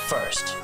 first.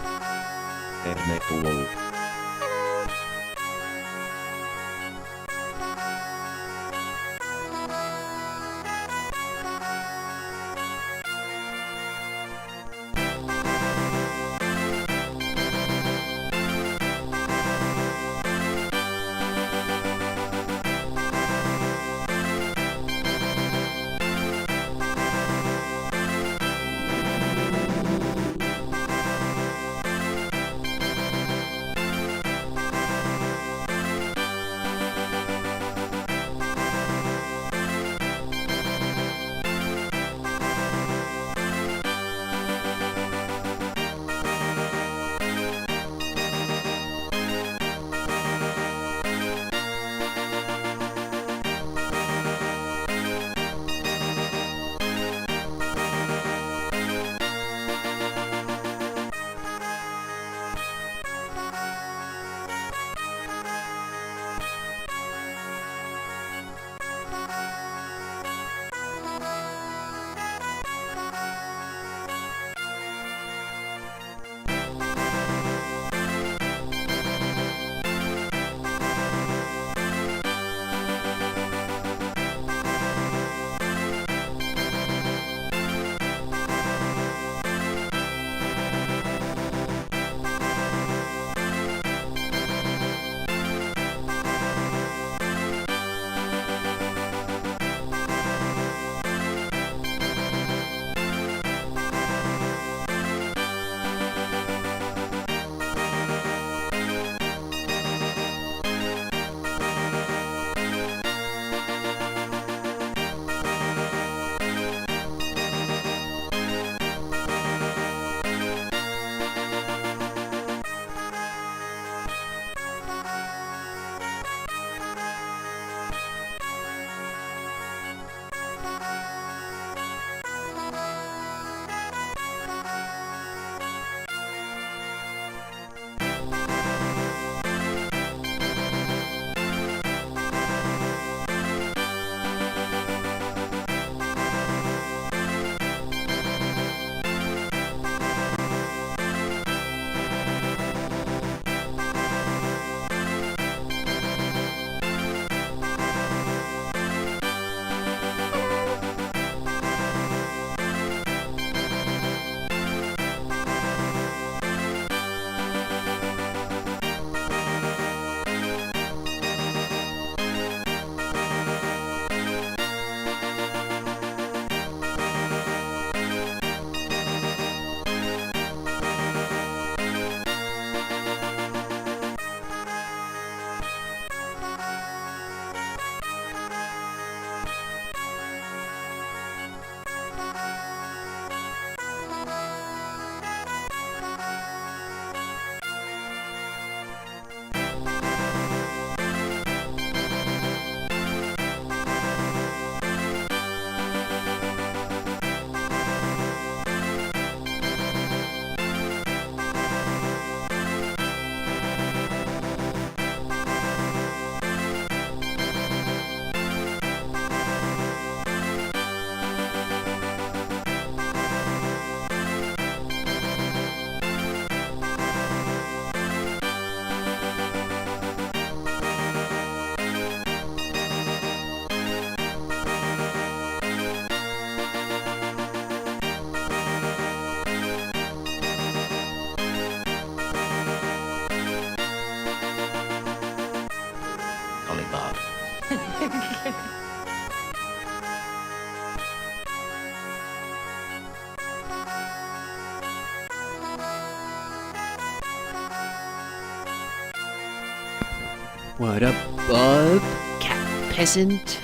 What up, bub? Cat peasant?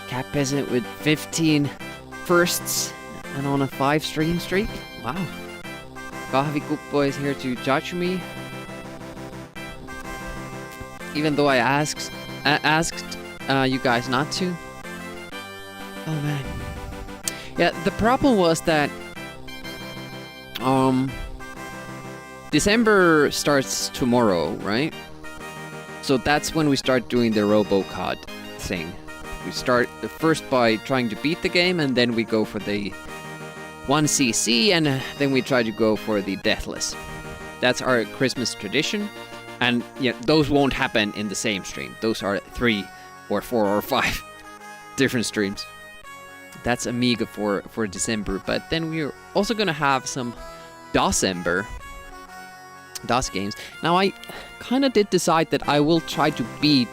Cat peasant with 15 firsts and on a 5 stream streak? Wow. Kahvi Cook Boy is here to judge me. Even though I asked you guys not to. Oh man. Yeah, the problem was that December starts tomorrow, right? So that's when we start doing the RoboCod thing. We start first by trying to beat the game, and then we go for the 1cc, and then we try to go for the deathless. That's our Christmas tradition, and yeah, those won't happen in the same stream. Those are 3 or 4 or 5 different streams. That's Amiga for December, but then we're also gonna have some DOSember. DOS games. Now I kind of did decide that I will try to beat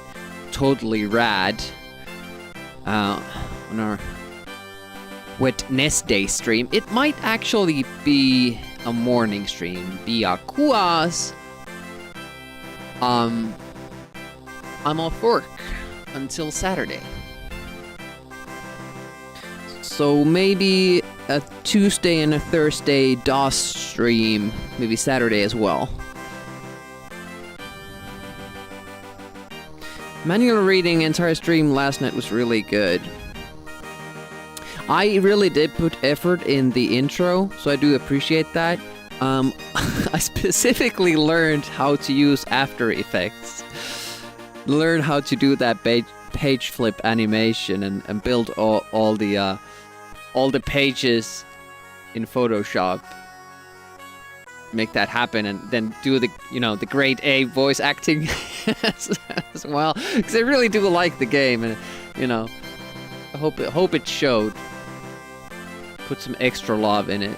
Totally Rad on our Wednesday stream. It might actually be a morning stream. Because I'm off work until Saturday. So maybe a Tuesday and a Thursday DOS stream, maybe Saturday as well. Manual reading entire stream last night was really good. I really did put effort in the intro, so I do appreciate that. I specifically learned how to use After Effects. Learn how to do that page flip animation and build all the pages in Photoshop. Make that happen, and then do the the grade A voice acting as well, because I really do like the game, and I hope it showed. Put some extra love in it.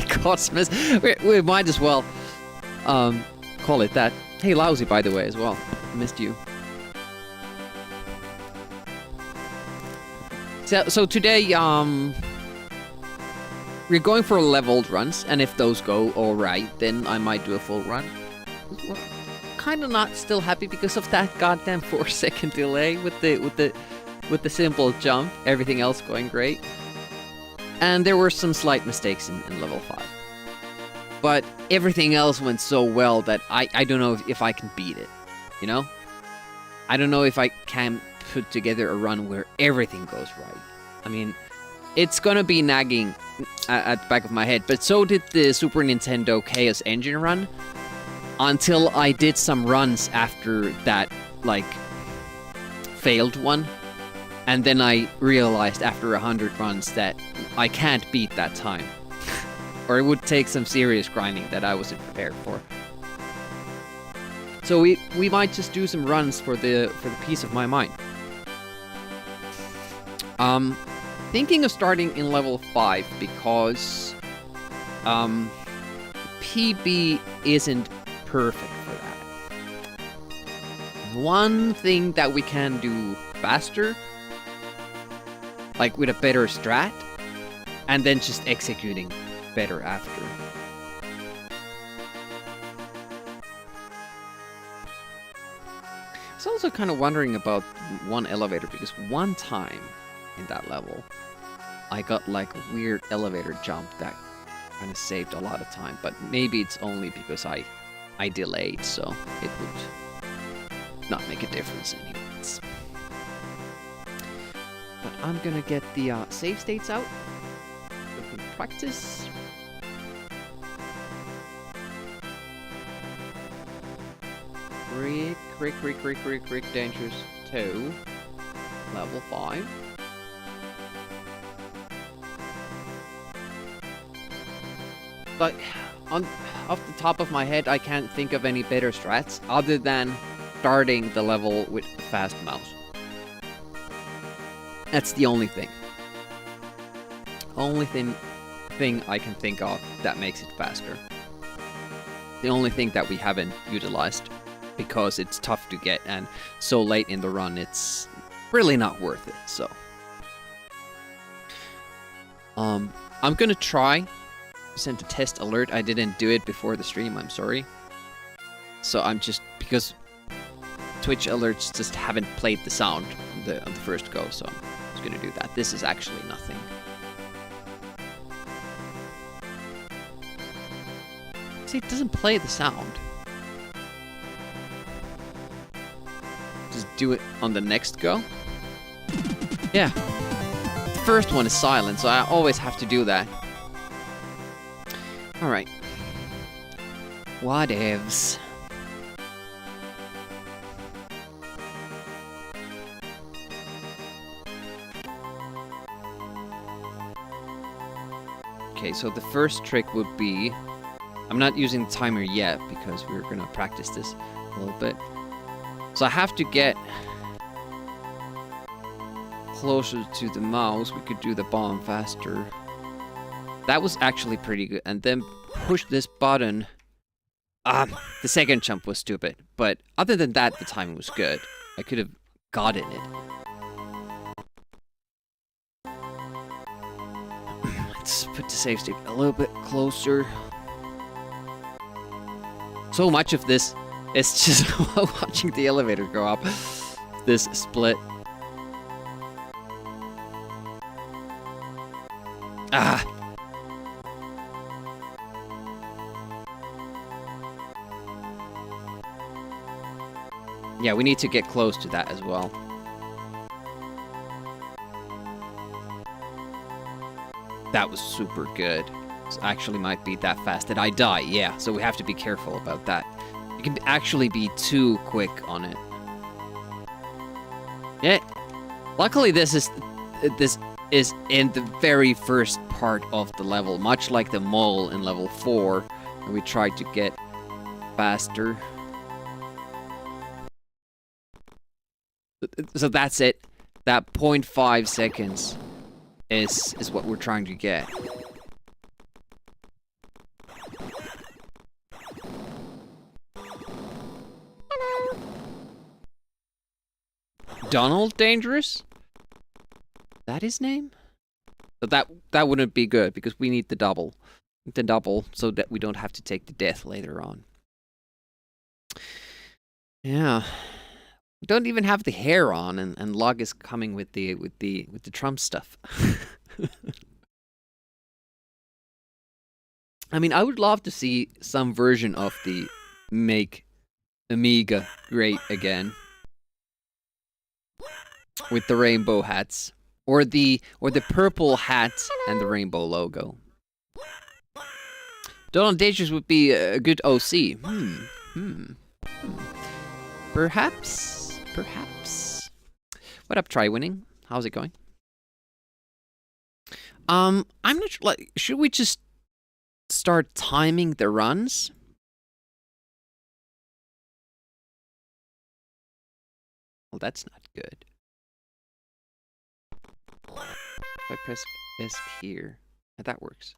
Cosmos. We might as well call it that. Hey, Lousy, by the way, as well. Missed you. So today, we're going for leveled runs, and if those go all right, then I might do a full run. Kind of not still happy because of that goddamn 4-second delay with the simple jump. Everything else going great, and there were some slight mistakes in level 5. But everything else went so well that I don't know if I can beat it. I don't know if I can put together a run where everything goes right. I mean, it's gonna be nagging at the back of my head, but so did the Super Nintendo Chaos Engine run, until I did some runs after that, failed one, and then I realized after 100 runs that I can't beat that time. Or it would take some serious grinding that I wasn't prepared for. So we might just do some runs for the peace of my mind. Thinking of starting in level 5 because PB isn't perfect for that. One thing that we can do faster, with a better strat, and then just executing better after. I was also kind of wondering about one elevator, because one time in that level I got a weird elevator jump that kind of saved a lot of time, but maybe it's only because I delayed, so it would not make a difference anyways. But I'm gonna get the save states out. We can practice. Rick, Dangers 2. Level 5. But off the top of my head, I can't think of any better strats other than starting the level with a fast mouse. That's the only thing. Only thing I can think of that makes it faster. The only thing that we haven't utilized, because it's tough to get, and so late in the run it's really not worth it. So I'm gonna try send a test alert. I didn't do it before the stream, I'm sorry. So I'm just, because Twitch alerts just haven't played the sound on the first go, so I'm just gonna do that. This is actually nothing. See, it doesn't play the sound. Just do it on the next go. Yeah. The first one is silent, so I always have to do that. Alright. Whatevs. Okay, so the first trick would be... I'm not using the timer yet because we're gonna practice this a little bit. So I have to get closer to the mouse. We could do the bomb faster. That was actually pretty good. And then push this button. The second jump was stupid. But other than that, the timing was good. I could have gotten it. Let's put the save state a little bit closer. So much of this is just watching the elevator go up. This split. Yeah, we need to get close to that as well. That was super good. This actually might be that fast that I die, yeah. So we have to be careful about that. You can actually be too quick on it. Yeah. Luckily, this is in the very first part of the level, much like the mole in level 4, and we tried to get faster. So that's it. That 0.5 seconds is what we're trying to get. Hello. Donald Dangerous? That his name? So that wouldn't be good because we need the double. The double so that we don't have to take the death later on. Yeah. We don't even have the hair on, and Lug is coming with the Trump stuff. I mean, I would love to see some version of the Make Amiga Great Again with the rainbow hats, or the purple hats and the rainbow logo. Donald Dangerous would be a good OC. Perhaps. What up, Try Winning? How's it going? I'm not sure, like, should we just start timing the runs? Well, that's not good. If I press S here, that works.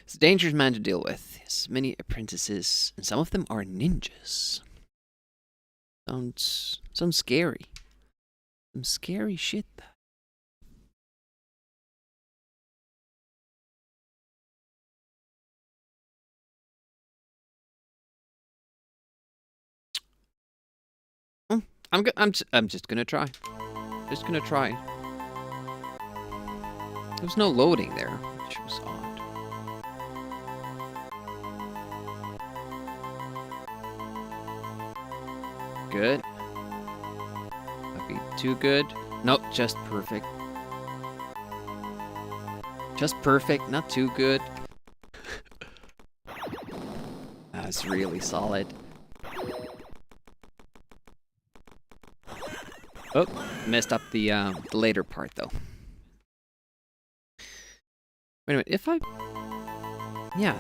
It's a dangerous man to deal with. He has many apprentices, and some of them are ninjas. Sounds scary. Some scary shit. I'm just gonna try. Just gonna try. There was no loading there, which was odd. Good. That'd be too good. Nope, just perfect. Just perfect, not too good. That's really solid. Oh, messed up the later part though. Wait a minute, if I... Yeah.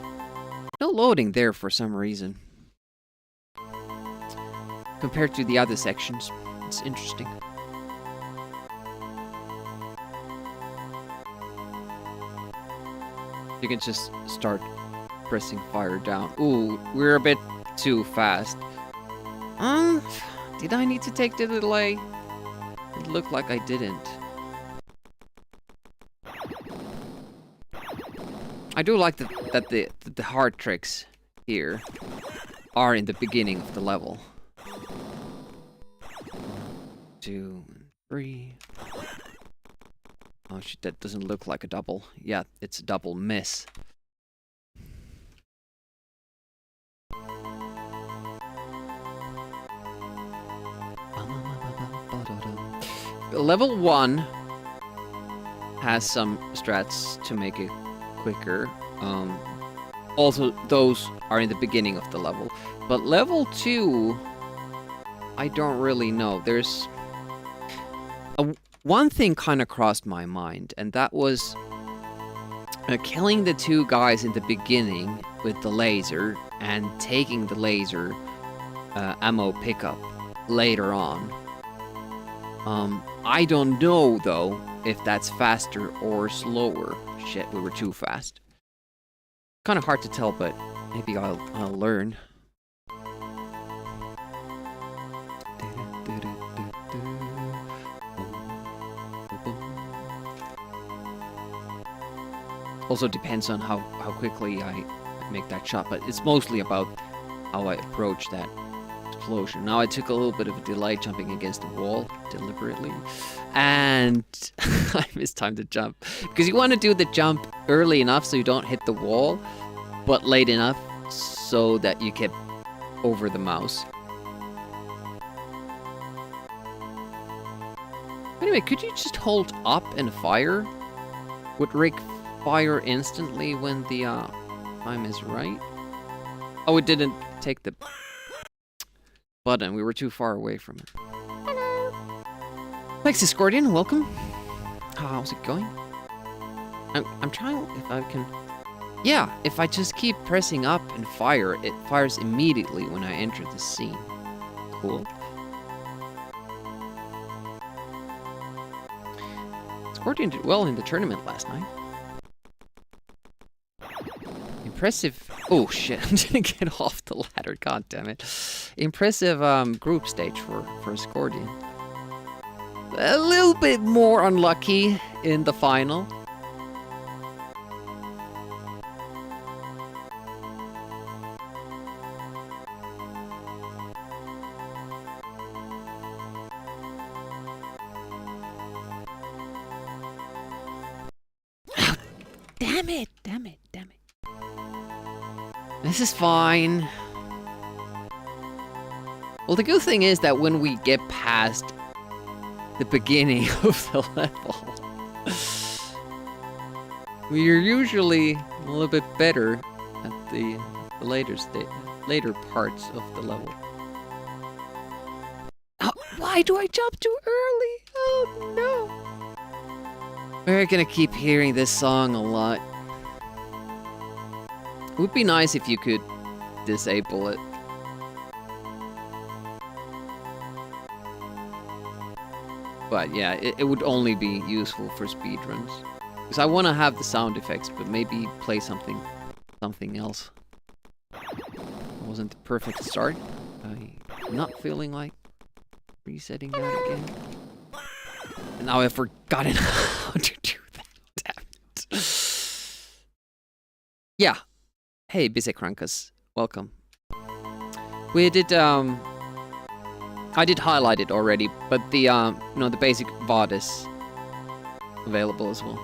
No loading there for some reason. Compared to the other sections. It's interesting. You can just start pressing fire down. Ooh, we're a bit too fast. Did I need to take the delay? It looked like I didn't. I do like that the hard tricks here are in the beginning of the level. 2, 3. Oh shit, that doesn't look like a double. Yeah, it's a double miss. Level 1 has some strats to make it quicker. Also, those are in the beginning of the level. But level 2, I don't really know. There's one thing kind of crossed my mind, and that was killing the two guys in the beginning with the laser and taking the laser ammo pickup later on. I don't know, though, if that's faster or slower. Shit, we were too fast. Kind of hard to tell, but maybe I'll learn. Also depends on how quickly I make that shot, but it's mostly about how I approach that explosion. Now I took a little bit of a delay jumping against the wall deliberately, and I mistimed the jump. Because you want to do the jump early enough so you don't hit the wall, but late enough so that you get over the mouse. Anyway, could you just hold up and fire? Would Rick fire instantly when the time is right? Oh, it didn't take the button. We were too far away from it. Hello. Thanks, Discordian. Welcome. How's it going? I'm trying if I can... Yeah, if I just keep pressing up and fire, it fires immediately when I enter the scene. Cool. Discordian did well in the tournament last night. Impressive. Oh shit, I'm gonna get off the ladder, god damn it. Impressive group stage for Scordian. A little bit more unlucky in the final. Oh, damn it, damn it, damn it. This is fine. Well, the good thing is that when we get past the beginning of the level, we're usually a little bit better at the later parts of the level. Oh, why do I jump too early? Oh no. We're gonna keep hearing this song a lot. It would be nice if you could disable it. But yeah, it would only be useful for speedruns. Because I want to have the sound effects, but maybe play something else. It wasn't the perfect start. I'm not feeling like resetting that again. And now I've forgotten how to do that. Damn it. Yeah. Hey, Bisekrankas, welcome. We did, I did highlight it already, but the, the basic VOD is available as well.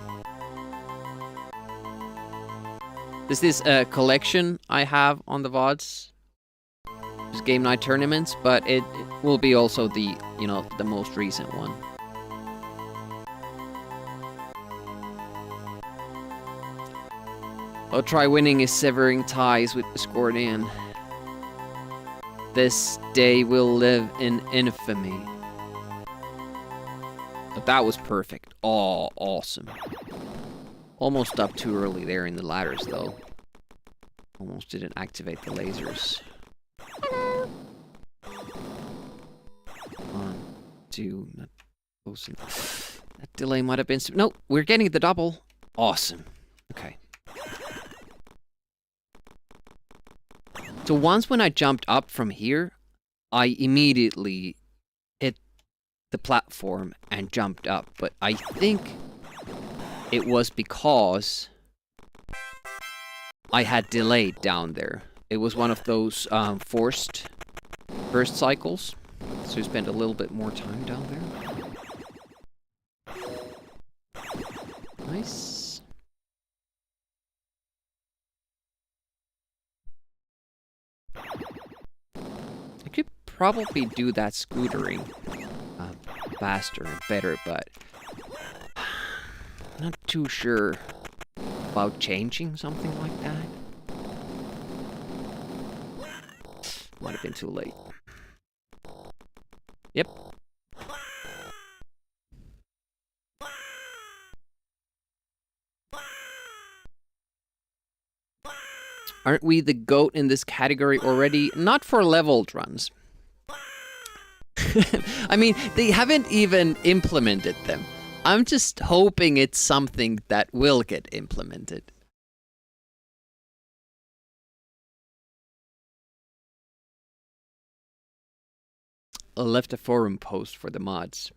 This is a collection I have on the VODs. It's game night tournaments, but it will be also the, the most recent one. I'll try winning is severing ties with Discordian. This day will live in infamy. But that was perfect. Oh, awesome. Almost up too early there in the ladders, though. Almost didn't activate the lasers. Hello. 1, 2, not close enough. That delay might have been... No, we're getting the double. Awesome. Okay. So once when I jumped up from here, I immediately hit the platform and jumped up. But I think it was because I had delayed down there. It was one of those forced burst cycles. So you spend a little bit more time down there. Nice. I could probably do that scootering faster and better, but I'm not too sure about changing something like that. Might have been too late. Yep. Aren't we the GOAT in this category already? Not for leveled runs. I mean, they haven't even implemented them. I'm just hoping it's something that will get implemented. I left a forum post for the mods.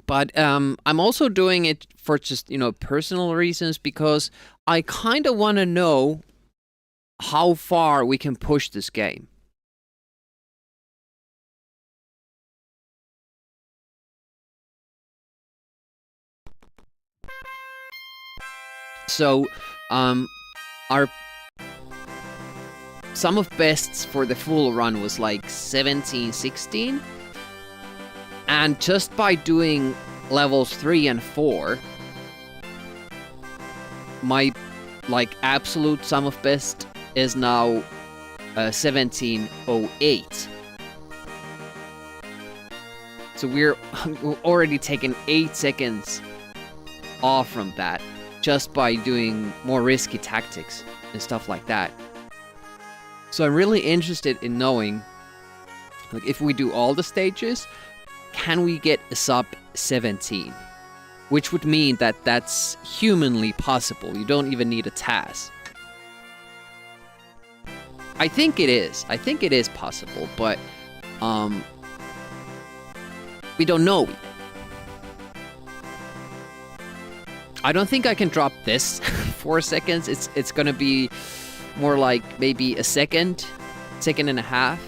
But I'm also doing it for just, personal reasons, because I kind of want to know how far we can push this game. So, our sum of bests for the full run was like 17, 16. And just by doing levels 3 and 4, my absolute sum of best is now 1708. So we're already taking 8 seconds off from that just by doing more risky tactics and stuff like that. So I'm really interested in knowing, if we do all the stages, can we get a sub 17? Which would mean that that's humanly possible. You don't even need a TAS. I think it is. I think it is possible, but we don't know. I don't think I can drop this 4 seconds. It's gonna be more like maybe a second and a half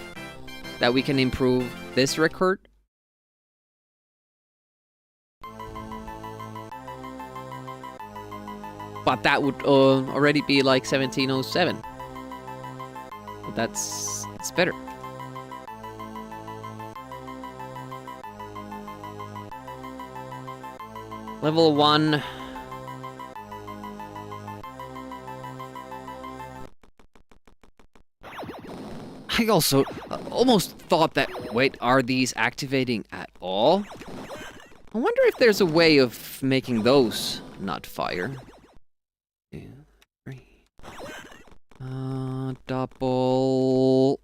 that we can improve this record. But that would already be like 1707. But that's better. Level 1. I also almost thought that, wait, are these activating at all? I wonder if there's a way of making those not fire. 2, 3. Double.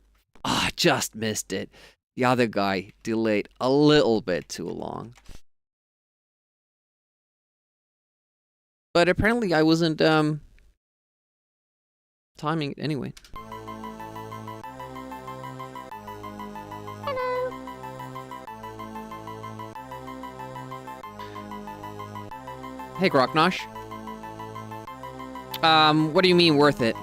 Ah, just missed it. The other guy delayed a little bit too long. But apparently I wasn't timing it anyway. Hey, Groknosh. What do you mean worth it?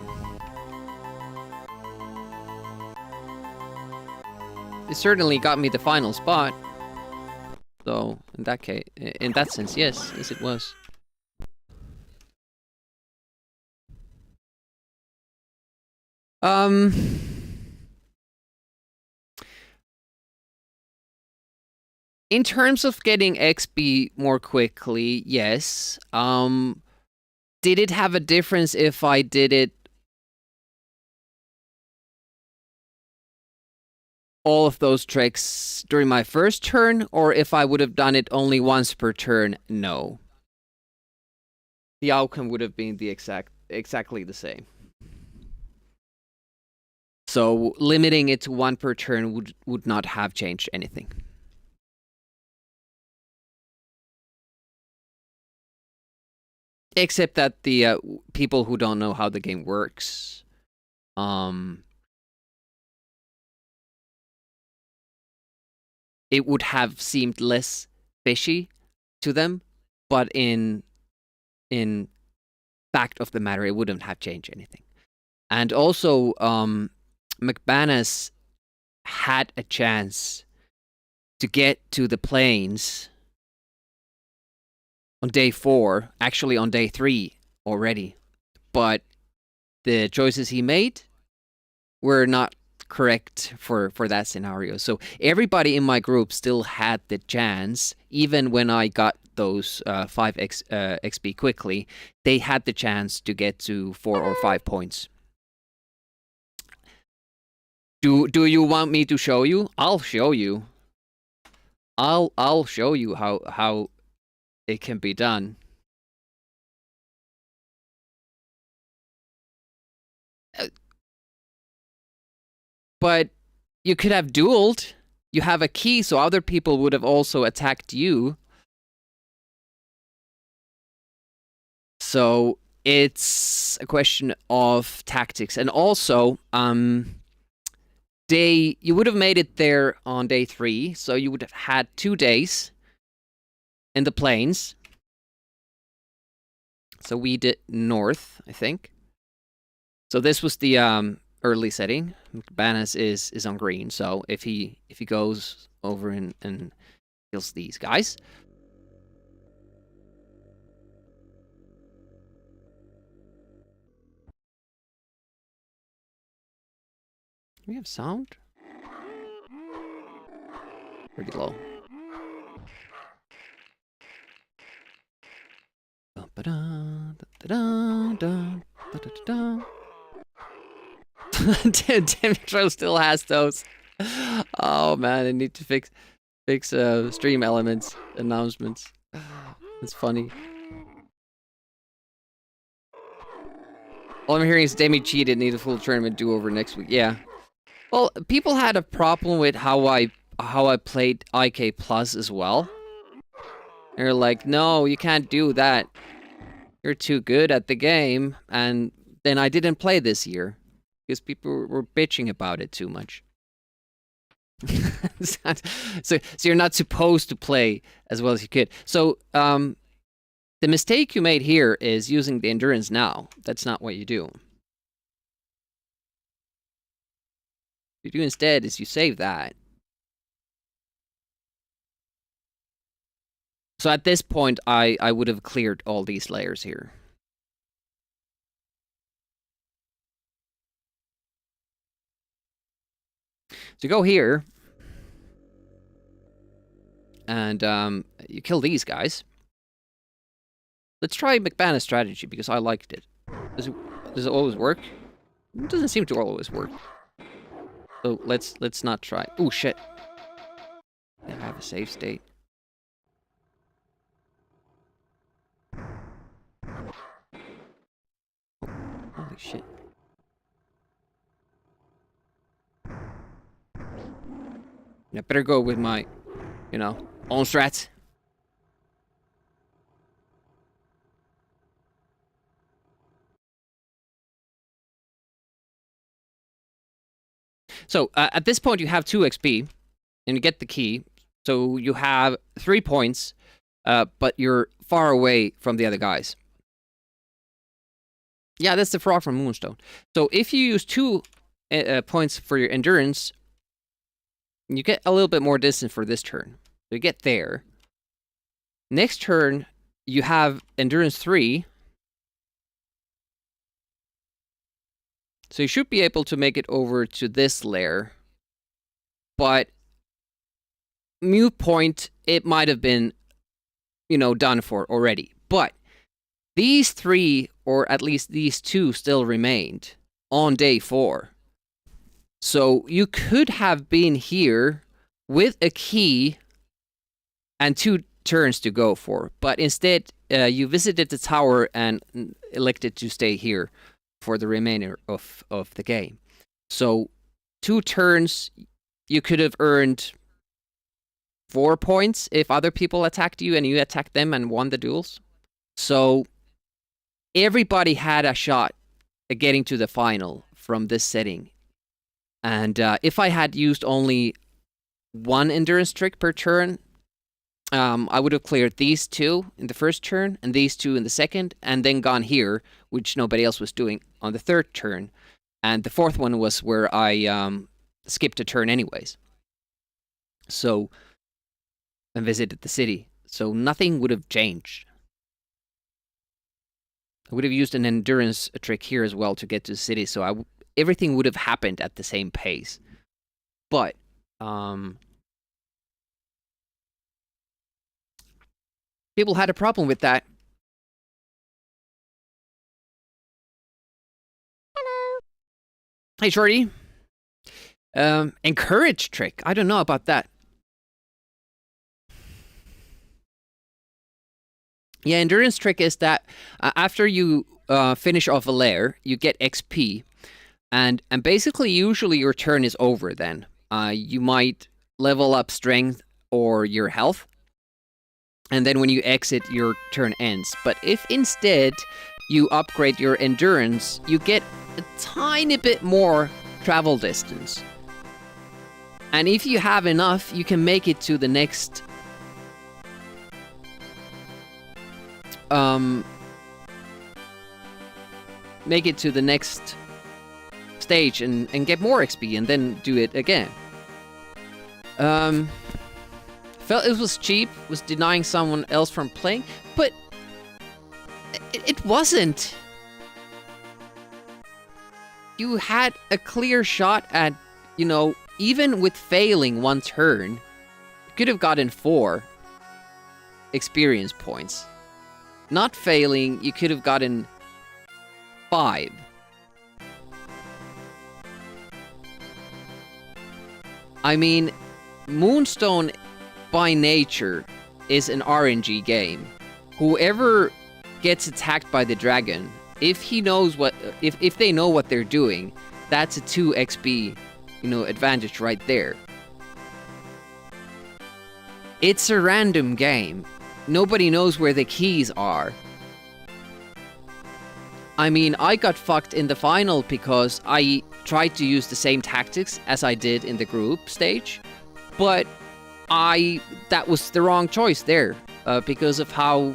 It certainly got me the final spot. So, in that case, in that sense, yes, it was. In terms of getting XP more quickly, yes. Did it have a difference if I did it all of those tricks during my first turn, or if I would have done it only once per turn? No. The outcome would have been exactly the same. So limiting it to 1 per turn would not have changed anything. Except that the people who don't know how the game works, it would have seemed less fishy to them, but in fact of the matter, it wouldn't have changed anything. And also, McManus had a chance to get to the plains on day 4, actually on day 3 already, but the choices he made were not correct for that scenario. So everybody in my group still had the chance, even when I got those 5 XP quickly, they had the chance to get to 4 or 5 points. Do you want me to show you? I'll show you. I'll show you how it can be done. But you could have dueled. You have a key, so other people would have also attacked you. So it's a question of tactics. And also, you would have made it there on day 3, so you would have had 2 days in the plains. So we did north, I think. So this was the early setting. Banas is on green, so if he goes over and kills these guys. Do we have sound? Pretty low. Dimitro still has those. Oh man, I need to fix stream elements announcements. It's funny. All I'm hearing is Demi cheated, need a full tournament do-over next week. Yeah. Well, people had a problem with how I played IK Plus as well. They're like, no, you can't do that. You're too good at the game. And then I didn't play this year because people were bitching about it too much. so you're not supposed to play as well as you could. So the mistake you made here is using the endurance now. That's not what you do. What you do instead is you save that. So at this point, I would have cleared all these layers here. So you go here, and you kill these guys. Let's try McBann's strategy, because I liked it. Does it always work? It doesn't seem to always work. So let's not try. Oh shit. I have a save state. Holy shit. I better go with my, own strats. So at this point, you have 2 XP, and you get the key. So you have 3 points, but you're far away from the other guys. Yeah, that's the frog from Moonstone. So if you use 2 points for your endurance, you get a little bit more distance for this turn. So you get there. Next turn, you have endurance 3. So you should be able to make it over to this layer. But mute point, it might have been, done for already. But these 3, or at least these 2, still remained on day 4. So you could have been here with a key and 2 turns to go for. But instead, you visited the tower and elected to stay here for the remainder of the game. So 2 turns, you could have earned 4 points if other people attacked you and you attacked them and won the duels. So everybody had a shot at getting to the final from this setting. And if I had used only 1 endurance trick per turn, I would have cleared these 2 in the first turn and these 2 in the second, and then gone here, which nobody else was doing, on the 3rd turn. And the 4th one was where I skipped a turn anyways. So, and visited the city. So nothing would have changed. I would have used an endurance trick here as well to get to the city, so everything would have happened at the same pace. But, people had a problem with that. Hello. Hey, Shorty. Encourage trick. I don't know about that. Yeah, endurance trick is that after you finish off a layer, you get XP. And basically, usually your turn is over then. You might level up strength or your health, and then when you exit, your turn ends. But if instead you upgrade your endurance, you get a tiny bit more travel distance. And if you have enough, you can make it to the next stage and get more XP and then do it again. Felt it was cheap, was denying someone else from playing, but it wasn't. You had a clear shot at, you know, even with failing one turn, you could have gotten 4 experience points. Not failing, you could have gotten 5. I mean, Moonstone by nature is an RNG game. Whoever gets attacked by the dragon, if he knows what, if they know what they're doing, that's a 2 XP, you know, advantage right there. It's a random game. Nobody knows where the keys are. I mean, I got fucked in the final because I tried to use the same tactics as I did in the group stage, but that was the wrong choice there because of how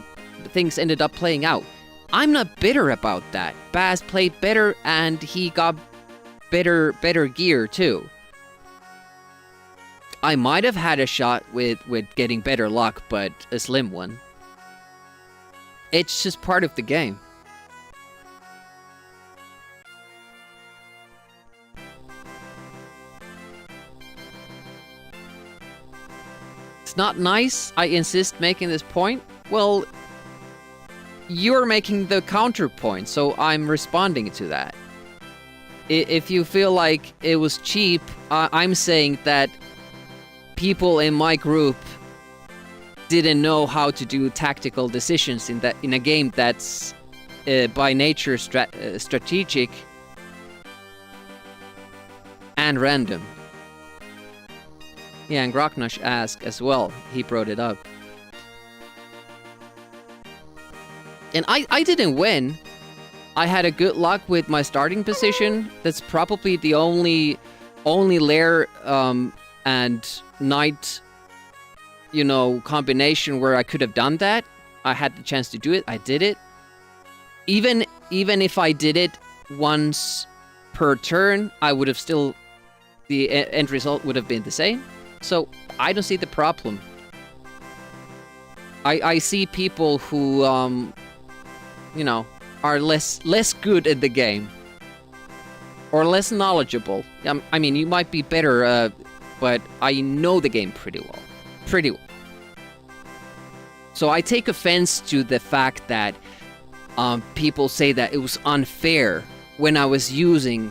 things ended up playing out. I'm not bitter about that. Baz played better and he got better gear too. I might have had a shot with getting better luck, but a slim one. It's just part of the game. It's not nice, I insist, making this point. Well, you're making the counterpoint, so I'm responding to that. If you feel like it was cheap, I'm saying that people in my group didn't know how to do tactical decisions in a game that's by nature strategic and random. Yeah, and Groknash asked as well. He brought it up. And I didn't win. I had a good luck with my starting position. That's probably the only lair and knight, you know, combination where I could have done that. I had the chance to do it. I did it. Even if I did it once per turn, I would have still, the end result would have been the same. So I don't see the problem. I see people who, you know, are less good at the game or less knowledgeable. I mean, you might be better, but I know the game pretty well. So I take offense to the fact that people say that it was unfair when I was using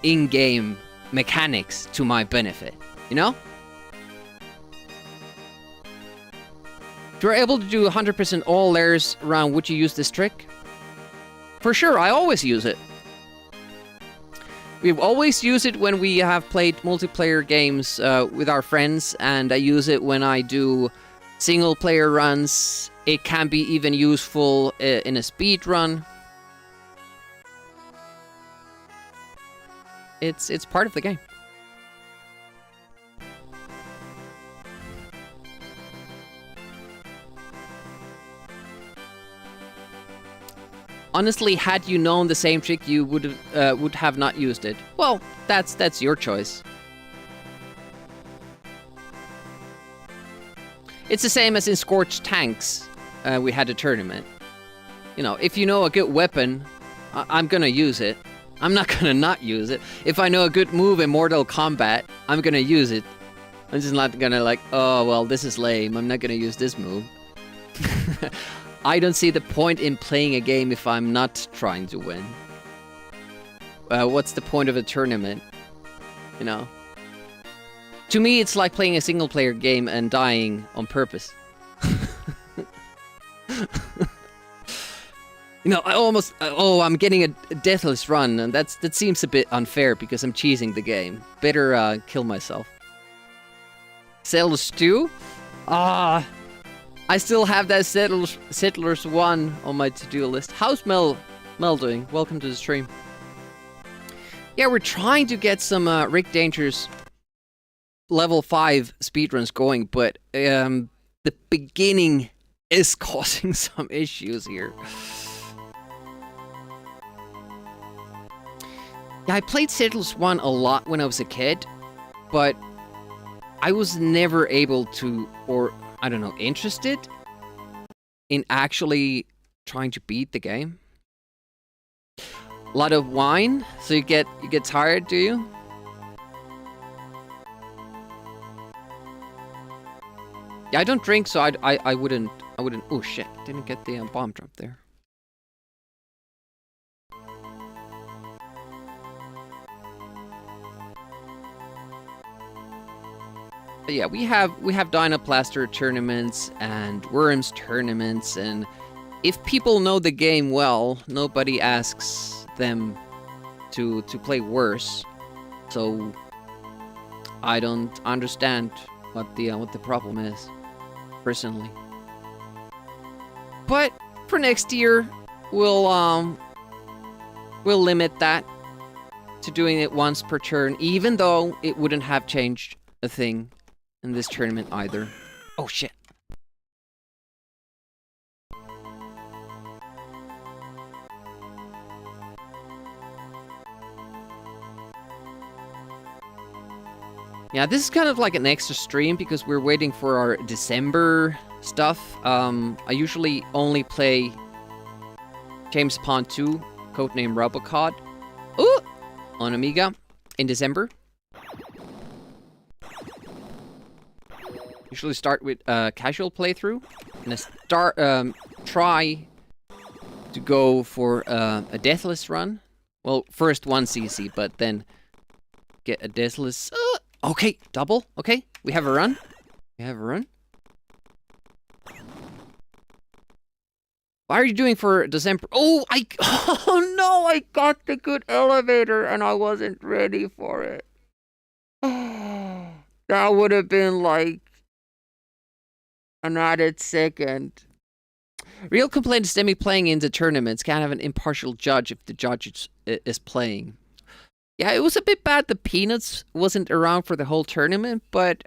in-game mechanics to my benefit, you know? If you're able to do 100% all layers around, would you use this trick? For sure, I always use it. We've always used it when we have played multiplayer games with our friends, and I use it when I do single-player runs. It can be even useful in a speed run. It's part of the game. Honestly, had you known the same trick, you would have not used it. Well, that's your choice. It's the same as in Scorched Tanks. We had a tournament. You know, if you know a good weapon, I'm gonna use it. I'm not gonna not use it. If I know a good move in Mortal Kombat, I'm gonna use it. I'm just not gonna like, oh, well, this is lame. I'm not gonna use this move. I don't see the point in playing a game if I'm not trying to win. What's the point of a tournament? You know? To me, it's like playing a single-player game and dying on purpose. You know, I almost... oh, I'm getting a deathless run, and that seems a bit unfair because I'm cheesing the game. Better kill myself. Settlers 2? Ah... I still have that Settlers 1 on my to-do list. How's Mel doing? Welcome to the stream. Yeah, we're trying to get some Rick Danger's level 5 speedruns going, but the beginning is causing some issues here. Yeah, I played Settlers 1 a lot when I was a kid, but I was never able to, or I don't know, interested in actually trying to beat the game. A lot of wine, so you get tired, do you? Yeah, I don't drink, so I wouldn't. Oh shit! Didn't get the bomb drop there. But yeah, we have Dynaplaster tournaments and Worms tournaments, and if people know the game well, nobody asks them to play worse. So I don't understand what the problem is, personally. But for next year, we'll limit that to doing it once per turn, even though it wouldn't have changed a thing in this tournament either. Oh shit. Yeah, this is kind of like an extra stream because we're waiting for our December stuff. I usually only play James Pond 2, codename Robocod, on Amiga in December. Usually start with a casual playthrough and try to go for a deathless run. Well, first 1 CC, but then get a deathless. Okay, double. Okay, we have a run. What are you doing for December? Oh no, I got the good elevator and I wasn't ready for it. That would have been like an added second. Real complaint is Demi playing in the tournaments can't have an impartial judge if the judge is playing. Yeah, it was a bit bad the Peanuts wasn't around for the whole tournament, but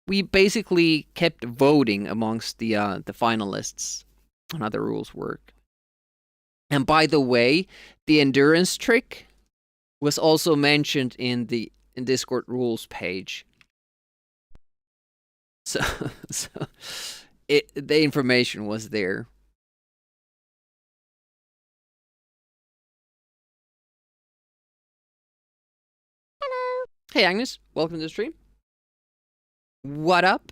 we basically kept voting amongst the finalists on how the rules work. And by the way, the endurance trick was also mentioned in Discord rules page. So the information was there. Hello. Hey Agnes, welcome to the stream. What up?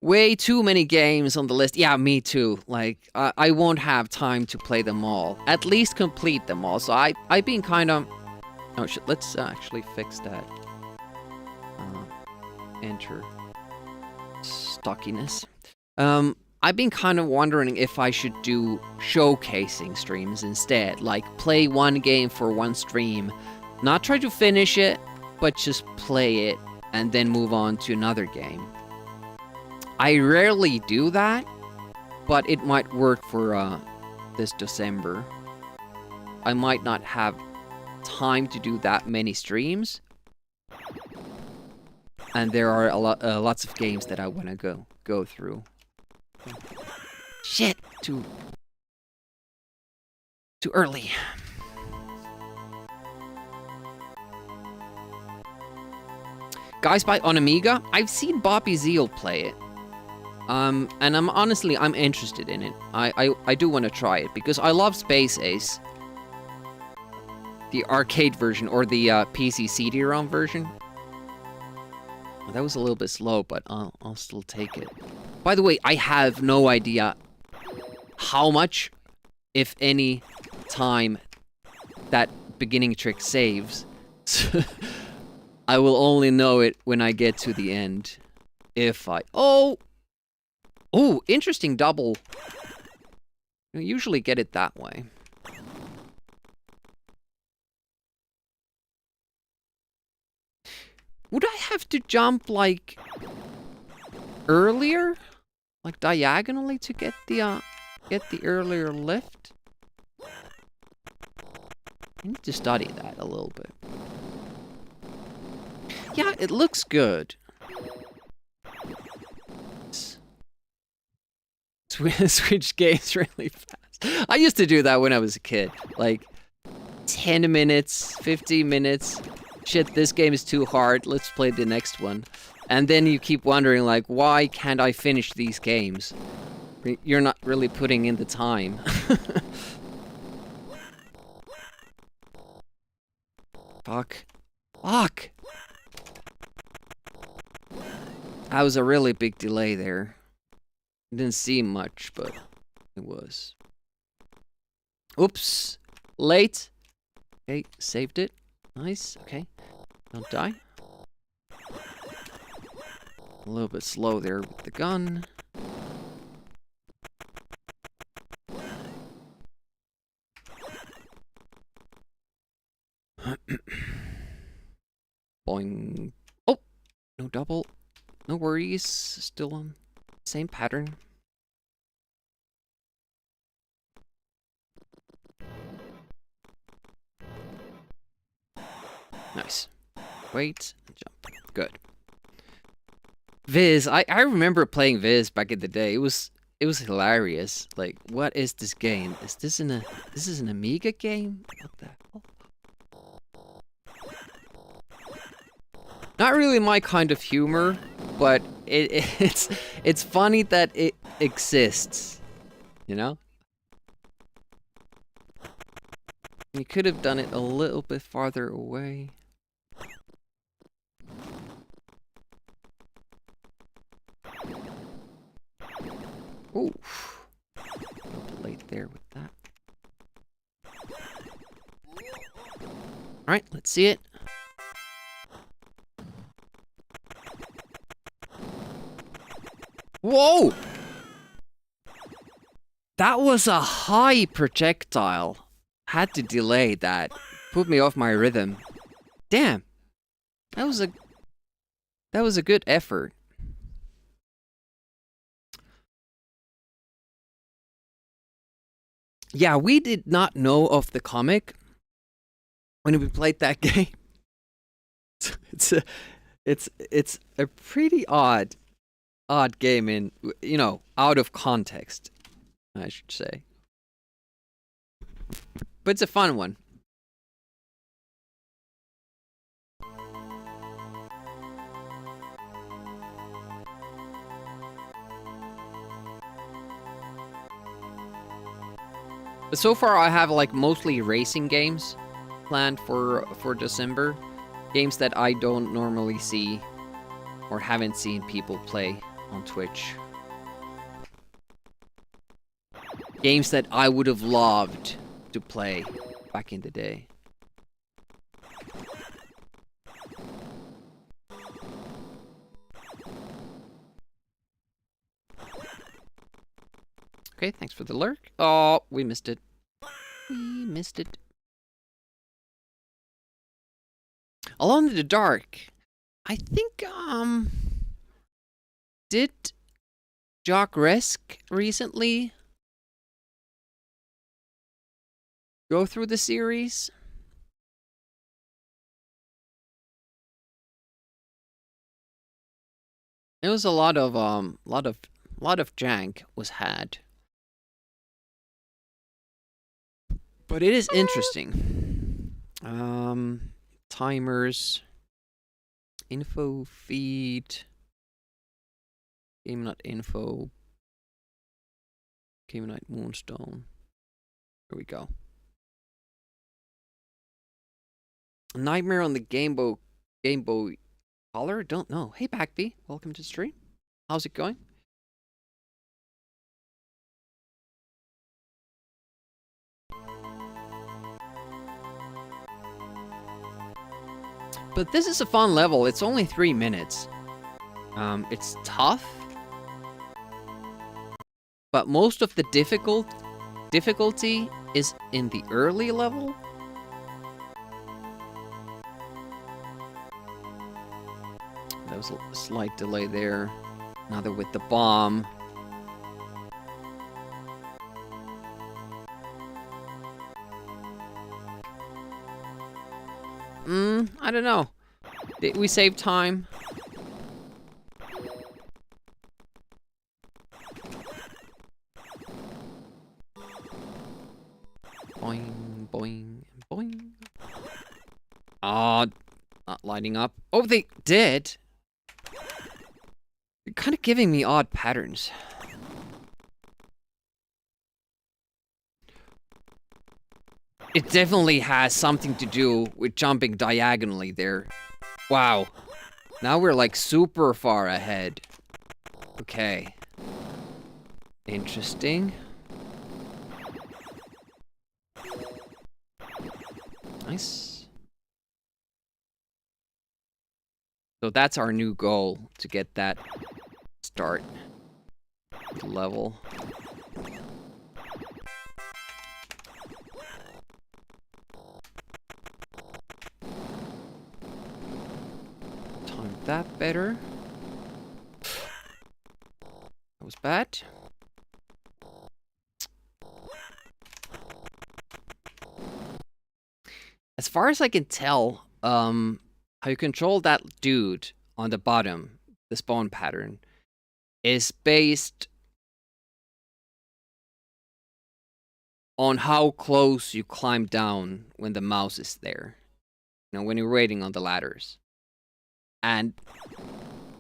Way too many games on the list. Yeah, me too. Like, I won't have time to play them all. At least complete them all. So I've been kind of... Oh shit, let's actually fix that. Enter stockiness. I've been kind of wondering if I should do showcasing streams instead. Like, play one game for one stream. Not try to finish it, but just play it and then move on to another game. I rarely do that, but it might work for this December. I might not have time to do that many streams. And there are lots of games that I want to go through. Shit, too early. Guys Bite on Amiga. I've seen Bobby Zeal play it. And I'm interested in it. I do want to try it because I love Space Ace. The arcade version or the PC CD-ROM version. That was a little bit slow, but I'll still take it. By the way, I have no idea how much, if any, time that beginning trick saves. I will only know it when I get to the end. If I... Oh, Oh, interesting double. You usually get it that way. Would I have to jump, like, earlier? Like, diagonally to get the earlier lift? I need to study that a little bit. Yeah, it looks good. Switch games really fast. I used to do that when I was a kid. Like, 10 minutes, 15 minutes. Shit, this game is too hard. Let's play the next one. And then you keep wondering, like, why can't I finish these games? You're not really putting in the time. Fuck. Fuck! That was a really big delay there. It didn't seem much, but it was. Oops. Late. Okay, saved it. Nice. Okay. Don't die. A little bit slow there with the gun. Boing. Oh! No double. No worries. Still on same pattern. Nice. Wait. Jump. Good. Viz. I remember playing Viz back in the day. It was hilarious. Like, what is this game? Is this this is an Amiga game? What the hell? Not really my kind of humor, but it's funny that it exists, you know? You could have done it a little bit farther away. Ooh, a little late there with that. All right, let's see it. Whoa! That was a high projectile. Had to delay that. Put me off my rhythm. Damn. That was a good effort. Yeah, we did not know of the comic when we played that game. It's a pretty odd game in, you know, out of context, I should say. But it's a fun one. But so far I have like mostly racing games planned for December. Games that I don't normally see or haven't seen people play on Twitch. Games that I would have loved to play back in the day. Okay, thanks for the lurk. Oh, we missed it. We missed it. Alone in the Dark. I think, did Jock Resk recently go through the series? It was a lot of jank was had. But it is interesting. Timers, info feed, game not info, game night moonstone. Here we go. Nightmare on the Game Boy Color? Don't know. Hey Backbee, welcome to the stream. How's it going? But this is a fun level. It's only 3 minutes. It's tough. but most of the difficulty is in the early level. There was a slight delay there. Now they're with the bomb. I don't know. Did we save time? Boing, boing, boing. Ah, not lighting up. Oh, they did. You're kind of giving me odd patterns. It definitely has something to do with jumping diagonally there. Wow. Now we're like super far ahead. Okay. Interesting. Nice. So that's our new goal, to get that start level. Time that better. That was bad. As far as I can tell, how you control that dude on the bottom, the spawn pattern, is based on how close you climb down when the mouse is there. You know, when you're waiting on the ladders. And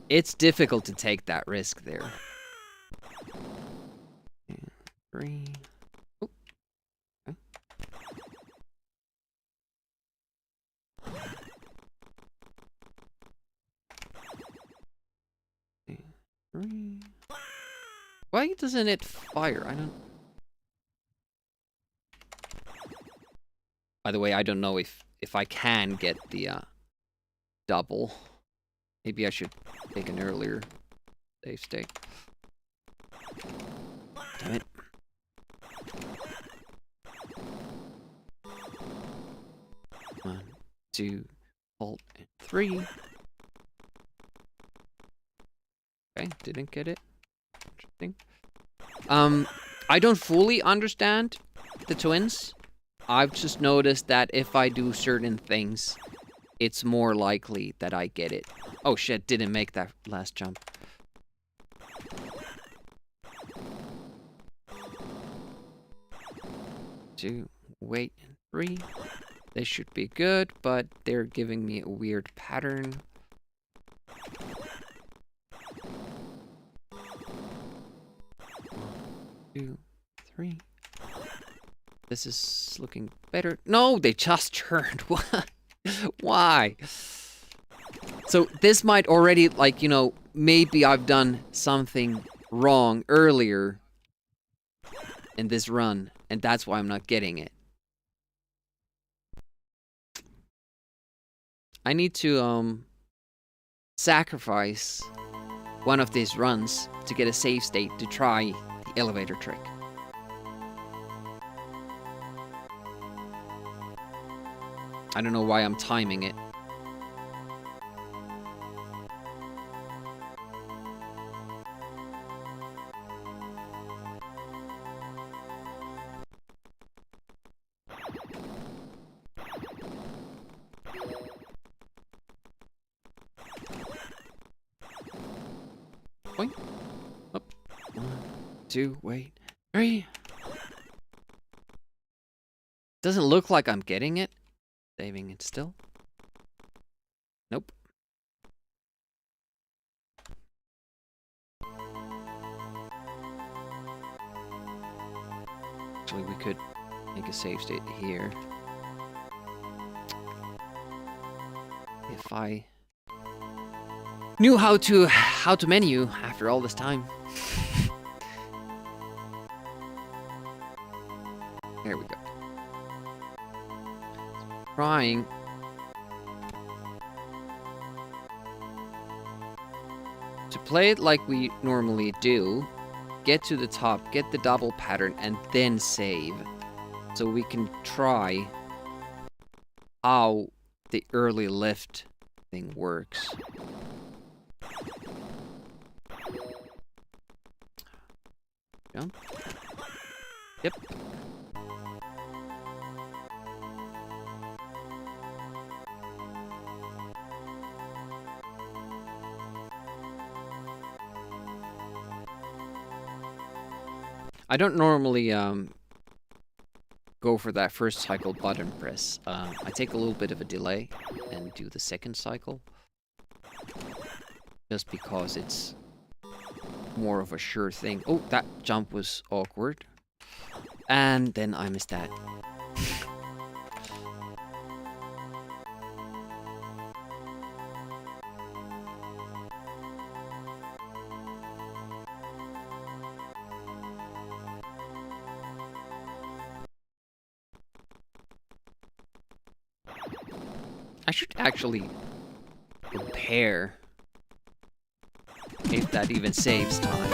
it's difficult to take that risk there. 3. Oh. Okay. 3. Why doesn't it fire? I don't... By the way, I don't know if I can get the double. Maybe I should take an earlier save state. Damn it. One, 2, halt, and 3. Okay, didn't get it. Interesting. I don't fully understand the twins. I've just noticed that if I do certain things, it's more likely that I get it. Oh shit, didn't make that last jump. 2, wait, and 3. They should be good, but they're giving me a weird pattern. 2, 3. This is looking better. No, they just turned. What? Why? So this might already, like, you know, maybe I've done something wrong earlier in this run, and that's why I'm not getting it. I need to, sacrifice one of these runs to get a save state to try the elevator trick. I don't know why I'm timing it. Boing. Up. 1, 2, wait. 3. Doesn't look like I'm getting it. Saving it still. Nope. Actually, we could make a save state here. If I knew how to menu after all this time. There we go. Trying to play it like we normally do. get to the top, get the double pattern, and then save. So we can try how the early lift thing works. Jump. Yep. I don't normally go for that first cycle button press. I take a little bit of a delay and do the second cycle. Just because it's more of a sure thing. Oh, that jump was awkward. And then I missed that. I should actually compare if that even saves time.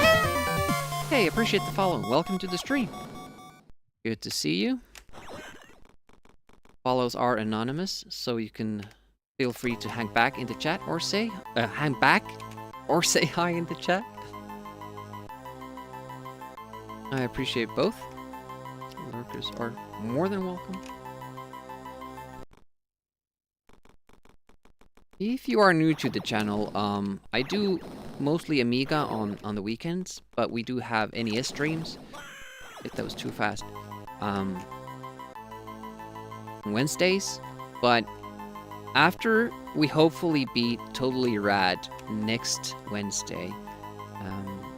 Hey, appreciate the following. Welcome to the stream. Good to see you. Follows are anonymous, so you can feel free to hang back in the chat or say hang back or say hi in the chat. I appreciate both. Lurkers are more than welcome. If you are new to the channel, I do mostly Amiga on the weekends, but we do have NES streams. If that was too fast. Wednesdays, but after we hopefully beat Totally Rad next Wednesday,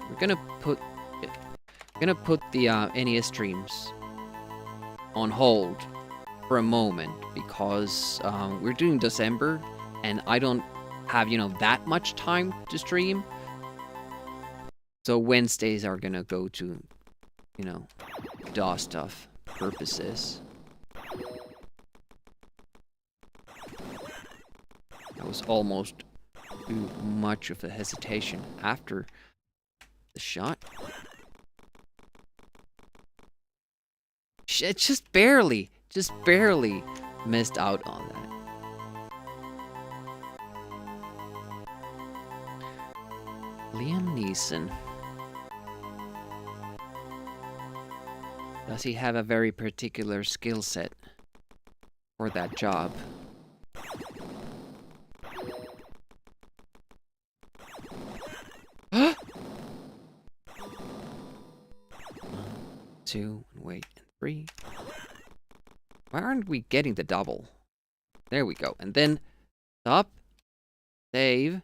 we're gonna put the NES streams on hold for a moment because we're doing December. And I don't have, you know, that much time to stream. So Wednesdays are gonna go to, you know, DAW stuff purposes. That was almost too much of a hesitation after the shot. Just barely missed out on that. Liam Neeson. Does he have a very particular skill set for that job? One, two, and wait, and three. Why aren't we getting the double? There we go. And then stop, save.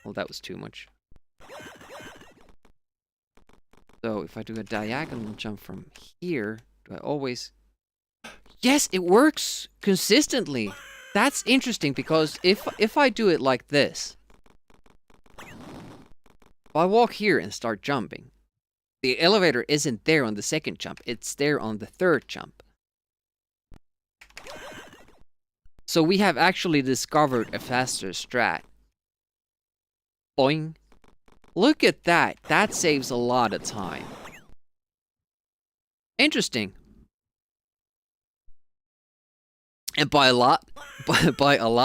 Well, that was too much. So if I do a diagonal jump from here, do I always... Yes, it works consistently. That's interesting because if I do it like this, if I walk here and start jumping, the elevator isn't there on the second jump, it's there on the third jump. So we have actually discovered a faster strat. Boing. Look at that. That saves a lot of time. Interesting. And by a lot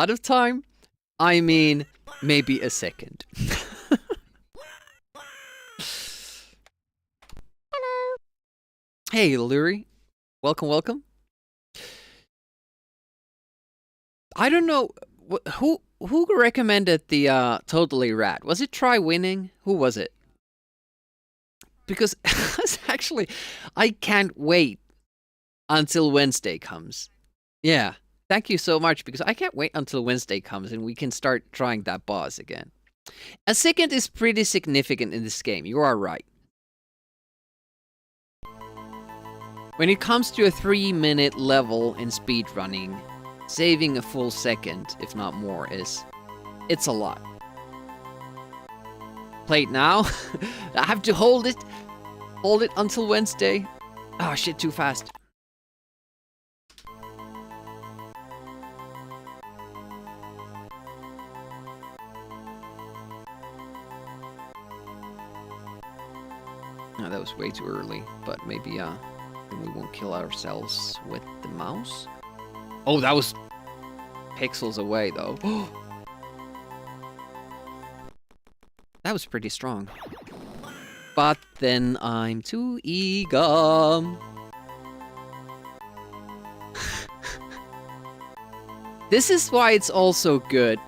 of time, I mean maybe a second. Hello. Hey, Luri. Welcome, welcome. I don't know who recommended the Totally Rad? Was it Try Winning? Who was it? Because actually, I can't wait until Wednesday comes. Yeah, thank you so much, because I can't wait until Wednesday comes and we can start trying that boss again. A second is pretty significant in this game, you are right. When it comes to a 3-minute level in speedrunning, saving a full second, if not more, it's a lot. Play it now. I have to hold it until Wednesday. Oh shit, too fast. No, that was way too early, but maybe we won't kill ourselves with the mouse. Oh, that was pixels away though. That was pretty strong. But then I'm too eager. This is why it's also good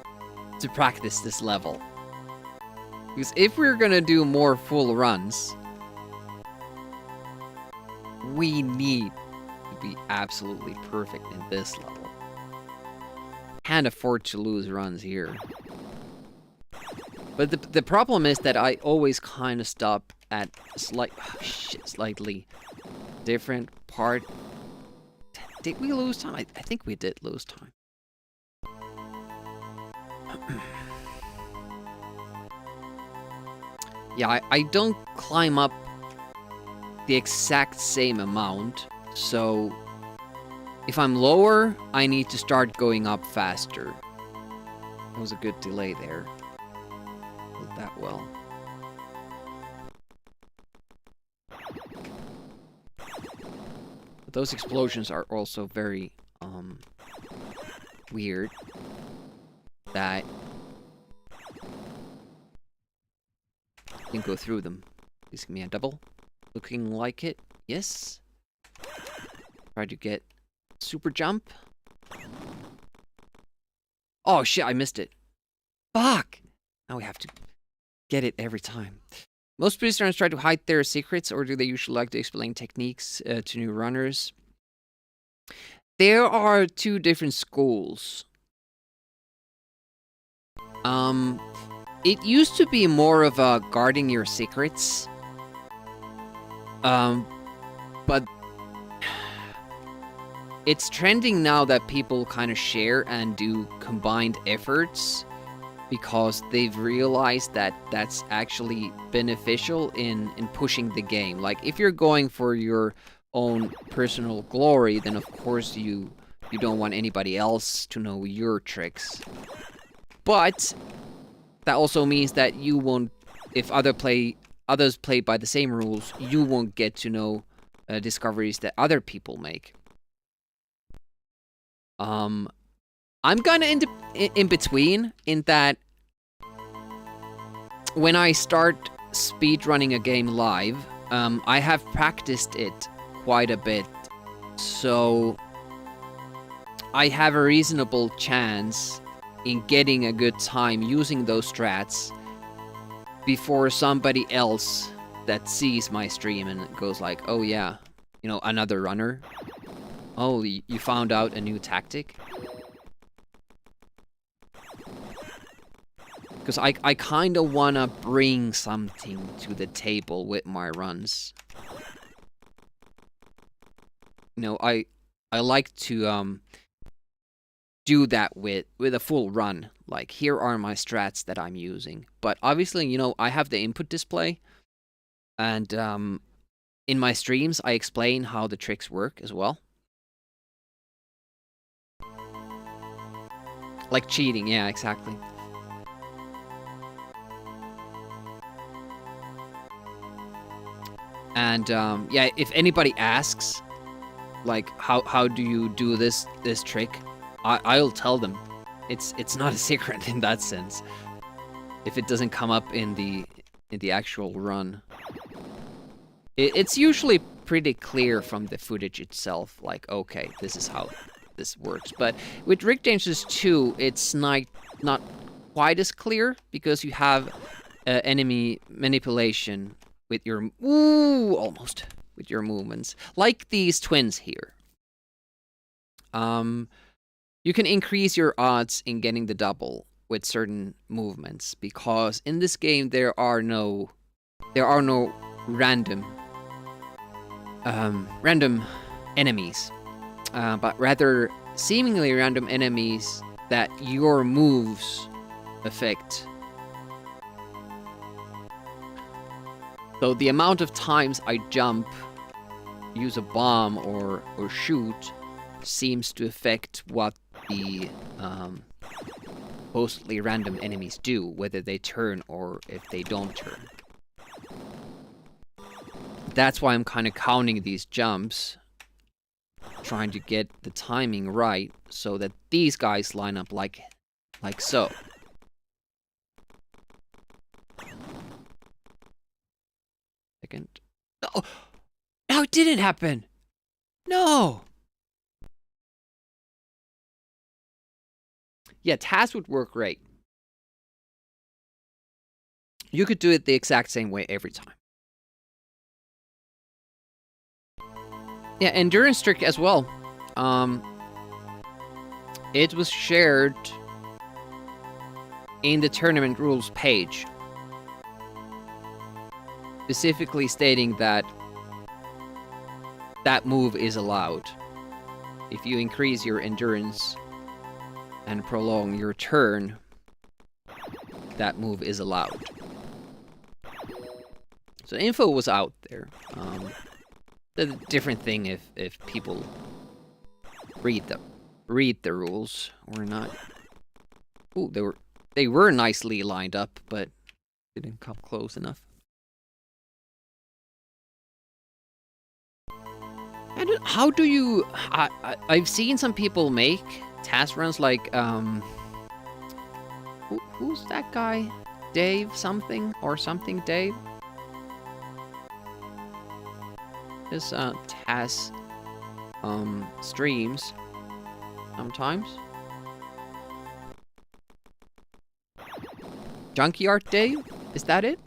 to practice this level. Because if we're gonna do more full runs, we need to be absolutely perfect in this level. Can't afford to lose runs here. But the problem is that I always kind of stop at slightly different part. Did we lose time? I think we did lose time. Yeah, I don't climb up the exact same amount, so if I'm lower, I need to start going up faster. That was a good delay there. Did that well. But those explosions are also very weird. That you can go through them. Please give me a double. Looking like it. Yes. Try to get super jump. Oh shit, I missed it. Fuck! Now we have to get it every time. Most speedrunners try to hide their secrets, or do they usually like to explain techniques to new runners? There are two different schools. It used to be more of a guarding your secrets. But it's trending now that people kind of share and do combined efforts because they've realized that that's actually beneficial in pushing the game. Like, if you're going for your own personal glory, then of course you don't want anybody else to know your tricks. But that also means that you won't, if others play by the same rules, you won't get to know discoveries that other people make. I'm kinda in between, in that when I start speedrunning a game live, I have practiced it quite a bit, so I have a reasonable chance in getting a good time using those strats before somebody else that sees my stream and goes like, oh yeah, you know, another runner. Oh, you found out a new tactic? Because I kind of want to bring something to the table with my runs. You know, I like to do that with a full run. Like, here are my strats that I'm using. But obviously, you know, I have the input display. And in my streams, I explain how the tricks work as well. Like cheating, yeah, exactly. And yeah, if anybody asks, like, how do you do this trick, I'll tell them. It's not a secret in that sense. If it doesn't come up in the actual run, it's usually pretty clear from the footage itself. Like, okay, this is how this works. But with Rig Changes 2, it's not quite as clear because you have enemy manipulation with your almost with your movements, like these twins here. You can increase your odds in getting the double with certain movements, because in this game there are no random enemies, but rather seemingly random enemies that your moves affect. So the amount of times I jump, use a bomb, or shoot seems to affect what the supposedly random enemies do, whether they turn or if they don't turn. That's why I'm kind of counting these jumps, trying to get the timing right so that these guys line up like so. Second. No, no, it didn't happen. No. Yeah, TAS would work great. You could do it the exact same way every time. Yeah, endurance trick as well. It was shared in the tournament rules page, specifically stating that that move is allowed. If you increase your endurance and prolong your turn, that move is allowed. So info was out there. The different thing if people read the rules or not. Ooh, they were nicely lined up, but didn't come close enough. And how do you? I've seen some people make task runs like who's that guy? Dave something or something Dave? His task streams sometimes. Junkyard Dave? Is that it?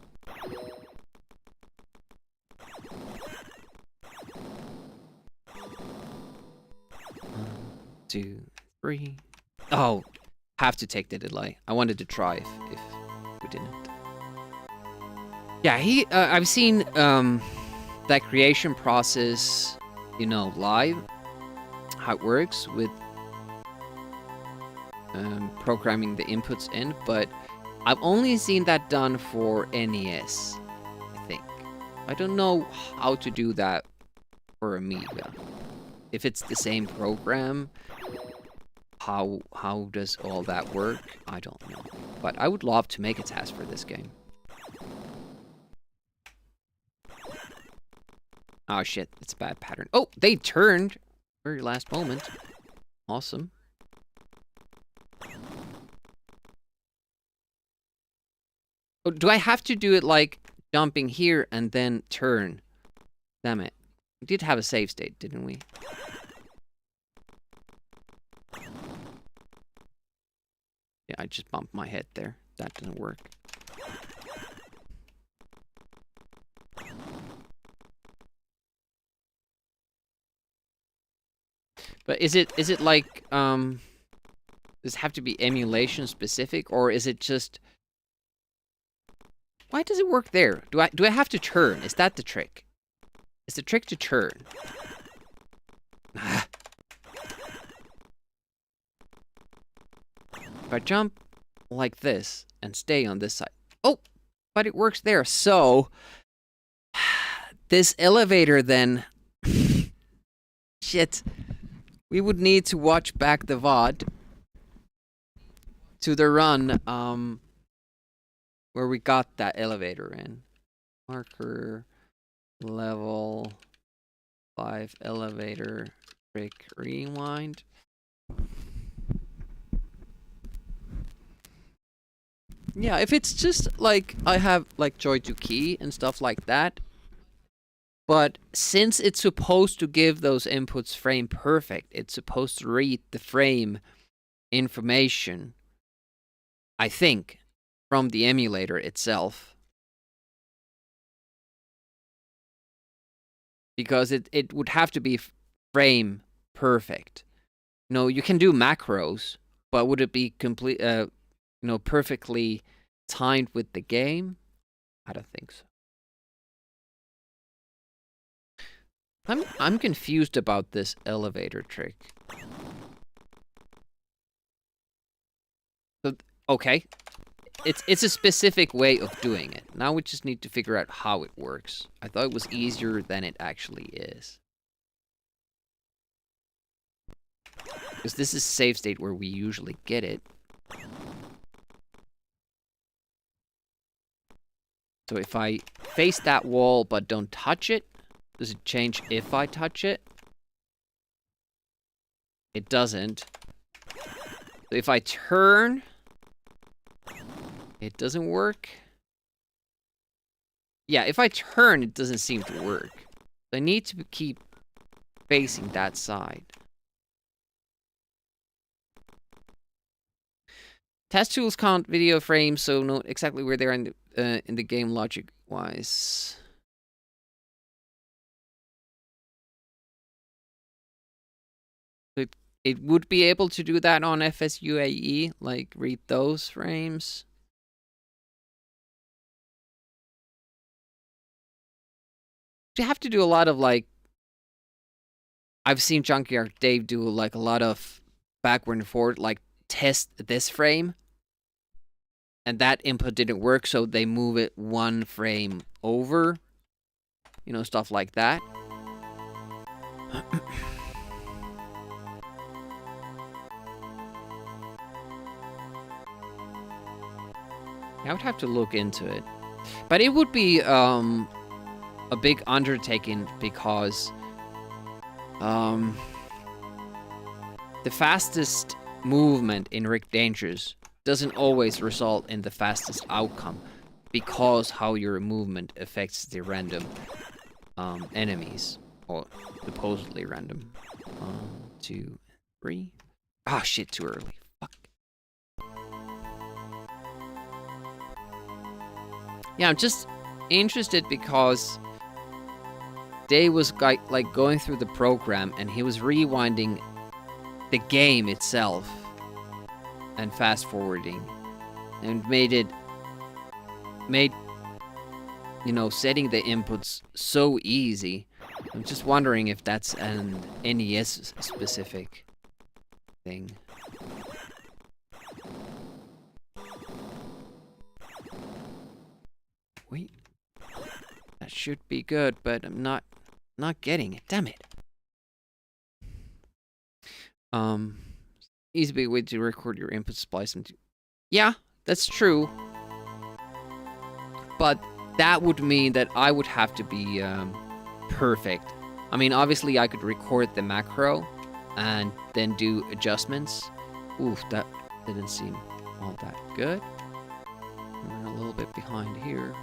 1, 2, 3. Oh, have to take the delay. I wanted to try if we didn't. Yeah, I've seen that creation process, you know, live, how it works with programming the inputs in, but I've only seen that done for NES, I think. I don't know how to do that for Amiga. If it's the same program, how does all that work? I don't know. But I would love to make a task for this game. Oh shit, it's a bad pattern. Oh, they turned! Very last moment. Awesome. Oh, do I have to do it like jumping here and then turn? Damn it. We did have a save state, didn't we? Yeah, I just bumped my head there. That didn't work. But is it like does it have to be emulation specific, or is it just? Why does it work there? Do I have to turn? Is that the trick? Is the trick to turn? If I jump like this and stay on this side. Oh, but it works there. So this elevator then. Shit. We would need to watch back the VOD to the run where we got that elevator in. Marker, level 5 elevator, trick, rewind. Yeah, if it's just like I have like Joy to Key and stuff like that, but since it's supposed to give those inputs frame perfect, it's supposed to read the frame information, I think, from the emulator itself. Because it would have to be frame perfect. You know, you can do macros, but would it be complete, you know, perfectly timed with the game? I don't think so. I'm confused about this elevator trick. So, okay. It's a specific way of doing it. Now we just need to figure out how it works. I thought it was easier than it actually is. Because this is save state where we usually get it. So if I face that wall but don't touch it, Does it change if I touch it? It doesn't. So if I turn, it doesn't work. Yeah, if I turn, it doesn't seem to work. I need to keep facing that side. Test tools count video frames, so know exactly where they are in the game logic-wise. It would be able to do that on FSUAE, like read those frames. You have to do a lot of like, I've seen Junkyard Dave do like a lot of backward and forward, like test this frame. And that input didn't work, so they move it one frame over. You know, stuff like that. I would have to look into it. But it would be a big undertaking because the fastest movement in Rick Dangerous doesn't always result in the fastest outcome because how your movement affects the random enemies, or supposedly random. 1, 2, 3. Ah, shit, too early. Fuck. Yeah, I'm just interested because Dave was like going through the program and he was rewinding the game itself and fast forwarding and made you know, setting the inputs so easy. I'm just wondering if that's an NES specific thing. Wait. That should be good, but I'm not getting it. Damn it. Easy way to record your input, splice them to. Yeah, that's true. But that would mean that I would have to be perfect. I mean, obviously I could record the macro and then do adjustments. Oof, that didn't seem all that good. We're a little bit behind here.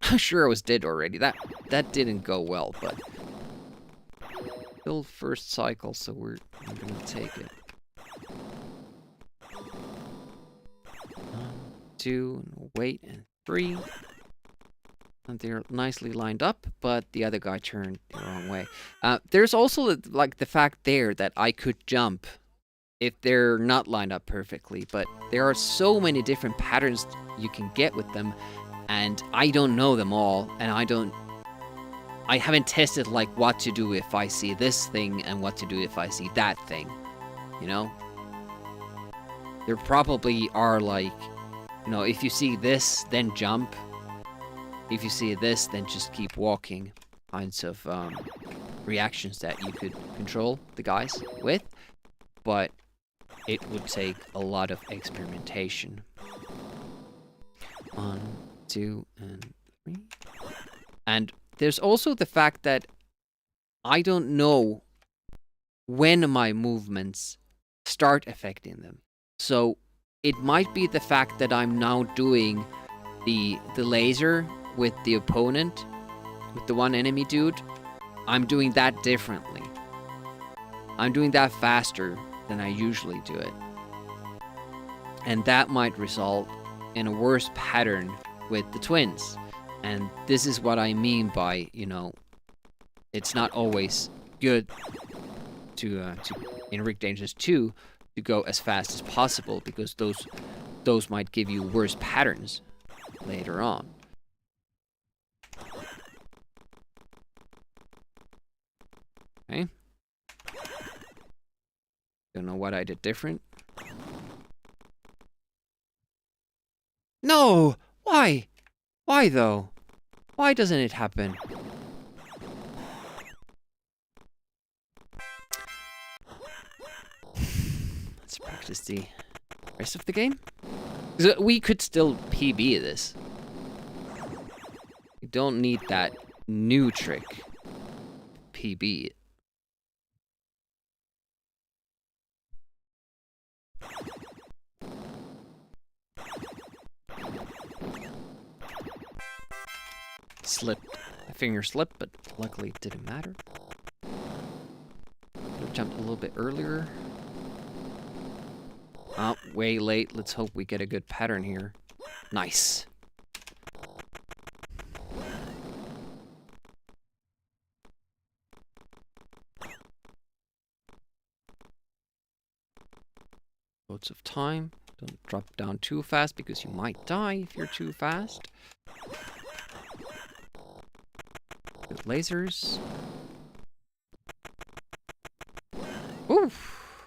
I'm sure I was dead already. That didn't go well, but still first cycle, so I'm gonna take it. 1, 2, and wait, and 3. And they're nicely lined up, but the other guy turned the wrong way. There's also like the fact there that I could jump if they're not lined up perfectly, but there are so many different patterns you can get with them, and I don't know them all, and I haven't tested like what to do if I see this thing and what to do if I see that thing, you know? There probably are like, you know, if you see this, then jump. If you see this, then just keep walking. Kinds of reactions that you could control the guys with, but it would take a lot of experimentation. 1, 2, and 3. And there's also the fact that I don't know when my movements start affecting them. So it might be the fact that I'm now doing the laser with the opponent, with the one enemy dude. I'm doing that differently. I'm doing that faster than I usually do it. And that might result in a worse pattern with the twins. And this is what I mean by, you know, it's not always good to in Rick Dangerous 2 to go as fast as possible, because those might give you worse patterns later on. Okay. Don't know what I did different. No! Why? Why though? Why doesn't it happen? Let's practice the rest of the game. We could still PB this. don't need that new trick. PB. Slipped. My finger slipped, but luckily it didn't matter. Could have jumped a little bit earlier. Oh, way late. Let's hope we get a good pattern here. Nice. Loads of time. Don't drop down too fast because you might die if you're too fast. Good lasers. Oof.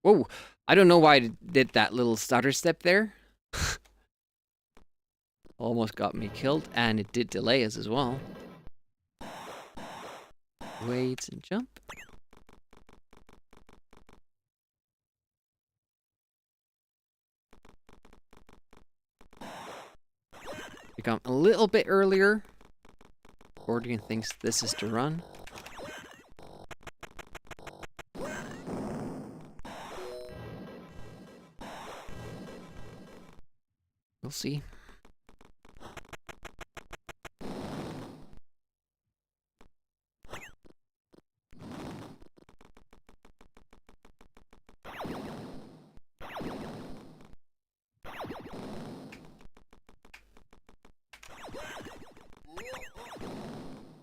Whoa, I don't know why I did that little stutter step there. Almost got me killed, and it did delay us as well. Wait and jump. We got a little bit earlier. Gordian thinks this is to run. We'll see.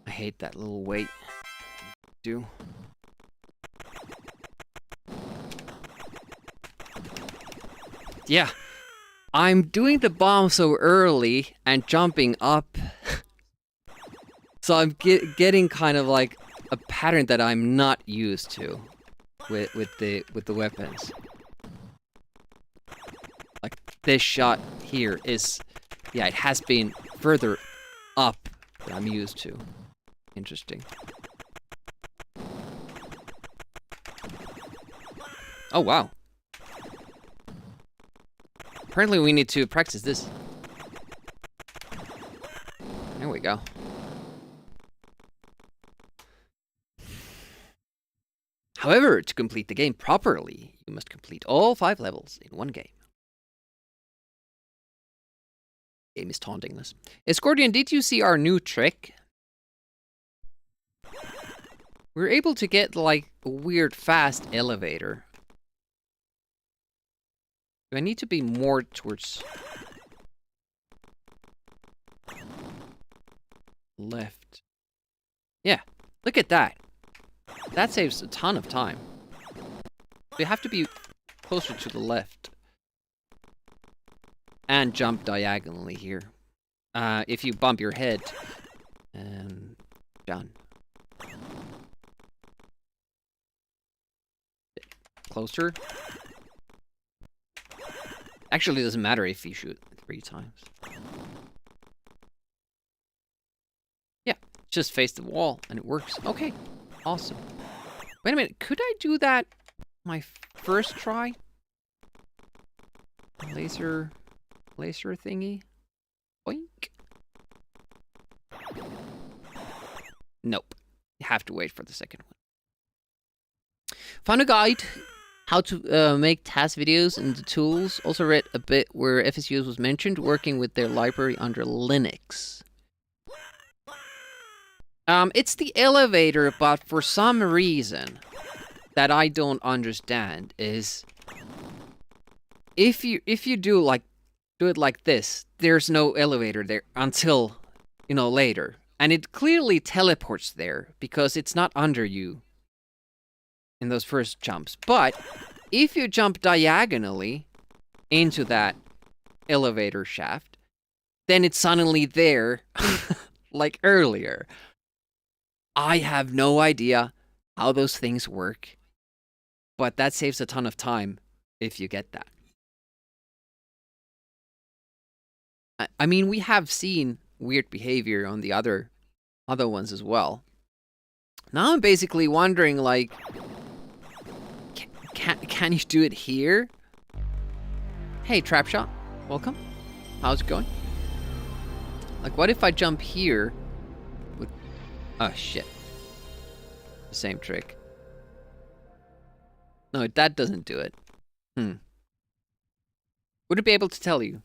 I hate that little wait. Do. Yeah. I'm doing the bomb so early and jumping up. So I'm getting kind of like a pattern that I'm not used to with the weapons. Like this shot here is, yeah, it has been further up than I'm used to. Interesting. Oh wow. Apparently we need to practice this. There we go. However, to complete the game properly, you must complete all 5 levels in one game. Game is taunting us. Escordian, did you see our new trick? We're able to get like a weird fast elevator. Do I need to be more towards left? Yeah, look at that. That saves a ton of time. You have to be closer to the left. And jump diagonally here. If you bump your head, done. Closer. Actually, it doesn't matter if you shoot 3 times. Yeah, just face the wall and it works. Okay, awesome. Wait a minute, could I do that my first try? Laser thingy? Boink. Nope. You have to wait for the second one. Found a guide how to make task videos and the tools. Also read a bit where FSUs was mentioned, working with their library under Linux. It's the elevator, but for some reason that I don't understand is if you do it like this, there's no elevator there until, you know, later. And it clearly teleports there because it's not under you in those first jumps. But if you jump diagonally into that elevator shaft, then it's suddenly there like earlier. I have no idea how those things work, but that saves a ton of time if you get that. I mean, we have seen weird behavior on the other ones as well. Now I'm basically wondering, like, can you do it here? Hey, Trapshot. Welcome. How's it going? Like, what if I jump here with... Oh, shit. The same trick. No, that doesn't do it. Would it be able to tell you?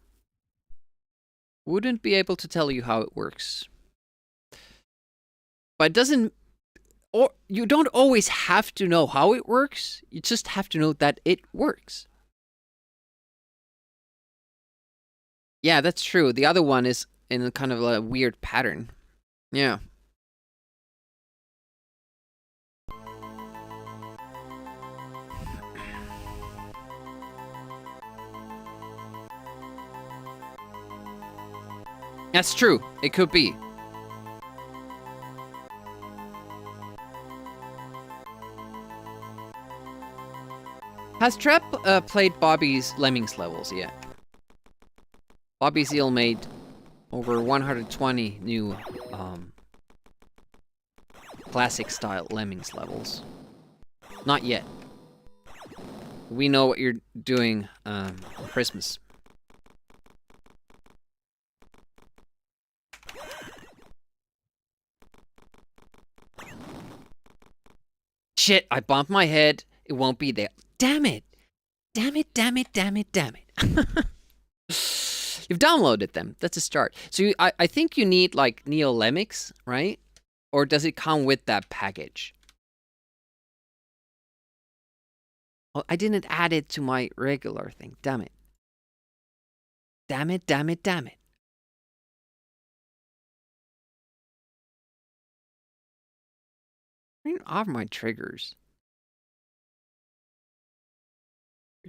Wouldn't be able to tell you how it works. But it doesn't... Or you don't always have to know how it works. You just have to know that it works. Yeah, that's true. The other one is in a kind of a weird pattern. Yeah. That's true. It could be. Has Trap played Bobby's Lemmings levels yet? Bobby Zeal made over 120 new classic style Lemmings levels. Not yet. We know what you're doing on Christmas. Shit, I bumped my head. It won't be there. Damn it. Damn it, damn it, damn it, damn it. You've downloaded them. That's a start. So I think you need like Neo Lemmings, right? Or does it come with that package? Oh, I didn't add it to my regular thing. Damn it. Damn it, damn it, damn it. Turn off my triggers.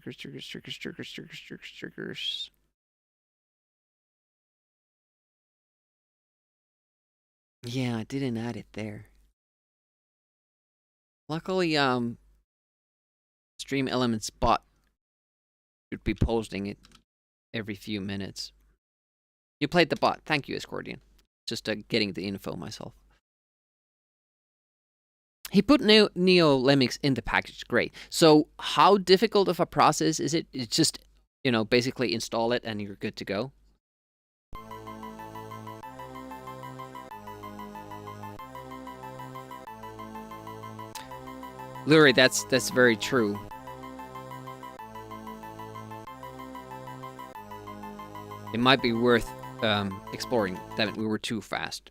Triggers. Yeah, I didn't add it there. Luckily, Stream Elements bot should be posting it every few minutes. You played the bot. Thank you, Escordian. Just getting the info myself. He put Neo Lemmings in the package. Great. So how difficult of a process is it? It's just, you know, basically install it and you're good to go. Lurie, that's very true. It might be worth exploring. Damn it, we were too fast.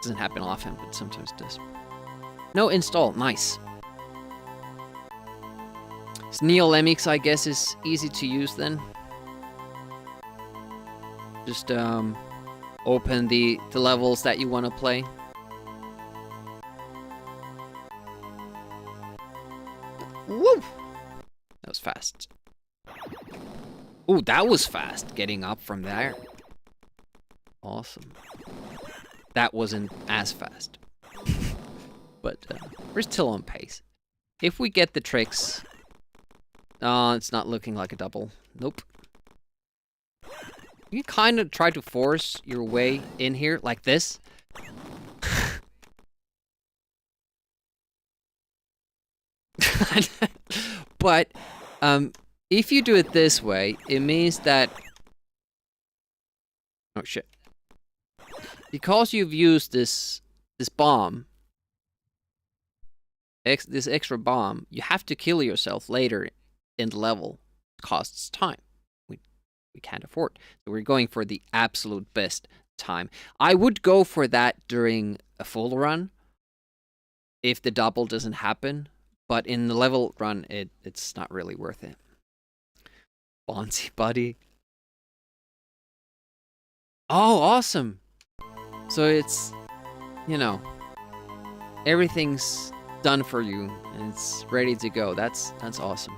Doesn't happen often, but sometimes it does. No install, nice. So Neo Lemmings, I guess, is easy to use then. Just open the levels that you want to play. Woo! That was fast. Ooh, that was fast, getting up from there. Awesome. That wasn't as fast. But we're still on pace. If we get the tricks... it's not looking like a double. Nope. You kind of try to force your way in here, like this. But if you do it this way, it means that... Oh, shit. Because you've used this bomb... this extra bomb, you have to kill yourself later in the level. It costs time. We can't afford. So we're going for the absolute best time. I would go for that during a full run if the double doesn't happen, but in the level run, it's not really worth it. Bonzi buddy. Oh, awesome. So it's, you know, everything's done for you and it's ready to go. That's awesome.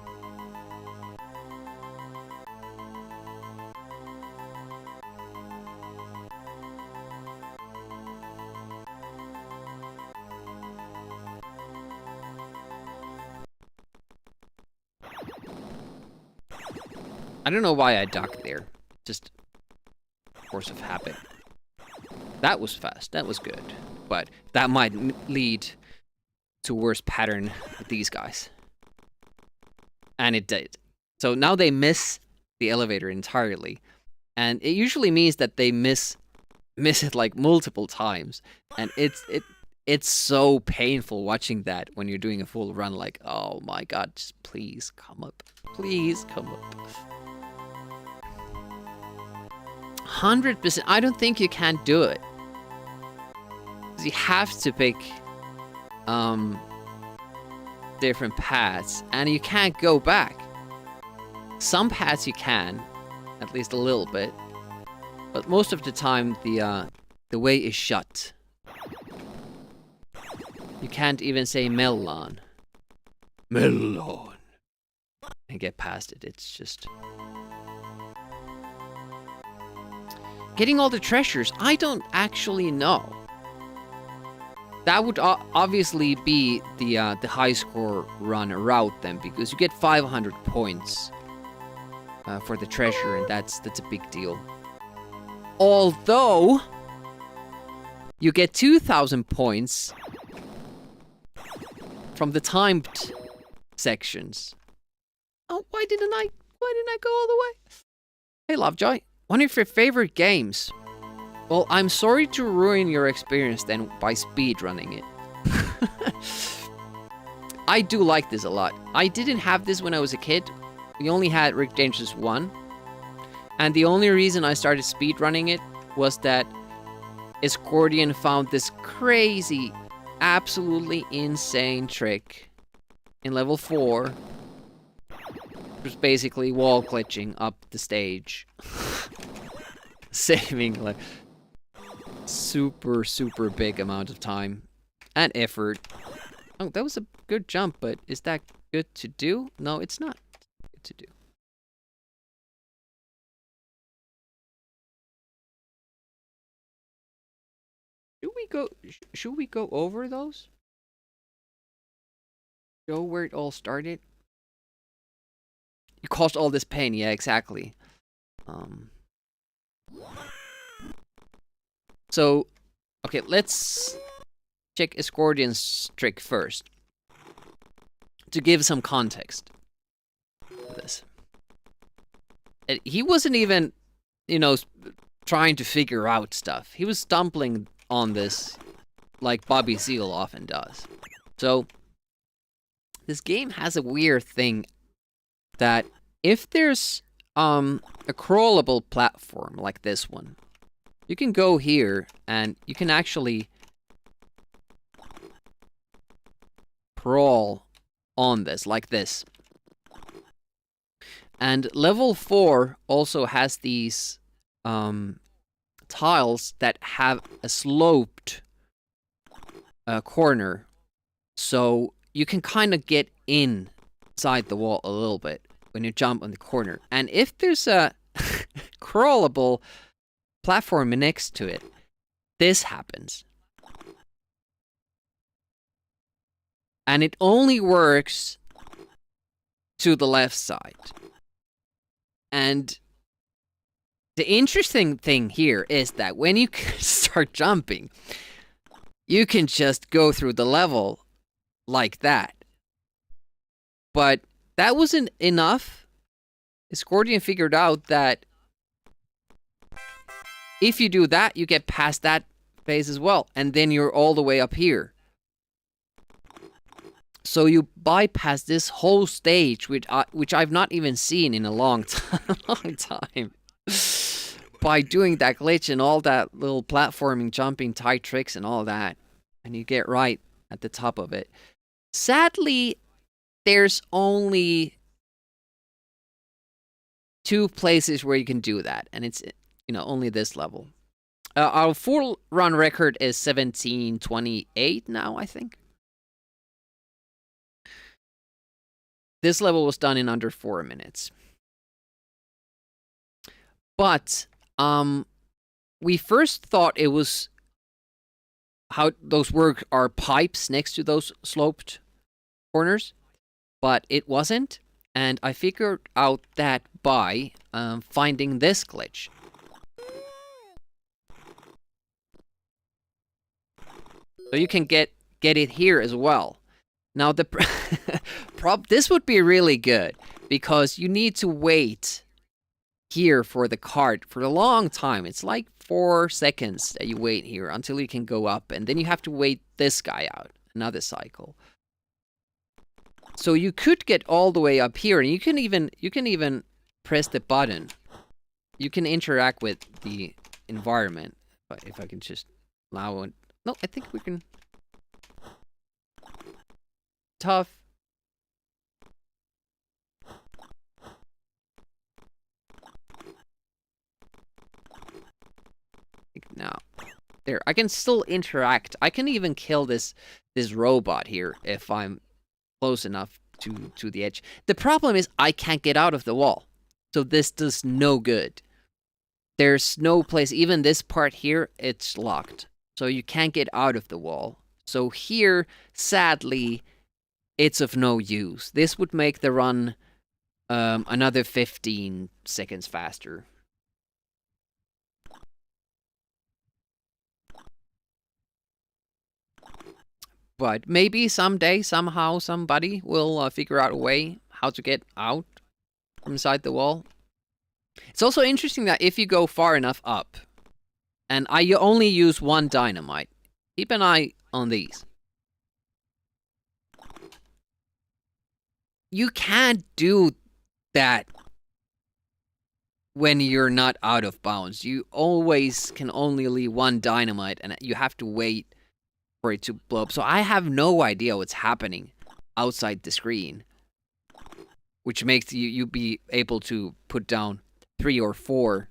I don't know why I ducked there. Just force of habit. That was fast. That was good. But that might lead to a worse pattern with these guys. And it did. So now they miss the elevator entirely. And it usually means that they miss it like multiple times. And it's so painful watching that when you're doing a full run, like, oh my god, just please come up. Please come up. 100%. I don't think you can do it. You have to pick different paths, and you can't go back. Some paths you can, at least a little bit, but most of the time the way is shut. You can't even say melon and get past it. It's just getting all the treasures. I don't actually know. That would obviously be the high score run route then, because you get 500 points for the treasure, and that's a big deal. Although you get 2,000 points from the timed sections. Oh, why didn't I go all the way? Hey, Lovejoy, one of your favorite games. Well, I'm sorry to ruin your experience then by speedrunning it. I do like this a lot. I didn't have this when I was a kid. We only had Rick Dangerous 1. And the only reason I started speedrunning it was that Escordian found this crazy, absolutely insane trick in level 4. It was basically wall glitching up the stage. Saving like super big amount of time and effort. Oh, that was a good jump, but is that good to do? No, it's not good to do. Should we go over those? Show where it all started? You caused all this pain, yeah, exactly. So, okay, let's check Escordian's trick first. To give some context to this. He wasn't even, trying to figure out stuff. He was stumbling on this like Bobby Seale often does. So, this game has a weird thing that if there's a crawlable platform like this one, you can go here and you can actually crawl on this, like this. And level 4 also has these tiles that have a sloped corner. So you can kind of get inside the wall a little bit when you jump on the corner. And if there's a crawlable platform next to it, this happens. And it only works to the left side. And the interesting thing here is that when you start jumping, you can just go through the level like that. But that wasn't enough. Escordian figured out that if you do that, you get past that phase as well. And then you're all the way up here. So you bypass this whole stage, which I've not even seen in a long time. By doing that glitch and all that little platforming, jumping, tight tricks and all that. And you get right at the top of it. Sadly, there's only 2 places where you can do that. And it's, only this level. Our full run record is 17:28 now, I think. This level was done in under 4 minutes. But we first thought it was how those work are pipes next to those sloped corners, but it wasn't. And I figured out that by finding this glitch. So you can get it here as well. Now the this would be really good because you need to wait here for the cart for a long time. It's like 4 seconds that you wait here until you can go up, and then you have to wait this guy out, another cycle. So you could get all the way up here, and you can even press the button. You can interact with the environment. But if I can just allow it. No, I think we can. Tough. Now, there, I can still interact. I can even kill this robot here if I'm close enough to the edge. The problem is I can't get out of the wall. So this does no good. There's no place, even this part here, it's locked. So you can't get out of the wall. So here, sadly, it's of no use. This would make the run another 15 seconds faster. But maybe someday, somehow, somebody will figure out a way how to get out from inside the wall. It's also interesting that if you go far enough up, and you only use one dynamite, keep an eye on these. You can't do that when you're not out of bounds. You always can only leave one dynamite, and you have to wait for it to blow up. So I have no idea what's happening outside the screen, which makes you be able to put down 3 or 4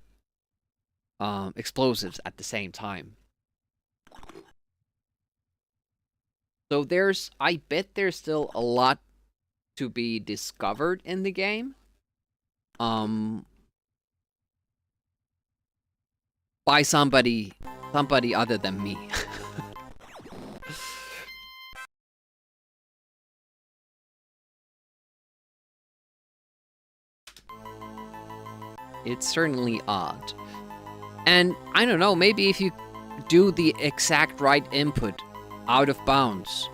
explosives at the same time. So I bet there's still a lot to be discovered in the game. By somebody other than me. It's certainly odd. And I don't know, maybe if you do the exact right input out of bounds,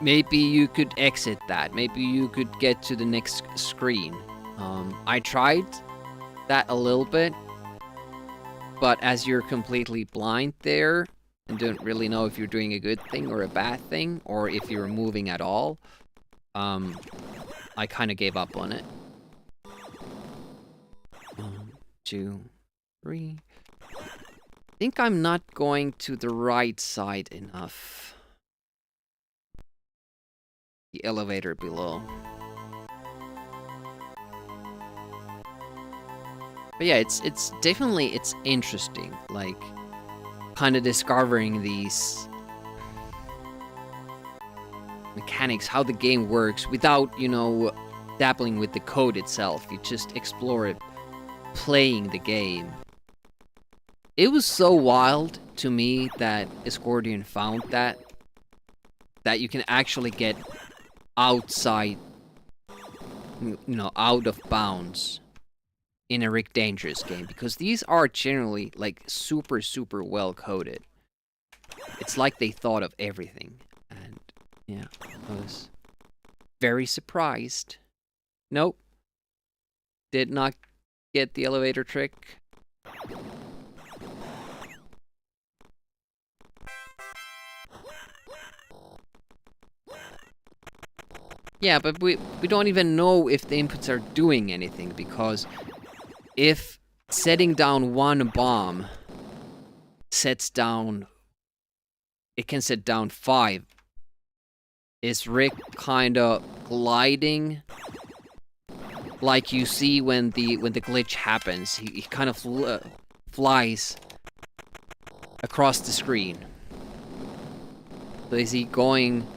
maybe you could exit that. Maybe you could get to the next screen. I tried that a little bit, but as you're completely blind there and don't really know if you're doing a good thing or a bad thing, or if you're moving at all, I kind of gave up on it. 1, 2, 3. I think I'm not going to the right side enough. The elevator below. But yeah, it's definitely interesting, like kind of discovering these mechanics, how the game works without, dabbling with the code itself. You just explore it playing the game. It was so wild to me that Escordian found that you can actually get outside, out of bounds in a Rick Dangerous game, because these are generally like super, super well coded. It's like they thought of everything. And yeah, I was very surprised. Nope. Did not get the elevator trick. Yeah, but we don't even know if the inputs are doing anything, because if setting down one bomb sets down, it can set down 5. Is Rick kind of gliding? Like you see when the glitch happens, he kind of flies across the screen. So is he going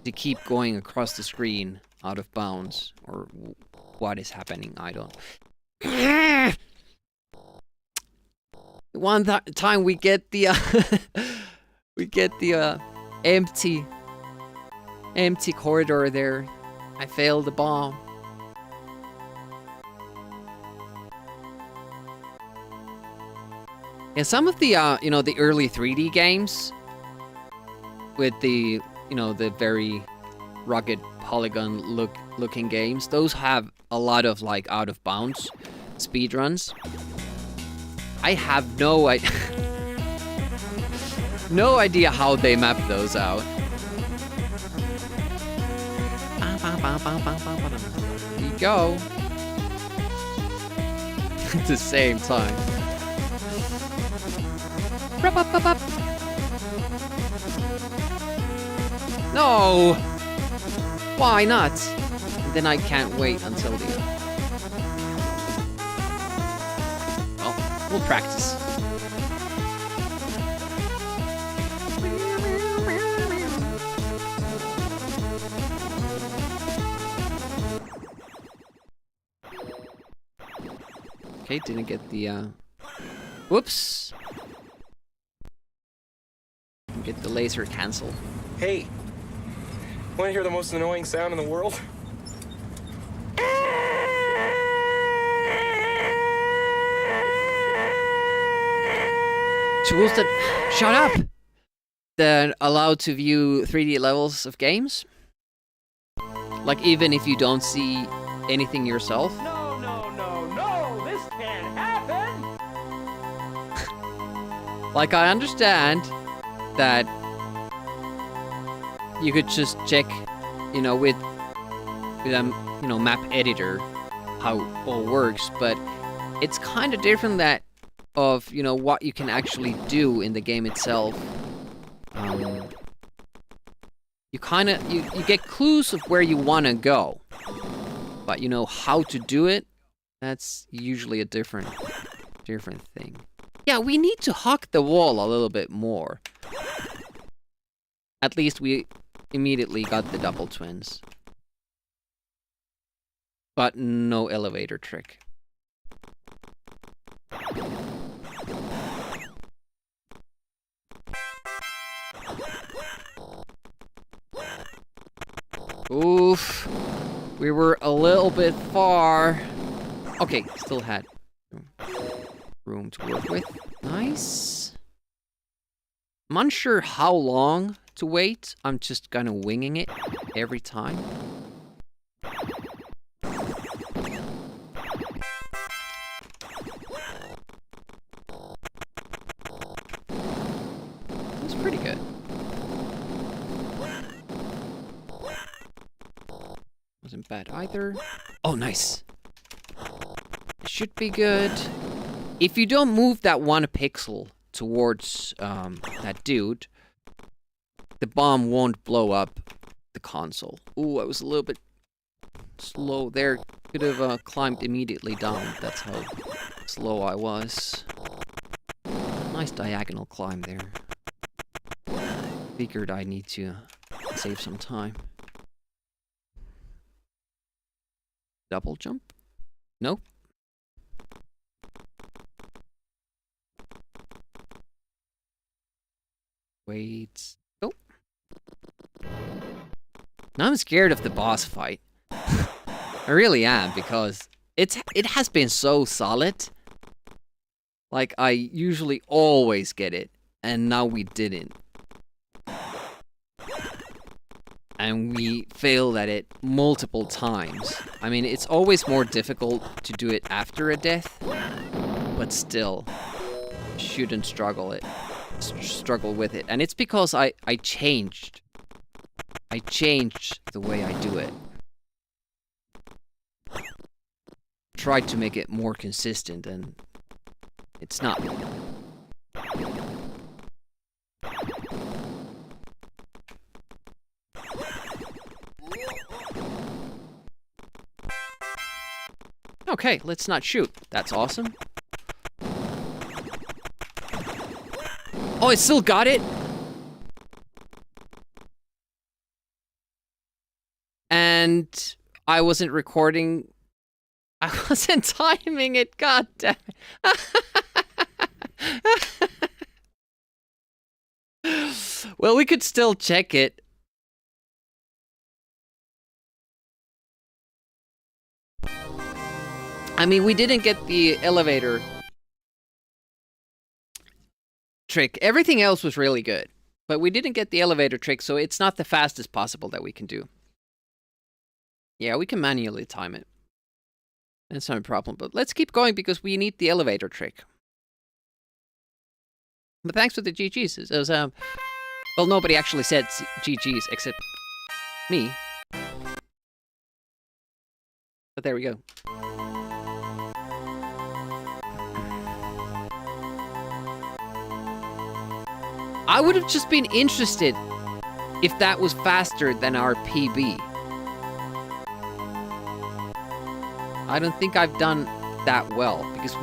to keep going across the screen out of bounds, or what is happening? I don't. One time we get the empty corridor there. I failed the bomb. Yeah, some of the the early 3D games with the the very rugged looking games. Those have a lot of like out of bounds speedruns. I have no idea. No idea how they map those out. There you go. At the same time. No! Why not? And then I can't wait until the end. Well, we'll practice. Okay, didn't get the, whoops! Didn't get the laser cancel. Hey, want to hear the most annoying sound in the world? Tools that... Shut up! That allow to view 3D levels of games? Like, even if you don't see anything yourself? No, this can't happen! Like, I understand that you could just check, you know, with you know, map editor how it all works, but it's kind of different that of, you know, what you can actually do in the game itself. You kind of, you get clues of where you want to go, but you know how to do it, that's usually a different thing. Yeah, we need to hug the wall a little bit more. At least we immediately got the double twins. But no elevator trick. Oof. We were a little bit far. Okay, still had room to work with. Nice. I'm unsure how long to wait. I'm just kind of winging it every time. That's pretty good. Wasn't bad either. Oh, nice. Should be good. If you don't move that 1 pixel towards that dude, the bomb won't blow up the console. Ooh, I was a little bit slow there. Could have climbed immediately down. That's how slow I was. Nice diagonal climb there. Figured I need to save some time. Double jump? Nope. Wait. Oh. Now I'm scared of the boss fight. I really am, because it has been so solid. Like, I usually always get it, and now we didn't. And we failed at it multiple times. I mean, it's always more difficult to do it after a death, but still, shouldn't struggle with it. And it's because I changed. I changed the way I do it. Tried to make it more consistent, and it's not. Okay, let's not shoot. That's awesome. Oh, I still got it? And I wasn't recording. I wasn't timing it, god damn it. Well, we could still check it. I mean, we didn't get the elevator trick. Everything else was really good, but we didn't get the elevator trick, so it's not the fastest possible that we can do. Yeah, we can manually time it. That's not a problem, but let's keep going because we need the elevator trick. But thanks for the GGs. It was, well, nobody actually said GGs except me. But there we go. I would have just been interested if that was faster than our PB. I don't think I've done that well, because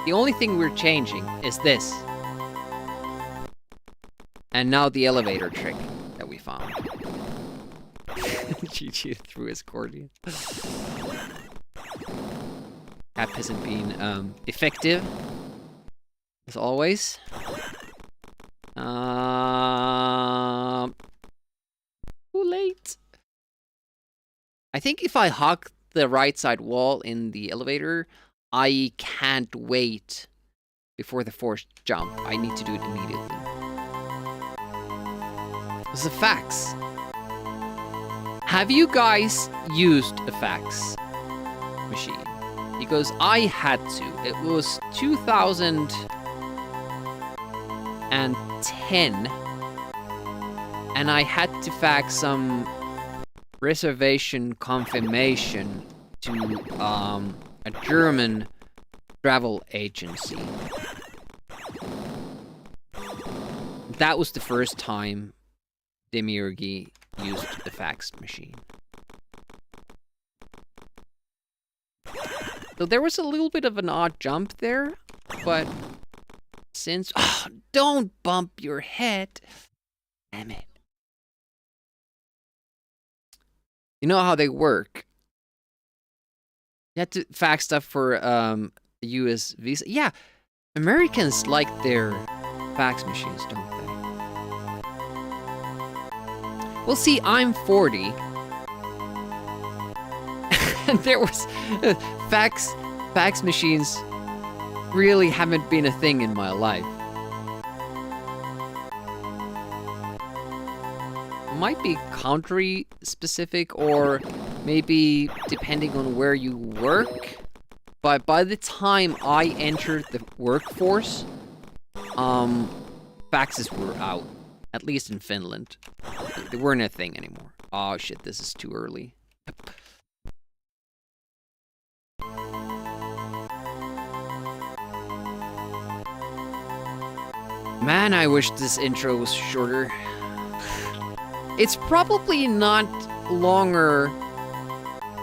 the only thing we're changing is this. And now the elevator trick that we found. GG through his accordion. That hasn't been effective, as always. Too late. I think if I hug the right side wall in the elevator, I can't wait before the forced jump. I need to do it immediately. It's a fax. Have you guys used a fax machine? Because I had to. It was 2010, and I had to fax some reservation confirmation to a German travel agency. That was the first time Demiurgy used the fax machine. So there was a little bit of an odd jump there, but since... Oh, don't bump your head. Damn it. You know how they work. You have to fax stuff for US visa. Yeah, Americans like their fax machines, don't they? Well, see, I'm 40. And there was... fax machines really haven't been a thing in my life. Might be country specific or maybe depending on where you work. But by the time I entered the workforce, faxes were out. At least in Finland. They weren't a thing anymore. Oh shit, this is too early. Man, I wish this intro was shorter. It's probably not longer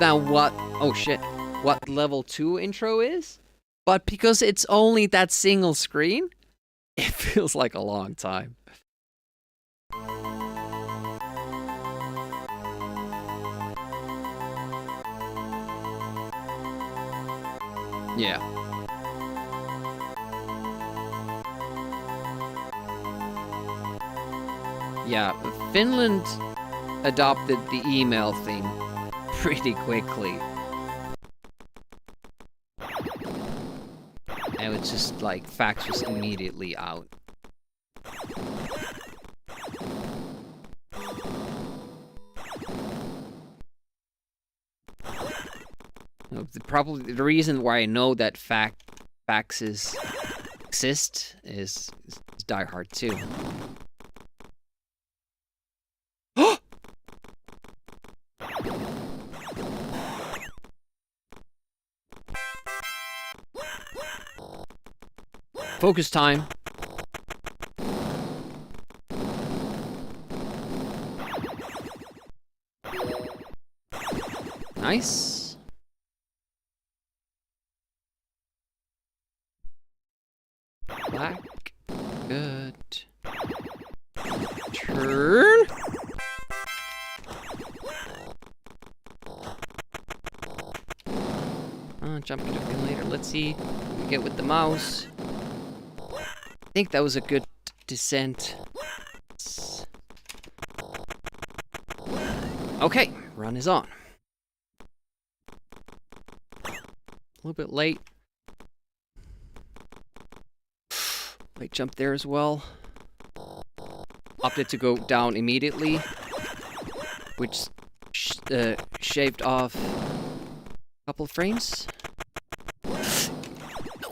than what... Oh shit. What level 2 intro is? But because it's only that single screen, it feels like a long time. Yeah. Yeah, Finland adopted the email thing pretty quickly. And it's just like fax was immediately out. Probably the reason why I know that faxes exist is Die Hard 2. Focus time. Nice. Black. Good. Turn. Jumping later. Let's see what we get with the mouse. I think that was a good descent. Okay, run is on. A little bit late. Late jump there as well. Opted to go down immediately, which shaved off a couple of frames.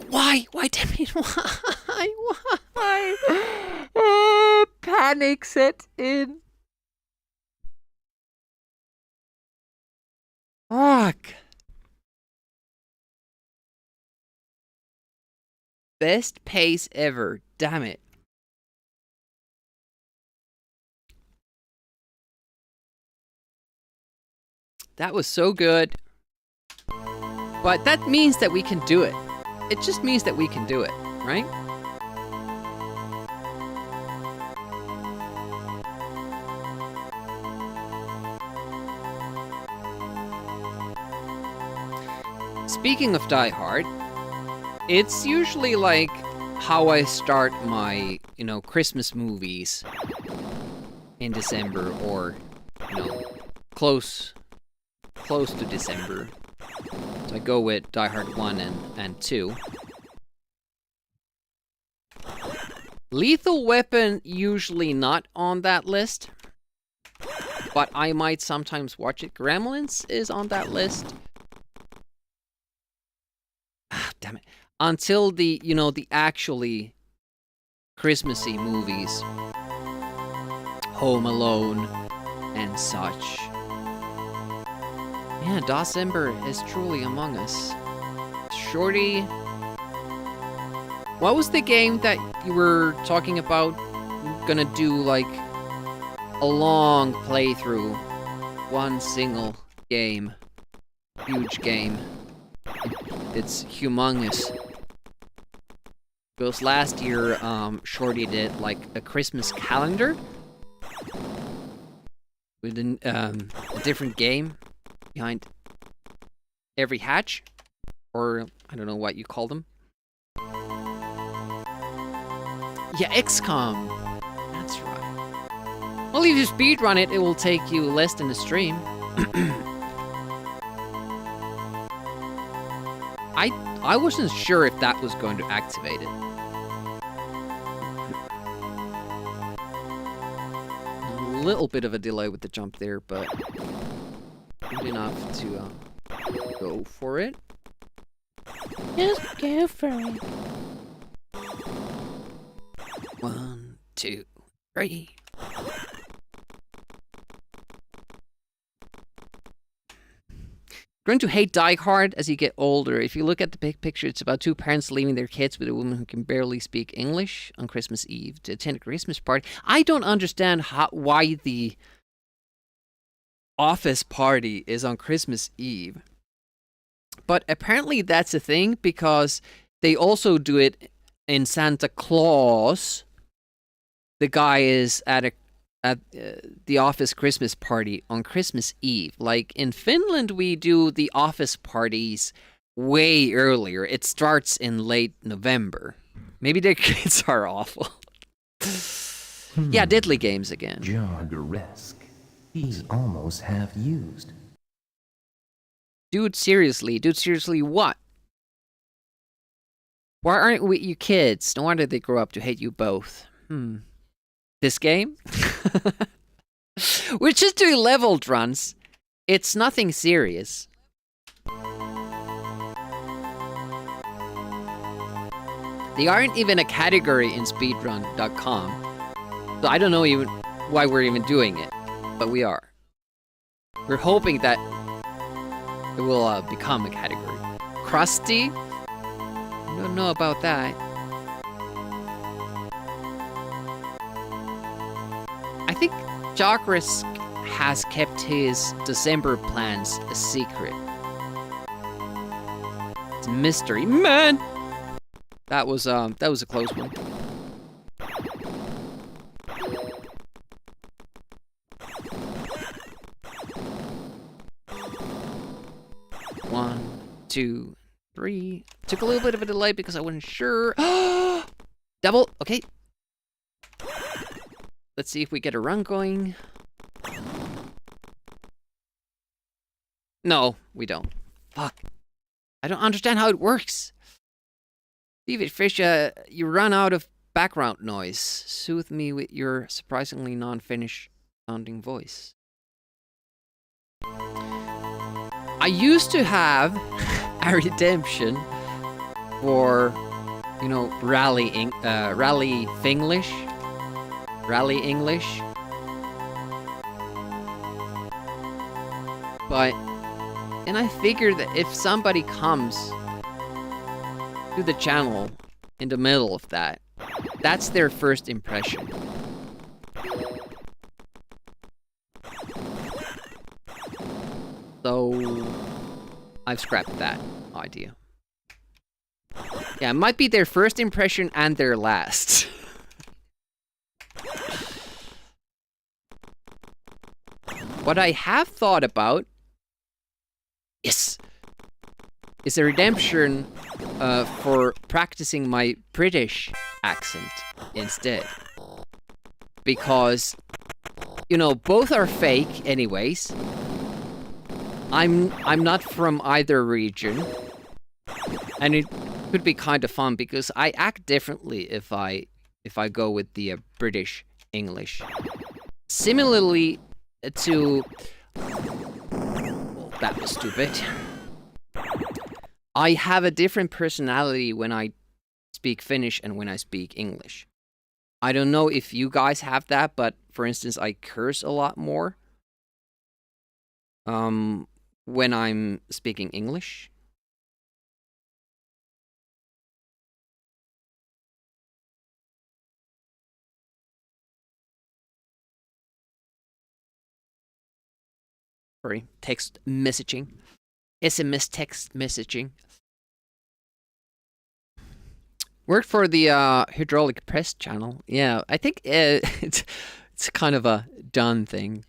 Why? Why, Demi? Why? Why? Panic set in. Fuck. Best pace ever. Damn it. That was so good. But that means that we can do it. It just means that we can do it, right? Speaking of Die Hard, it's usually like how I start my, Christmas movies in December, or, close to December. So I go with Die Hard 1 and 2. Lethal Weapon usually not on that list, but I might sometimes watch it. Gremlins is on that list. Ah, damn it. Until the actually Christmassy movies. Home Alone and such. Yeah, December is truly among us. Shorty. What was the game that you were talking about? Gonna do like a long playthrough. One single game. Huge game. It's humongous. Because last year, Shorty did like a Christmas calendar. With a different game behind every hatch, or I don't know what you call them. Yeah, XCOM. That's right. Well, if you speedrun it, it will take you less than a stream. I wasn't sure if that was going to activate it. A little bit of a delay with the jump there, but good enough to go for it. Just go for it. 1, 2, 3. Going to hate Die Hard as you get older. If you look at the big picture, it's about two parents leaving their kids with a woman who can barely speak English on Christmas Eve to attend a Christmas party. I don't understand why the office party is on Christmas Eve. But apparently that's a thing because they also do it in Santa Claus. The guy is at the office Christmas party on Christmas Eve. Like in Finland, we do the office parties way earlier. It starts in late November. Maybe their kids are awful. Yeah, Deadly Games again. Joggeresque. He's almost half used. Dude, seriously what? Why aren't we you kids? No wonder they grow up to hate you both. This game? We're just doing leveled runs. It's nothing serious. They aren't even a category in speedrun.com. So I don't know even why we're even doing it. But we are. We're hoping that it will become a category. Krusty? I don't know about that. I think Jogrisk has kept his December plans a secret. It's a mystery. Man! That was a close one. One, 2, 3. Took a little bit of a delay because I wasn't sure. Double. Okay. Let's see if we get a run going. No, we don't. Fuck. I don't understand how it works. David Fisher, you run out of background noise. Soothe me with your surprisingly non-Finnish sounding voice. I used to have a redemption for, you know, rally Finglish. Rally English. But, and I figured that if somebody comes to the channel in the middle of that, that's their first impression. So, I've scrapped that idea. Yeah, it might be their first impression and their last. What I have thought about is a redemption for practicing my British accent instead. Because, you know, both are fake anyways. I'm not from either region. And it could be kind of fun because I act differently if I go with the British English. Similarly to... Well, that was stupid. I have a different personality when I speak Finnish and when I speak English. I don't know if you guys have that, but for instance, I curse a lot more when I'm speaking English. Sorry, text messaging. SMS text messaging. Worked for the hydraulic press channel. Yeah, I think it's kind of a done thing.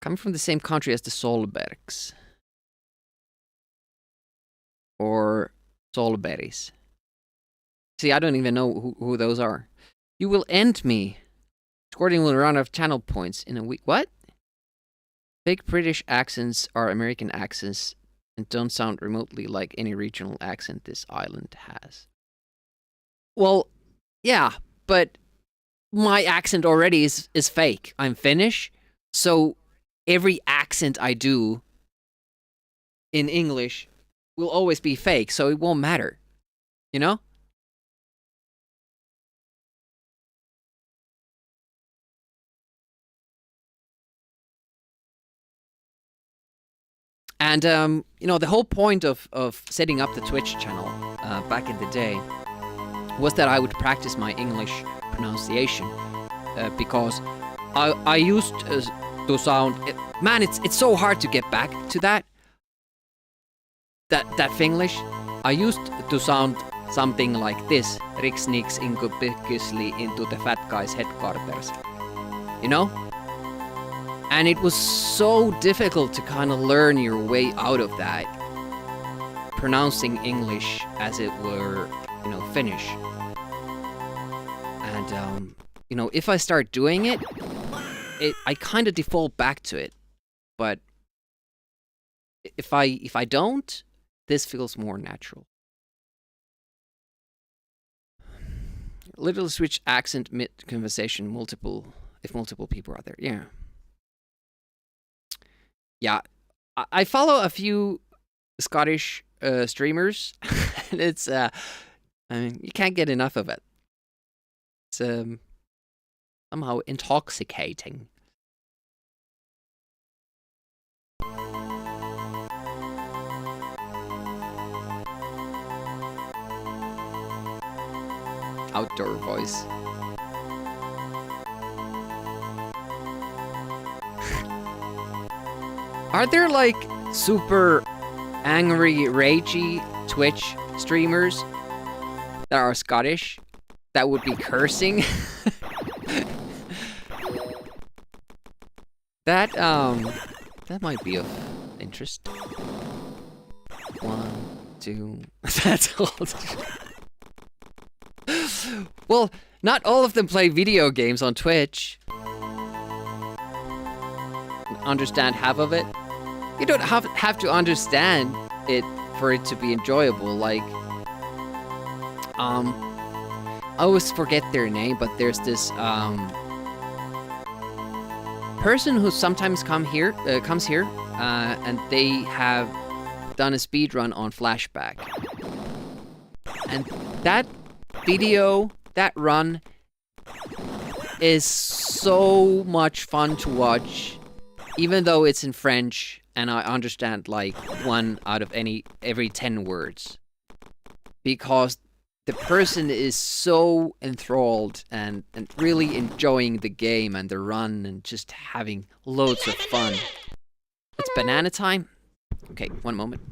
Coming from the same country as the Solbergs. Or Solbergs. See, I don't even know who those are. You will end me. Scoring will run out of channel points in a week. What? Fake British accents are American accents and don't sound remotely like any regional accent this island has. Well, yeah, but my accent already is fake. I'm Finnish, so every accent I do in English will always be fake, so it won't matter. You know? And, you know, the whole point of setting up the Twitch channel back in the day was that I would practice my English pronunciation because I used to sound... Man, it's so hard to get back to that Finglish. I used to sound something like this. Riksniks inkubikisli into the fat guy's headquarters. You know? And it was so difficult to kind of learn your way out of that. Pronouncing English as it were, you know, Finnish. And, you know, if I start doing it, I kind of default back to it. But if I don't, this feels more natural. Little switch accent mid-conversation if multiple people are there. Yeah. Yeah, I follow a few Scottish streamers, and it's, I mean, you can't get enough of it. It's somehow intoxicating. Outdoor voice. Are there, like, super angry, ragey Twitch streamers that are Scottish that would be cursing? That might be of interest. 1, 2... That's all. Well, not all of them play video games on Twitch. Understand half of it. You don't have to understand it for it to be enjoyable. Like, I always forget their name, but there's this person who sometimes comes here, and they have done a speedrun on Flashback. And that video, that run, is so much fun to watch, even though it's in French, and I understand like 1 out of every 10 words. Because the person is so enthralled and really enjoying the game and the run and just having loads of fun. It's banana time. Okay, 1 moment.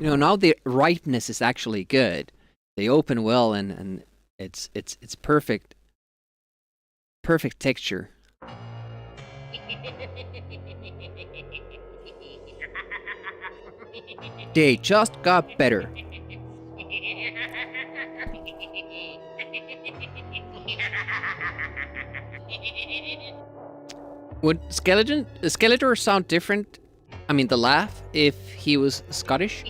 You know, now the ripeness is actually good. They open well and it's perfect. Perfect texture. They just got better. Would Skeletor sound different? I mean, the laugh, if he was Scottish?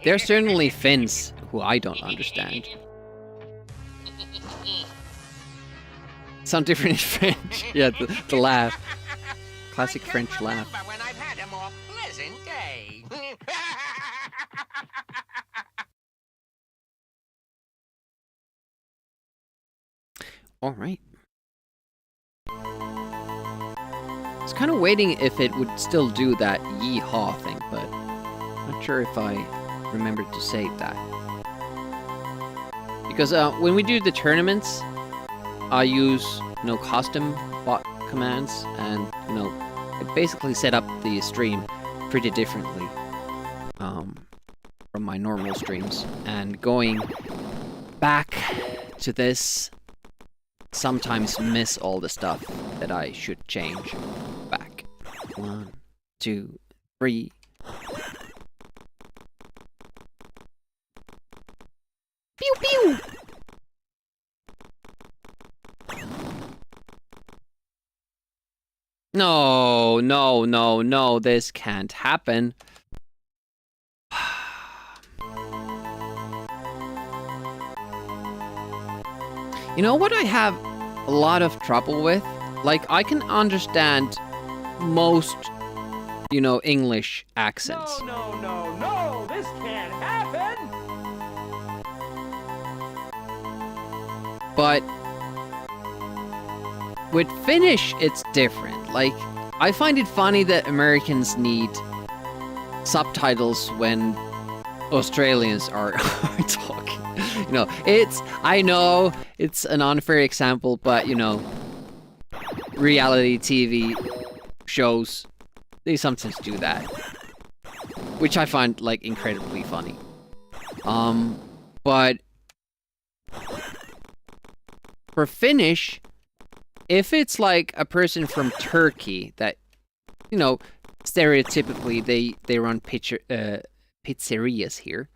There's certainly Finns who I don't understand. Sound different in French. Yeah, the laugh. Classic French laugh. When I've had a more pleasant day. All right. I was kind of waiting if it would still do that yeehaw thing, but I'm not sure if I remembered to save that. Because when we do the tournaments, I use, custom bot commands, and, it basically set up the stream pretty differently from my normal streams. And going back to this, sometimes miss all the stuff that I should change back. 1, 2, 3. Pew pew! No, this can't happen. You know what I have a lot of trouble with? Like, I can understand most, English accents. No, this can't happen! But with Finnish, it's different. Like, I find it funny that Americans need subtitles when Australians are talking. I know it's an unfair example, but, reality TV shows, they sometimes do that. Which I find, like, incredibly funny. But for Finnish, if it's like a person from Turkey that, stereotypically they run pizzerias here,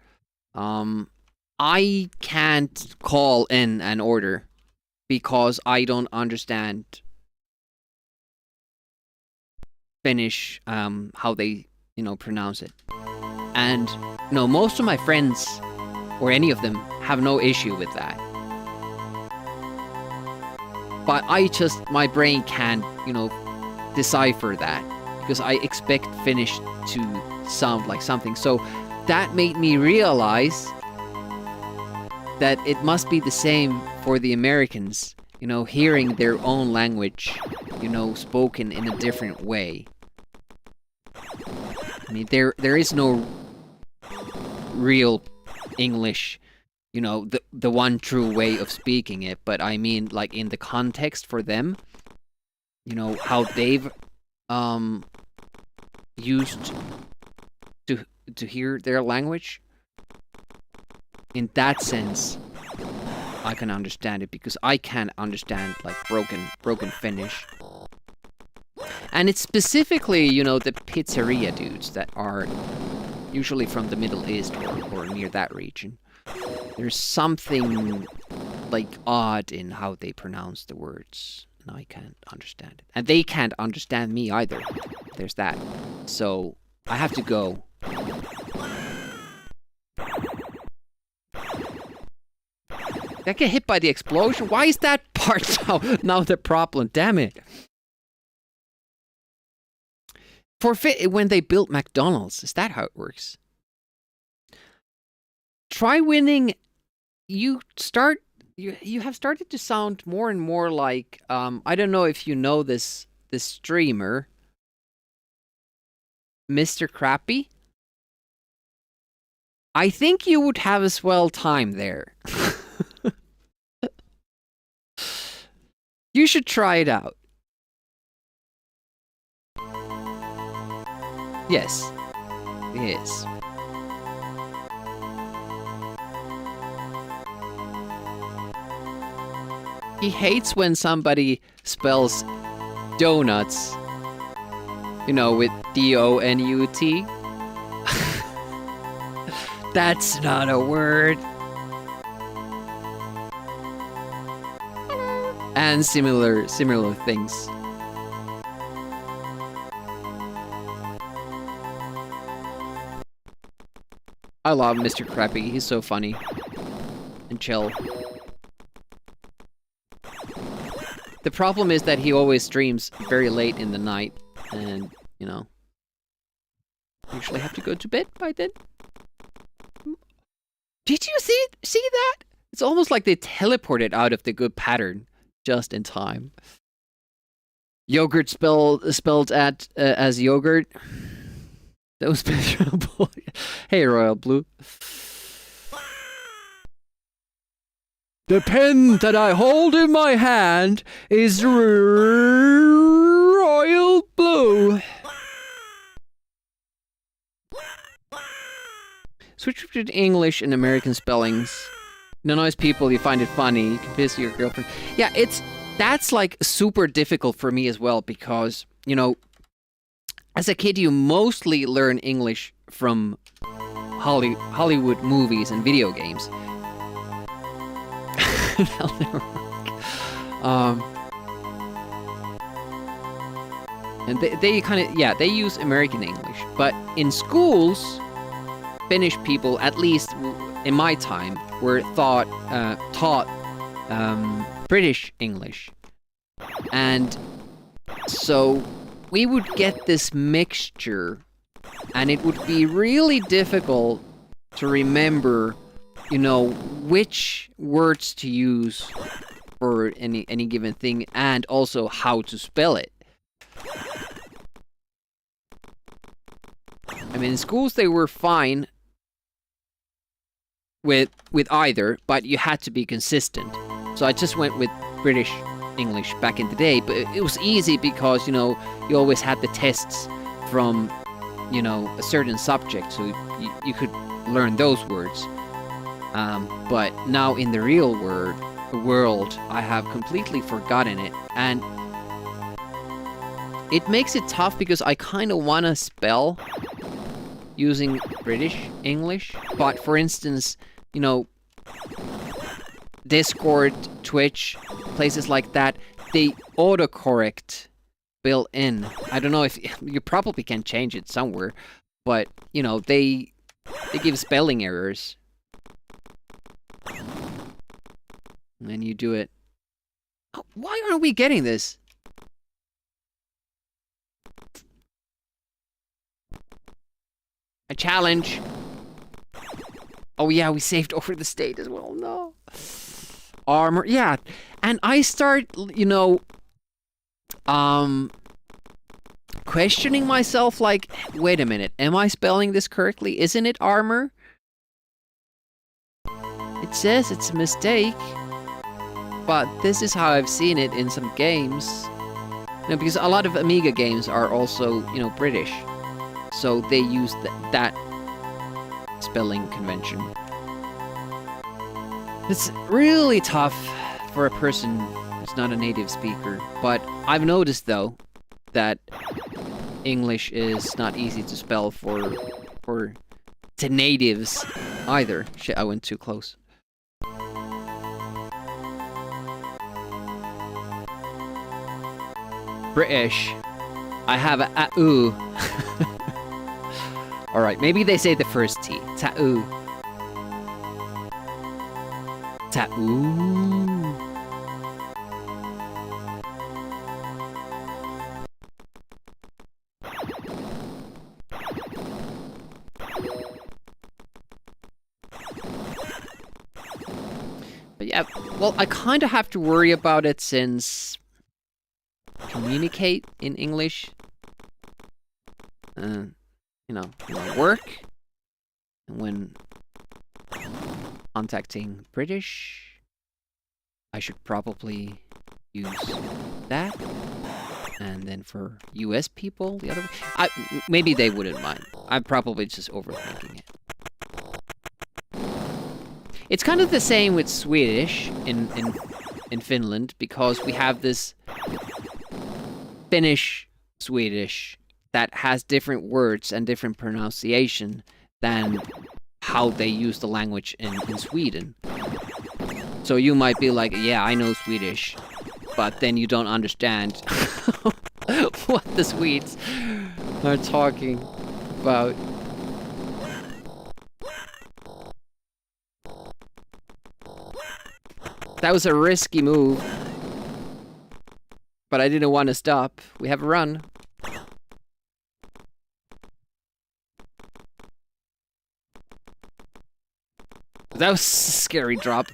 I can't call in an order because I don't understand Finnish, how they, pronounce it. And, most of my friends, or any of them, have no issue with that. But my brain can't, decipher that, because I expect Finnish to sound like something. So that made me realize that it must be the same for the Americans, hearing their own language, spoken in a different way. I mean, there is no real English you know, the one true way of speaking it, but I mean, like, in the context for them, you know, how they've used to hear their language. In that sense, I can understand it, because I can't understand, like, broken Finnish. And it's specifically, you know, the pizzeria dudes that are usually from the Middle East or near that region. There's something, like, odd in how they pronounce the words, and I can't understand it. And they can't understand me either. There's that. So, I have to go. Did I get hit by the explosion? Why is that part now the problem? Damn it. When they built McDonald's, is that how it works? Try winning. You have started to sound more and more like, I don't know if you know this streamer, Mr. Crappy. I think you would have a swell time there. You should try it out. Yes. Yes. He hates when somebody spells donuts, you know, with D-O-N-U-T. That's not a word. And similar things. I love Mr. Crappy. He's so funny and chill. The problem is that he always streams very late in the night, and, you know, usually have to go to bed by then. Did you see that? It's almost like they teleported out of the good pattern just in time. Yogurt spelled as yogurt. That was miserable. Hey, Royal Blue. The pen that I hold in my hand is Royal Blue. Switch between English and American spellings. No noise people, you find it funny. You can piss your girlfriend. Yeah, that's like super difficult for me as well, because, you know, as a kid you mostly learn English from Hollywood movies and video games. That'll never work. And they kind of, yeah, they use American English, but in schools, Finnish people, at least in my time, were taught British English. And so we would get this mixture, and it would be really difficult to remember, you know, which words to use for any given thing, and also how to spell it. I mean, in schools they were fine with either, but you had to be consistent. So I just went with British English back in the day, but it was easy because, you know, you always had the tests from, you know, a certain subject, so you could learn those words. But now in the real world, I have completely forgotten it, and it makes it tough because I kind of want to spell using British English, but for instance, you know, Discord, Twitch, places like that, they autocorrect built in. I don't know if you probably can change it somewhere, but you know, they give spelling errors. And then you do it. Oh, why aren't we getting this? A challenge. Oh yeah, we saved over the state as well. No. Armor, yeah. And I start, you know, questioning myself, like, wait a minute, am I spelling this correctly? Isn't it armor? It says it's a mistake, but this is how I've seen it in some games. Because a lot of Amiga games are also, British. So they use that spelling convention. It's really tough for a person who's not a native speaker. But I've noticed, though, that English is not easy to spell to natives either. Shit, I went too close. British. I have a ooh. Alright, maybe they say the first T. Ta-oo. Ta-oo. But yeah, well, I kind of have to worry about it since communicate in English, when work, and when contacting British, I should probably use that. And then for US people, the other way. Maybe they wouldn't mind. I'm probably just overthinking it. It's kind of the same with Swedish in Finland, because we have this Finnish Swedish that has different words and different pronunciation than how they use the language in Sweden. So you might be like, yeah, I know Swedish, but then you don't understand what the Swedes are talking about. That was a risky move, but I didn't want to stop. We have a run. That was a scary drop.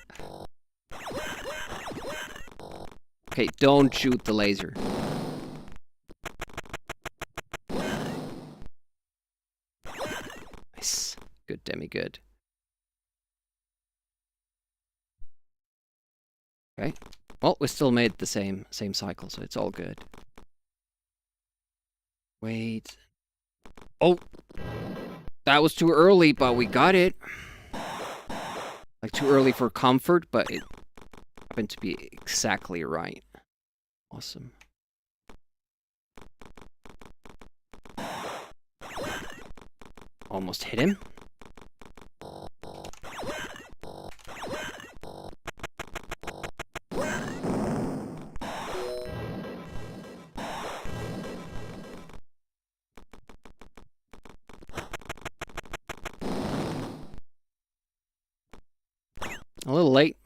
Okay, don't shoot the laser. Nice. Good, demi-good. Okay. Well, we still made the same cycle, so it's all good. Wait. Oh! That was too early, but we got it. Like, too early for comfort, but it happened to be exactly right. Awesome. Almost hit him. A little late.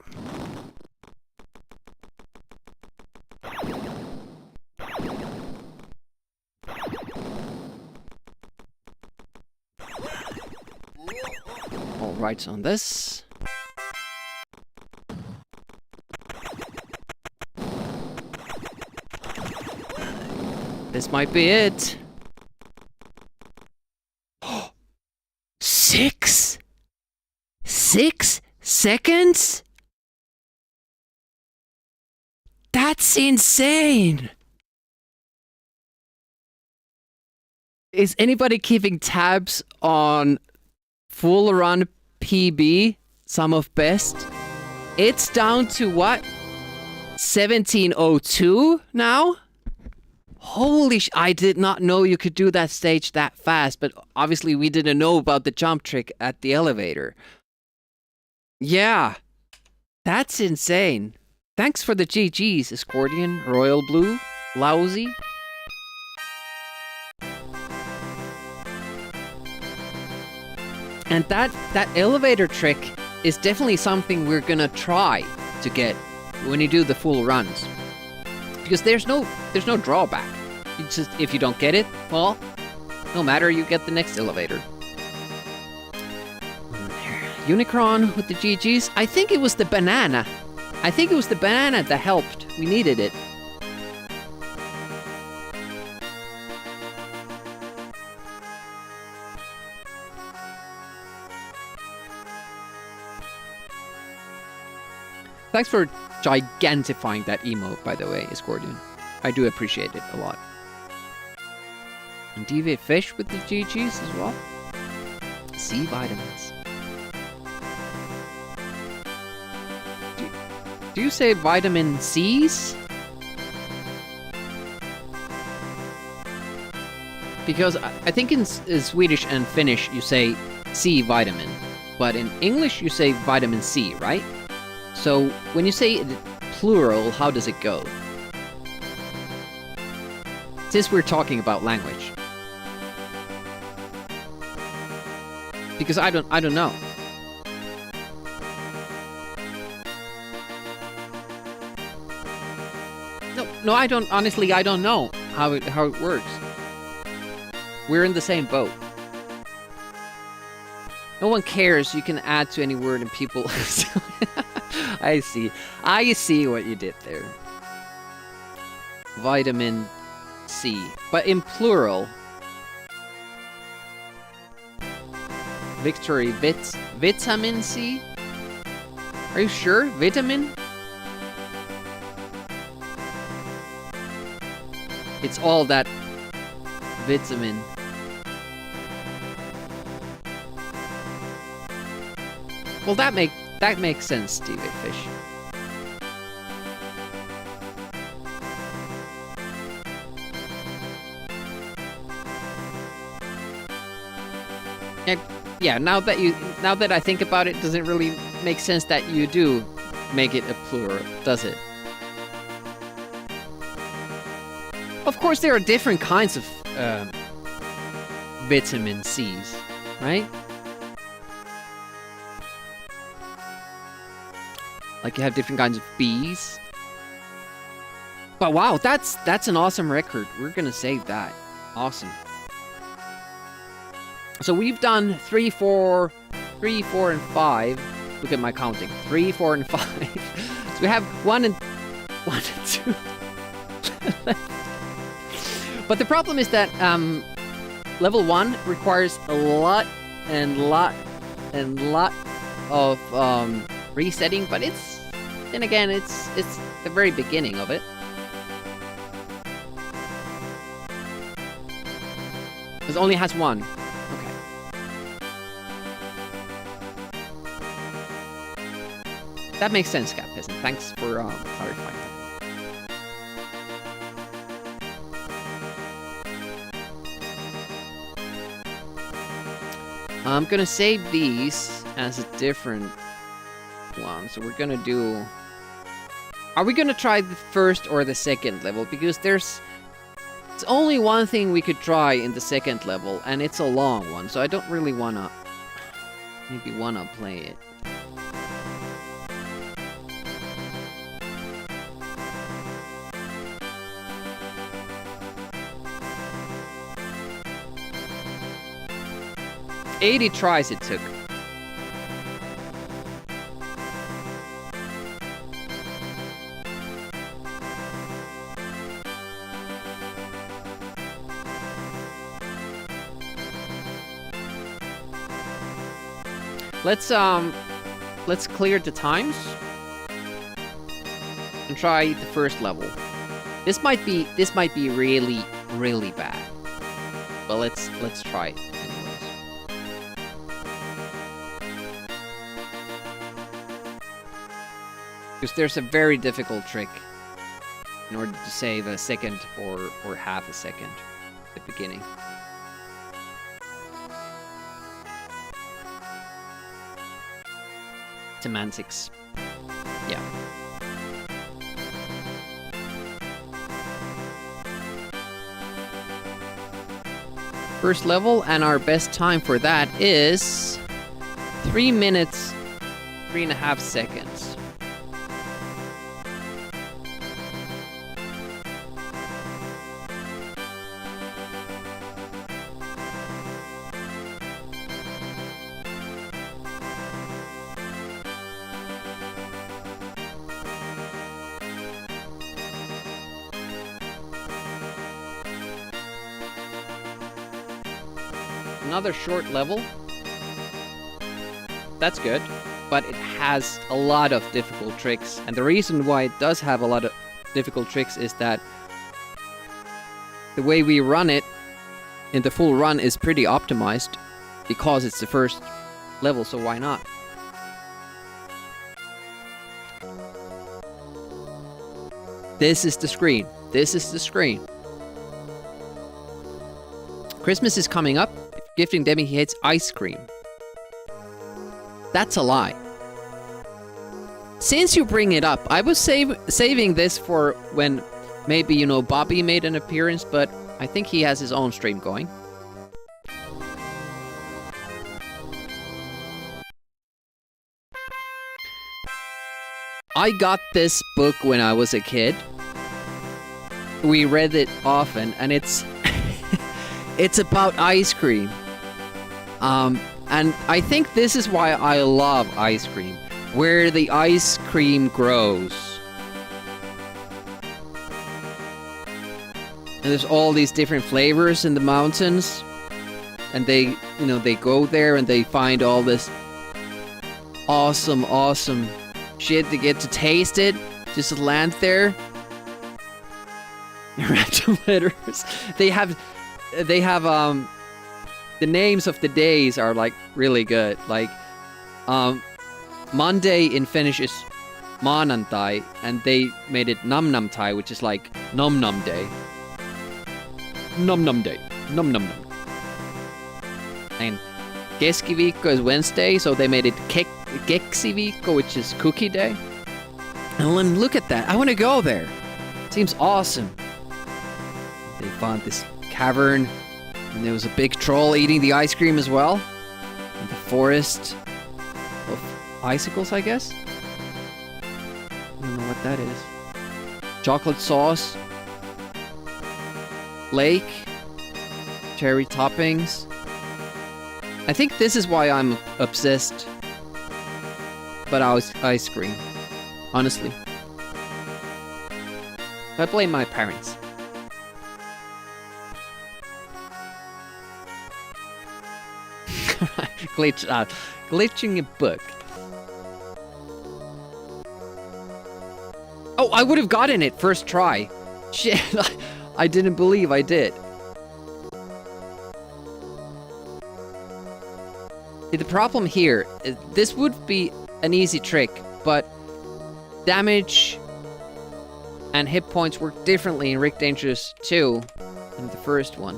All rights on this. This might be it. 6 seconds? That's insane! Is anybody keeping tabs on full run PB, sum of best? It's down to what? 1702 now? Holy I did not know you could do that stage that fast, but obviously we didn't know about the jump trick at the elevator. Yeah, that's insane. Thanks for the GGs, Escordian, Royal Blue, Lousy. And that elevator trick is definitely something we're gonna try to get when you do the full runs. Because there's no drawback. You just, if you don't get it, well, no matter, you get the next elevator. Unicron with the GGs. I think it was the banana. I think it was the banana that helped. We needed it. Thanks for gigantifying that emote, by the way, Iscordian. I do appreciate it a lot. And deviate fish with the GGs as well. C vitamins. Do you say vitamin C's? Because I think in Swedish and Finnish you say C vitamin, but in English you say vitamin C, right? So when you say it plural, how does it go? Since we're talking about language. Because I don't know. No, I don't. Honestly, I don't know how it works. We're in the same boat. No one cares. You can add to any word and people. I see what you did there. Vitamin C, but in plural. Victory, vitamin C? Are you sure? Vitamin? It's all that vitamin. Well, that makes sense, Stevie Fish. Yeah, now that I think about it, doesn't really make sense that you do make it a plural, does it? Of course, there are different kinds of vitamin C's, right? Like you have different kinds of B's. But wow, that's an awesome record. We're gonna save that. Awesome. So we've done 3, 4, and 5. Look at my counting. 3, 4, and 5. So we have 1 and 2. But the problem is that level 1 requires a lot of resetting, but then again, it's the very beginning of it. It only has 1. Okay. That makes sense, Cat Peasant. Thanks for clarifying that. I'm gonna save these as a different one. So we're gonna do... Are we gonna try the first or the second level? Because it's only one thing we could try in the second level, and it's a long one, so I don't really wanna play it. "80 tries it took." Let's clear the times and try the first level. This might be really, really bad, but let's try it anyways. Because there's a very difficult trick in order to save a second or half a second at the beginning. Semantics. Yeah. First level, and our best time for that is 3 minutes, 3.5 seconds. Another short level. That's good. but it has a lot of difficult tricks. And the reason why it does have a lot of difficult tricks is that the way we run it in the full run is pretty optimized because it's the first level, so why not? This is the screen. This is the screen. Christmas is coming up. If gifting Demi hates ice cream. That's a lie. Since you bring it up, I was saving this for when maybe, you know, Bobby made an appearance, but I think he has his own stream going. I got this book when I was a kid. We read it often, and it's it's about ice cream. And I think this is why I love ice cream, where the ice cream grows. And there's all these different flavors in the mountains, and they, you know, they go there and they find all this awesome shit. They get to taste it, just land there. Random letters. They have the names of the days are like really good. Like Monday in Finnish is maanantai, and they made it namnamtai, which is like nom nom day. Nom nom day. Nom nom nom. And keskiviikko is Wednesday, so they made it keksiviikko, which is cookie day. And look at that. I want to go there. Seems awesome. They found this cavern, and there was a big troll eating the ice cream as well. In the forest of icicles, I guess. I don't know what that is. Chocolate sauce. Lake. Cherry toppings. I think this is why I'm obsessed about ice cream. Honestly. I blame my parents. Glitching a book. Oh, I would have gotten it first try. Shit, I didn't believe I did. The problem here is this would be an easy trick, but damage and hit points work differently in Rick Dangerous 2 than the first one.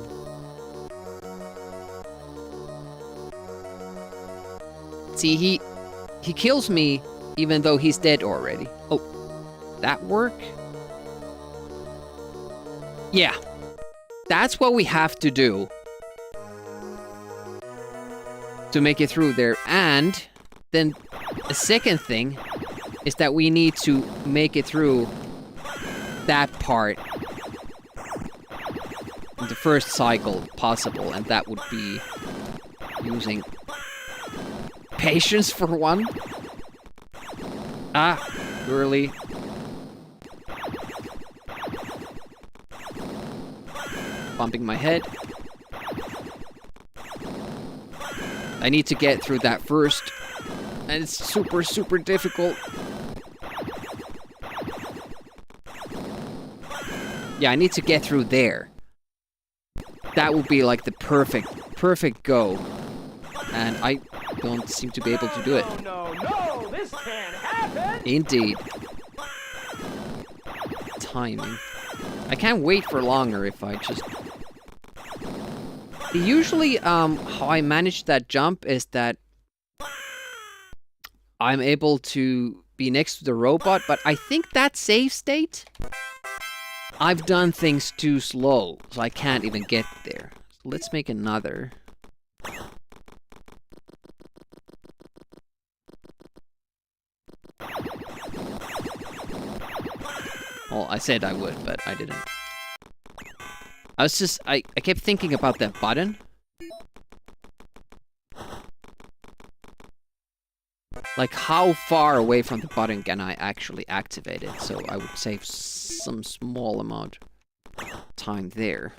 See, he kills me even though he's dead already. Oh, that work? Yeah, that's what we have to do to make it through there. And then the second thing is that we need to make it through that part in the first cycle possible, and that would be using patience for one. Ah, early. Bumping my head. I need to get through that first, and it's super difficult. Yeah, I need to get through there. That would be like the perfect go. And I don't seem to be able to do it. No, this can't happen! Indeed. Timing. I can't wait for longer if I just... Usually, how I manage that jump is that I'm able to be next to the robot, but I think that save state, I've done things too slow, so I can't even get there. So let's make another. Well, I said I would, but I didn't. I kept thinking about that button. Like, how far away from the button can I actually activate it? So I would save some small amount of time there.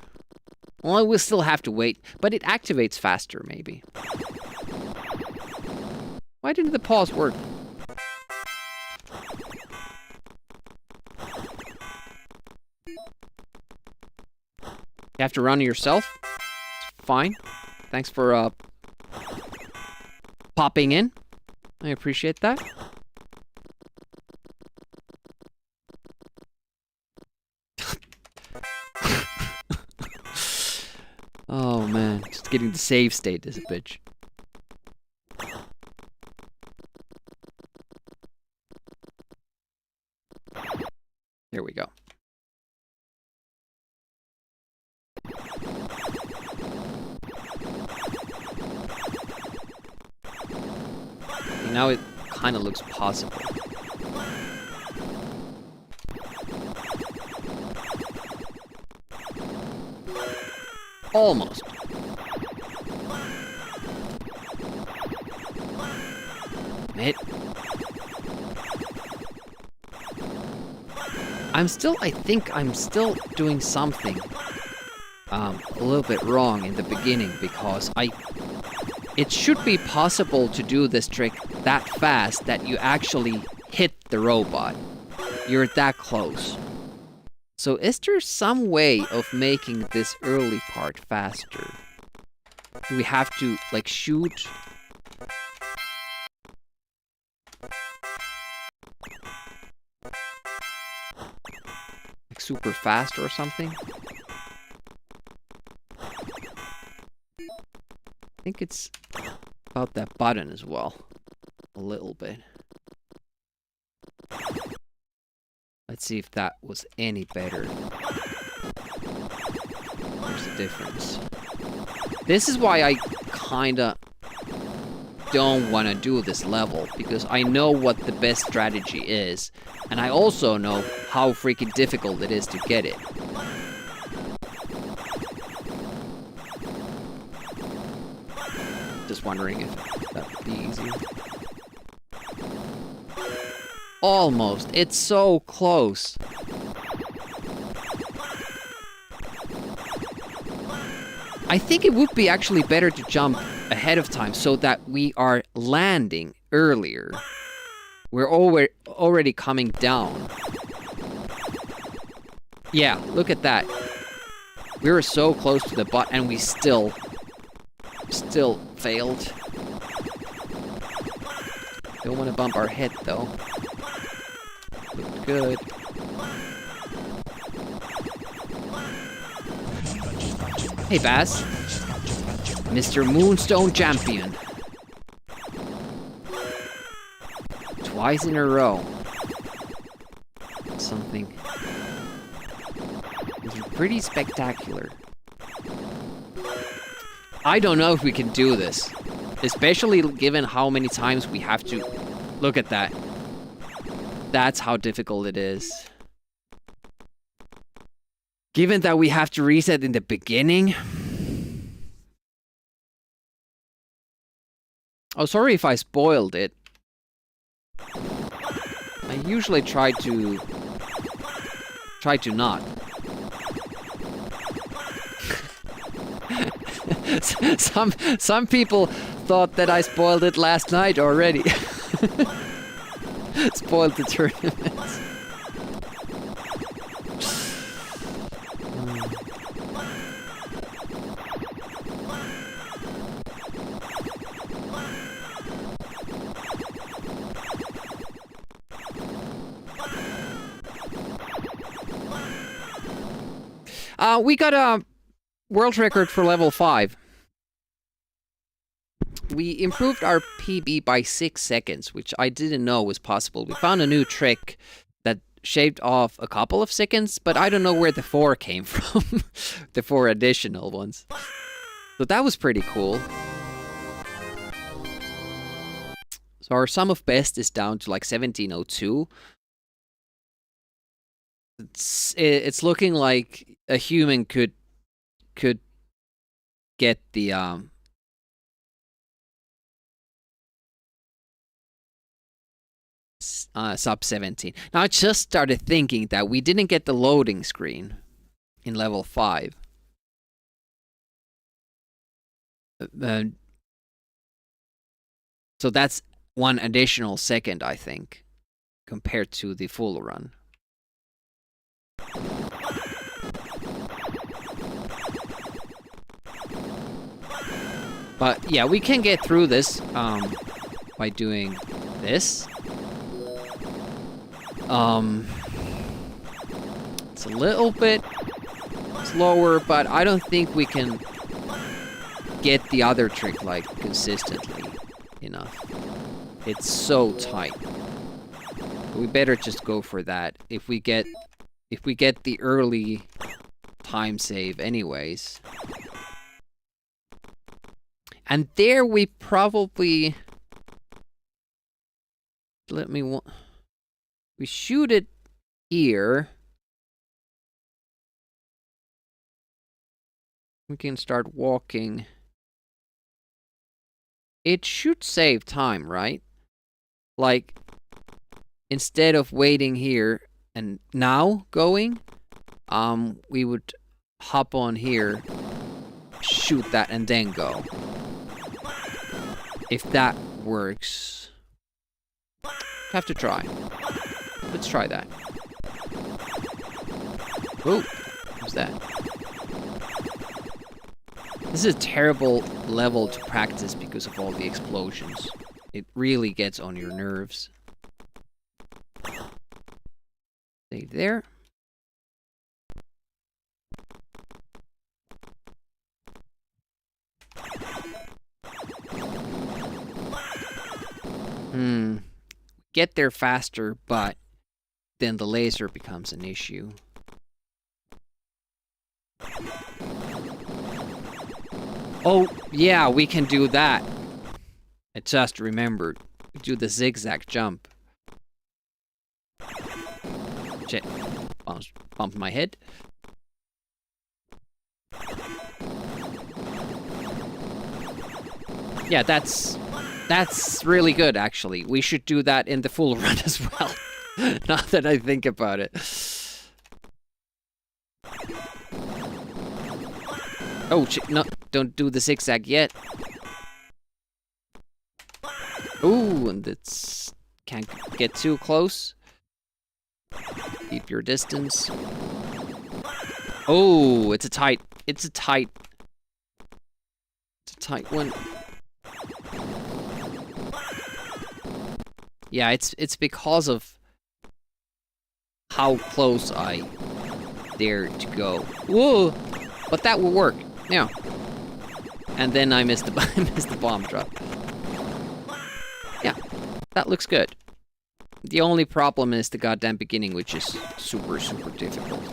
Well, I will still have to wait, but it activates faster, maybe. Why didn't the pause work? You have to run it yourself? It's fine. Thanks for popping in. I appreciate that. Oh man, just getting the save state is a bitch. There we go. Now it kind of looks possible. Almost. Mate. I think I'm still doing something a little bit wrong in the beginning, because it should be possible to do this trick that fast that you actually hit the robot. You're that close. So is there some way of making this early part faster? Do we have to, like, shoot? Like super fast or something? I think it's about that button as well. A little bit. Let's see if that was any better. There's the difference. This is why I kinda don't want to do this level, because I know what the best strategy is, and I also know how freaking difficult it is to get it. Just wondering if that would be easier. Almost. It's so close. I think it would be actually better to jump ahead of time so that we are landing earlier. We're already coming down. Yeah, look at that. We were so close to the butt and we still failed. Don't want to bump our head though. Looked good. Hey Bass. Mr. Moonstone Champion. Twice in a row. Something pretty spectacular. I don't know if we can do this. Especially given how many times we have to... Look at that. That's how difficult it is. Given that we have to reset in the beginning... Oh, sorry if I spoiled it. I usually try to not. Some people thought that I spoiled it last night already. Spoiled the tournaments. We got a world record for level 5. We improved our PB by 6 seconds, which I didn't know was possible. We found a new trick that shaved off a couple of seconds, but I don't know where the 4 came from. The 4 additional ones. So that was pretty cool. So our sum of best is down to like 1702. It's looking like a human could get the sub 17. Now I just started thinking that we didn't get the loading screen in level 5. So that's 1 additional second, I think, compared to the full run. But yeah, we can get through this by doing this. It's a little bit slower, but I don't think we can get the other trick like consistently enough. It's so tight. We better just go for that. If we get the early time save anyways. And there we probably we shoot it here. We can start walking. It should save time, right? Like, instead of waiting here and now going, we would hop on here, shoot that, and then go. If that works. Have to try. Let's try that. Oh, what's that? This is a terrible level to practice because of all the explosions. It really gets on your nerves. Stay there. Get there faster, but then the laser becomes an issue. Oh, yeah, we can do that. I just remembered. We do the zigzag jump. Shit. Bumped my head. Yeah, that's really good, actually. We should do that in the full run as well. Now that I think about it. Oh, shit, no, don't do the zigzag yet. Ooh, and it's... Can't get too close. Keep your distance. Oh, it's a tight one. Yeah, it's because of how close I dare to go. Whoa! But that will work. Yeah. And then I missed the bomb drop. Yeah, that looks good. The only problem is the goddamn beginning, which is super, super difficult.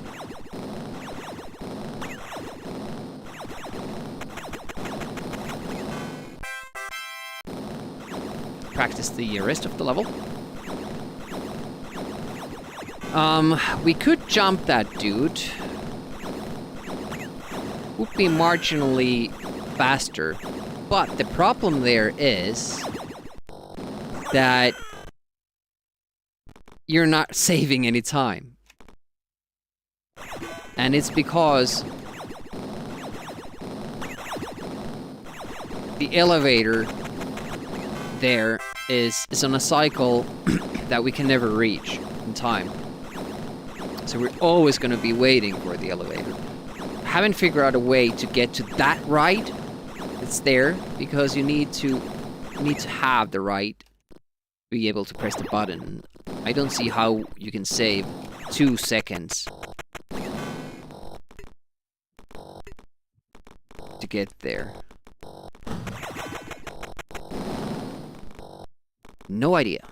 Practice the rest of the level. We could jump that dude. Would be marginally faster. But the problem there is that you're not saving any time. And it's because the elevator there is on a cycle that we can never reach in time. So we're always going to be waiting for the elevator. Haven't figured out a way to get to that right. It's there because you need to have the right to be able to press the button. I don't see how you can save 2 seconds to get there. No idea.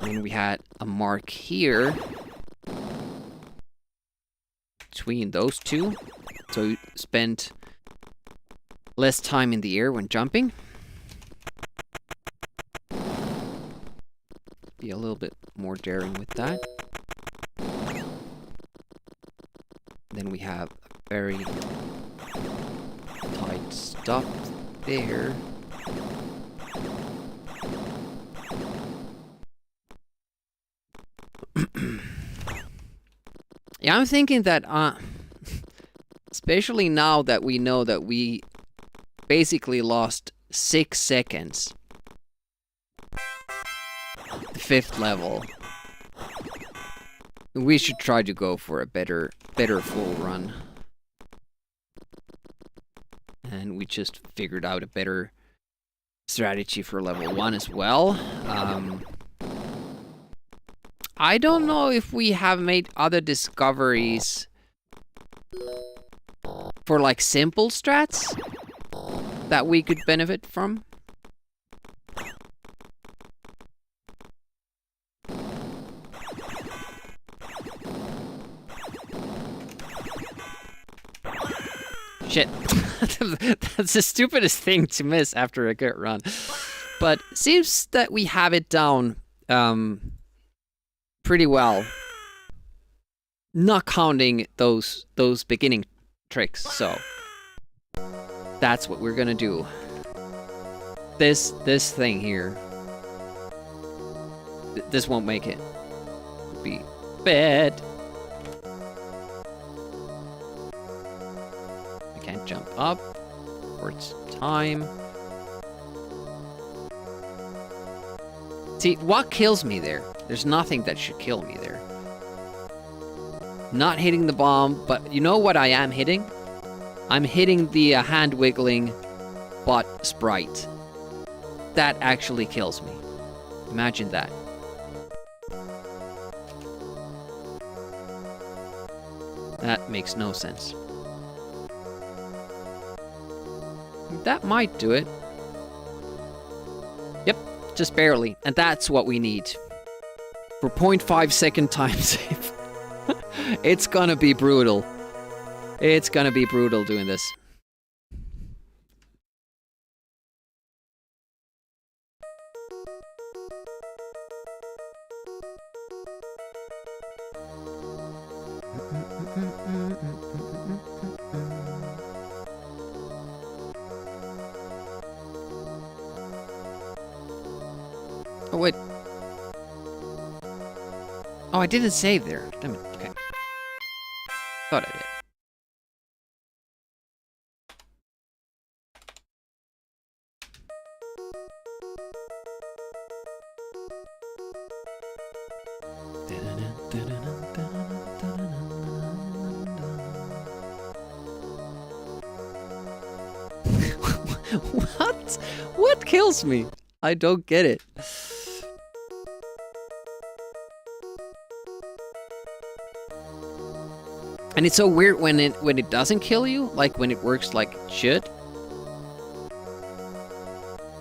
And we had a mark here between those two, so you spend less time in the air when jumping. Be a little bit more daring with that. Then we have a very tight stop there. Yeah, I'm thinking that Especially now that we know that we basically lost 6 seconds. The 5th level. We should try to go for a better full run. And we just figured out a better strategy for level 1 as well. I don't know if we have made other discoveries for like simple strats that we could benefit from. Shit. That's the stupidest thing to miss after a good run. But seems that we have it down pretty well. Not counting those beginning tricks, so that's what we're gonna do. This thing here. This won't make it. It'll be bad. I can't jump up, or it's time. See, what kills me there? There's nothing that should kill me there. Not hitting the bomb, but you know what I am hitting? I'm hitting the hand wiggling bot sprite. That actually kills me. Imagine that. That makes no sense. That might do it. Yep, just barely. And that's what we need. For 0.5 second time save. It's gonna be brutal. It's gonna be brutal doing this. Oh, wait. Oh, I didn't save there. Damn it. Okay. Thought I did. What? What kills me? I don't get it. And it's so weird when it doesn't kill you, like when it works like it should.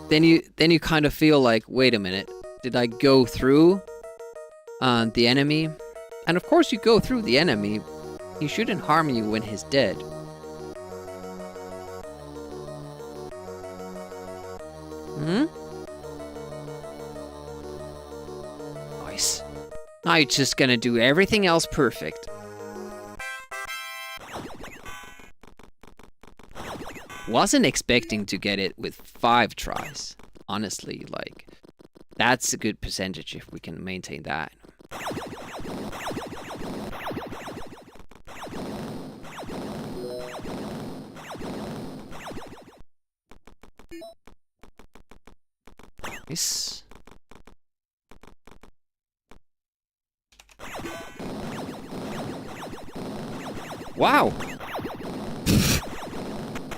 Then you kind of feel like, wait a minute, did I go through the enemy? And of course you go through the enemy. He shouldn't harm you when he's dead. Hmm? Nice. Now you're just gonna do everything else perfect. Wasn't expecting to get it with 5 tries. Honestly, like, that's a good percentage if we can maintain that. Nice. Wow.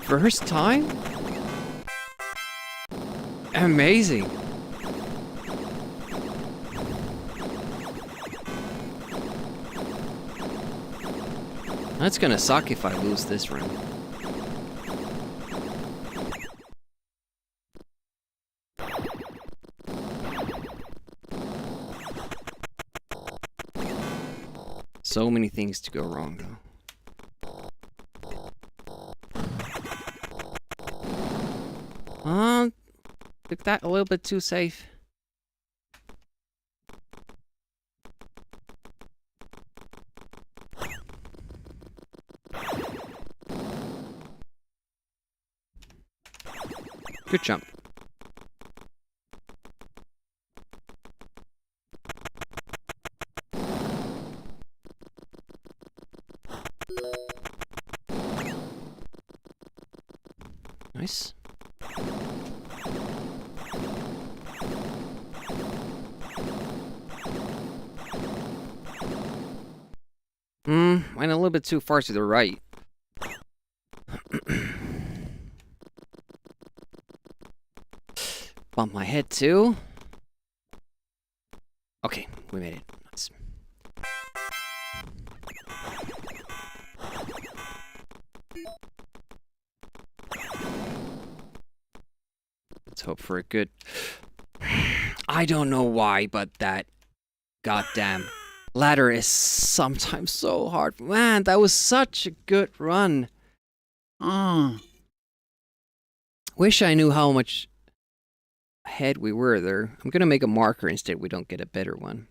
First time? Amazing. That's gonna suck if I lose this round. So many things to go wrong, though. Took that a little bit too safe. Good jump. Nice. Went a little bit too far to the right. Bump my head too. Okay, we made it. Nice. Let's hope for a good... I don't know why, but that goddamn ladder is sometimes so hard. Man, that was such a good run. Wish I knew how much ahead we were there. I'm gonna make a marker instead. We don't get a better one.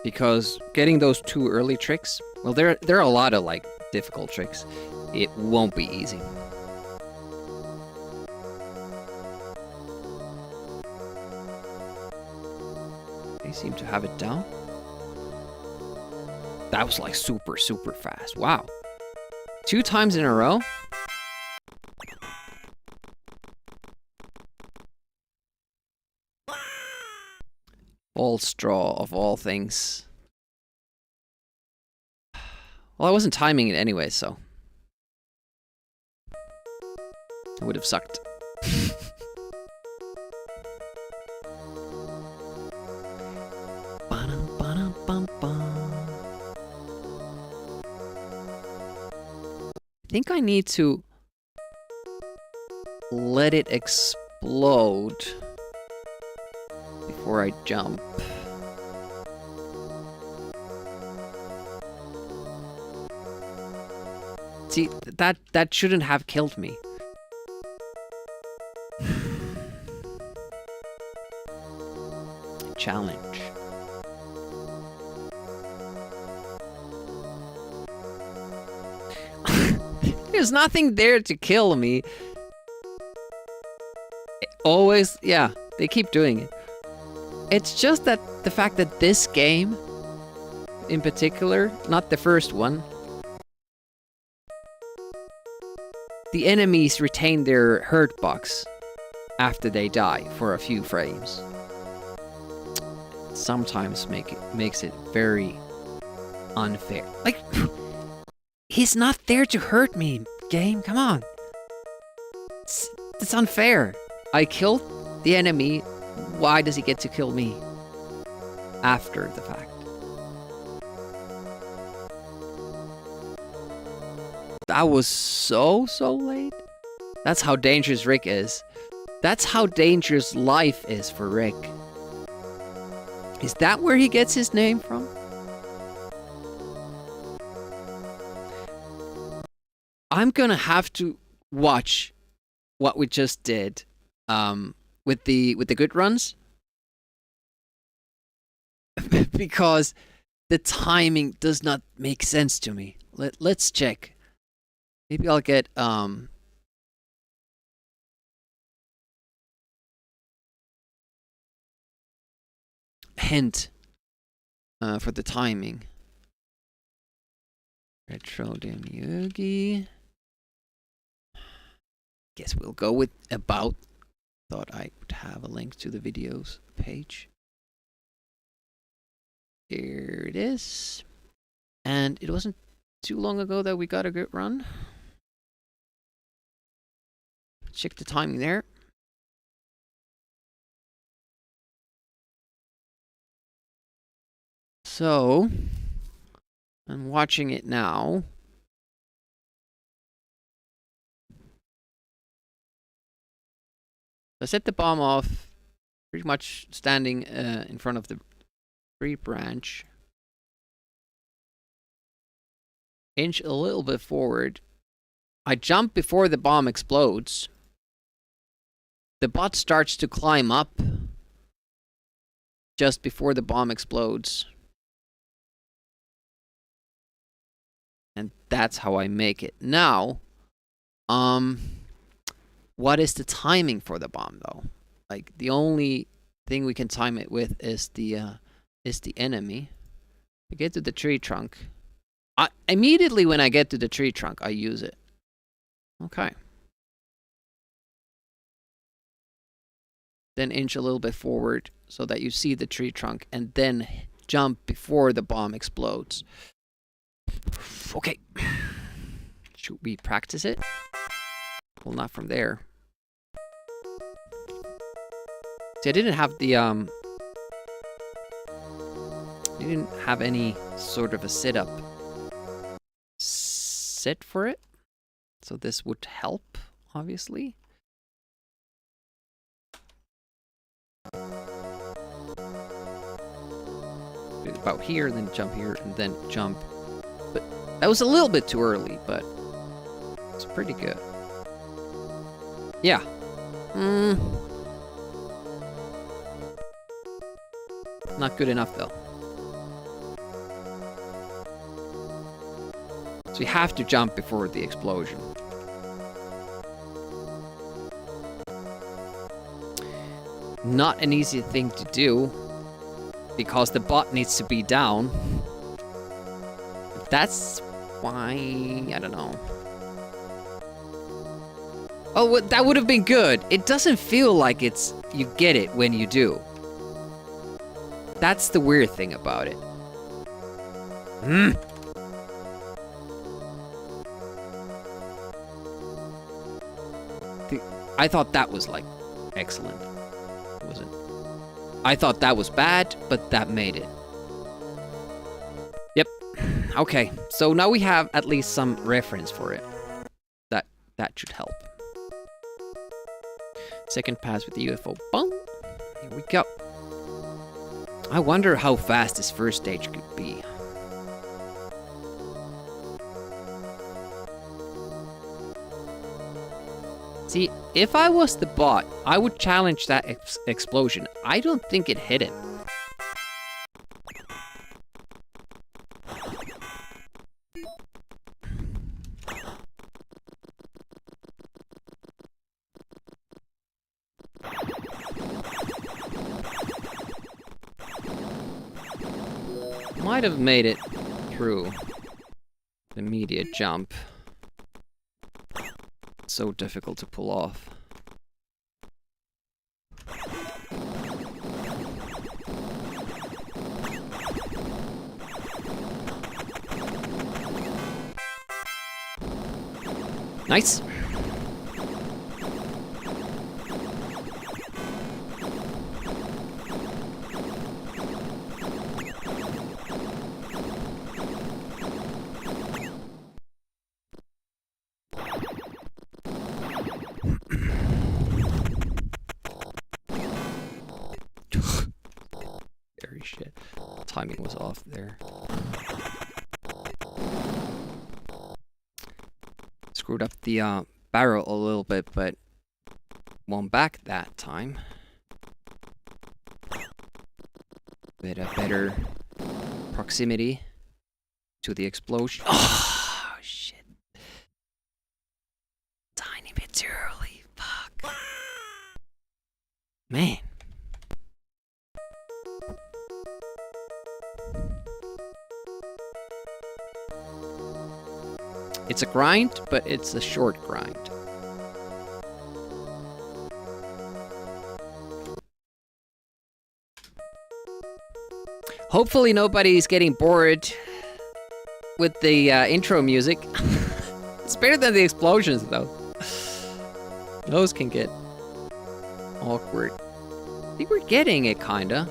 Because getting those 2 early tricks, well, there are a lot of like difficult tricks. It won't be easy. They seem to have it down. That was like super, super fast. Wow. 2 times in a row? All straw of all things. Well, I wasn't timing it anyway, so it would have sucked. I think I need to let it explode before I jump. See, that shouldn't have killed me. Challenge. There's nothing there to kill me. Always, yeah, they keep doing it. It's just that the fact that this game, in particular, not the first one, the enemies retain their hurt box after they die for a few frames. Sometimes makes it very unfair. Like, he's not there to hurt me, game. Come on. It's unfair. I killed the enemy. Why does he get to kill me after the fact? That was so late. That's how dangerous Rick is. That's how dangerous life is for Rick. Is that where he gets his name from? I'm gonna have to watch what we just did with the good runs. Because the timing does not make sense to me. Let's check. Maybe I'll get hint for the timing. Retro Demiurgi. Guess we'll go with about. Thought I would have a link to the videos page. Here it is. And it wasn't too long ago that we got a good run. Check the timing there. So, I'm watching it now. I set the bomb off, pretty much standing in front of the tree branch. Inch a little bit forward. I jump before the bomb explodes. The bot starts to climb up just before the bomb explodes. And that's how I make it. Now, what is the timing for the bomb though? Like the only thing we can time it with is the enemy. I get to the tree trunk. Immediately when I get to the tree trunk, I use it. Okay. Then inch a little bit forward so that you see the tree trunk, and then jump before the bomb explodes. Okay. Should we practice it? Well, not from there. See, I didn't have the, I didn't have any sort of a setup set for it. So this would help, obviously. About here, then jump here, and then jump. But that was a little bit too early, but it's pretty good. Yeah. Not good enough, though. So you have to jump before the explosion. Not an easy thing to do, because the bot needs to be down. That's why, I don't know. Oh, that would have been good. It doesn't feel like it's, you get it when you do. That's the weird thing about it. I thought that was, like, excellent. Was it? I thought that was bad, but that made it. Yep. Okay, so now we have at least some reference for it. That should help. Second pass with the UFO. Boom! Here we go. I wonder how fast this first stage could be. See, if I was the bot, I would challenge that explosion. I don't think it hit him. Might have made it through the immediate jump. So difficult to pull off. Nice. Very shit. Timing was off there. Screwed up the barrel a little bit, but won back that time. With a better proximity to the explosion. Oh, shit. Tiny bit too early. Fuck. Man. It's a grind, but it's a short grind. Hopefully nobody's getting bored with the intro music. It's better than the explosions, though. Those can get awkward. I think we're getting it, kinda.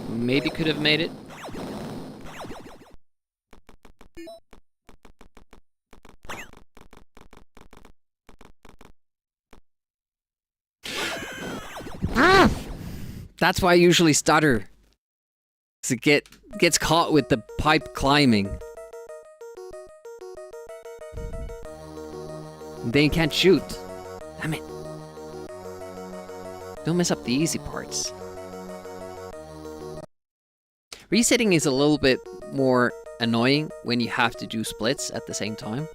Maybe could have made it. That's why I usually stutter. 'Cause it gets caught with the pipe climbing. And then you can't shoot. Damn it. Don't mess up the easy parts. Resetting is a little bit more annoying when you have to do splits at the same time.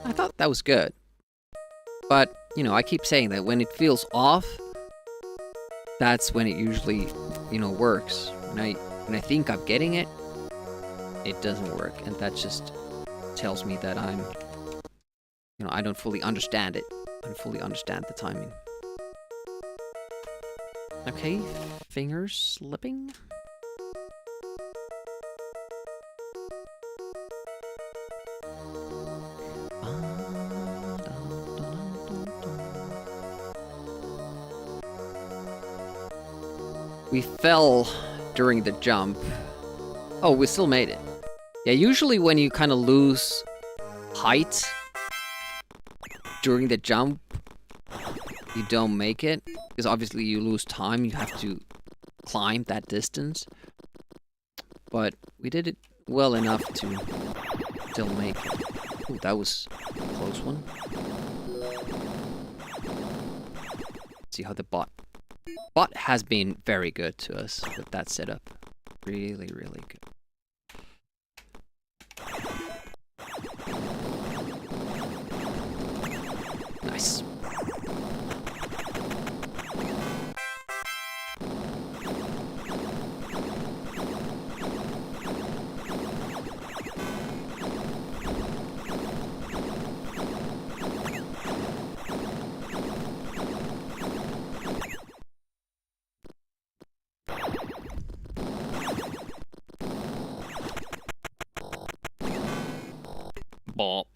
I thought that was good. But, you know, I keep saying that when it feels off, that's when it usually, you know, works. When I think I'm getting it, it doesn't work. And that just tells me that I'm, you know, I don't fully understand it. I don't fully understand the timing. Okay, fingers slipping. We fell during the jump. Oh, we still made it. Yeah, usually when you kind of lose height during the jump, you don't make it. Because obviously you lose time, you have to climb that distance. But we did it well enough to still make it. Ooh, that was a close one. Let's see how the bot has been very good to us with that setup. Really, really good. Nice. Ball.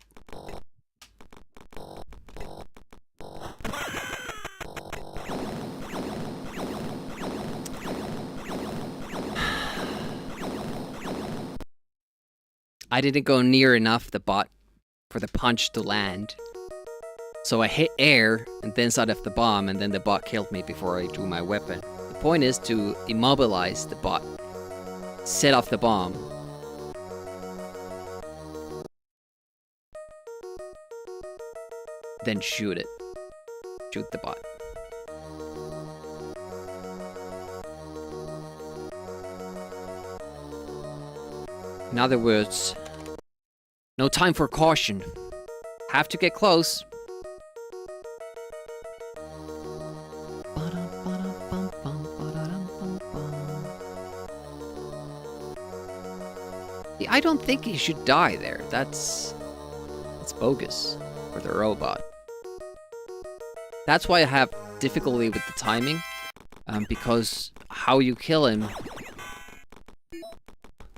I didn't go near enough the bot for the punch to land. So I hit air and then set off the bomb, and then the bot killed me before I drew my weapon. The point is to immobilize the bot, set off the bomb, then shoot it. Shoot the bot. In other words, no time for caution. Have to get close. I don't think he should die there. That's bogus for the robot. That's why I have difficulty with the timing, because how you kill him...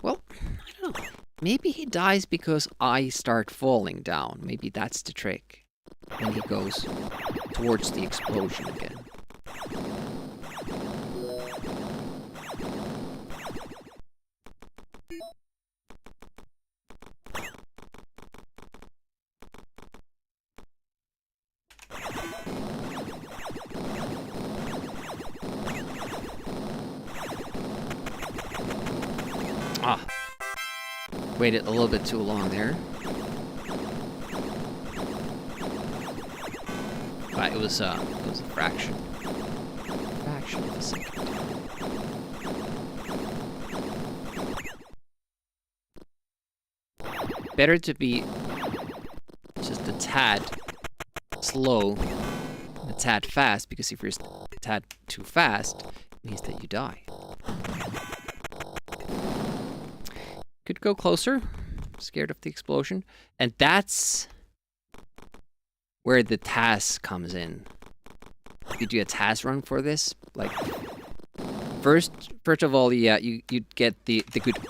Well, I don't know. Maybe he dies because I start falling down. Maybe that's the trick. Then he goes towards the explosion again. Waited a little bit too long there. But it was a fraction of a second. Better to be just a tad slow, a tad fast, because if you're a tad too fast, it means that you die. Could go closer. Scared of the explosion. And that's where the task comes in. You do a task run for this. Like, first of all, yeah, you get the good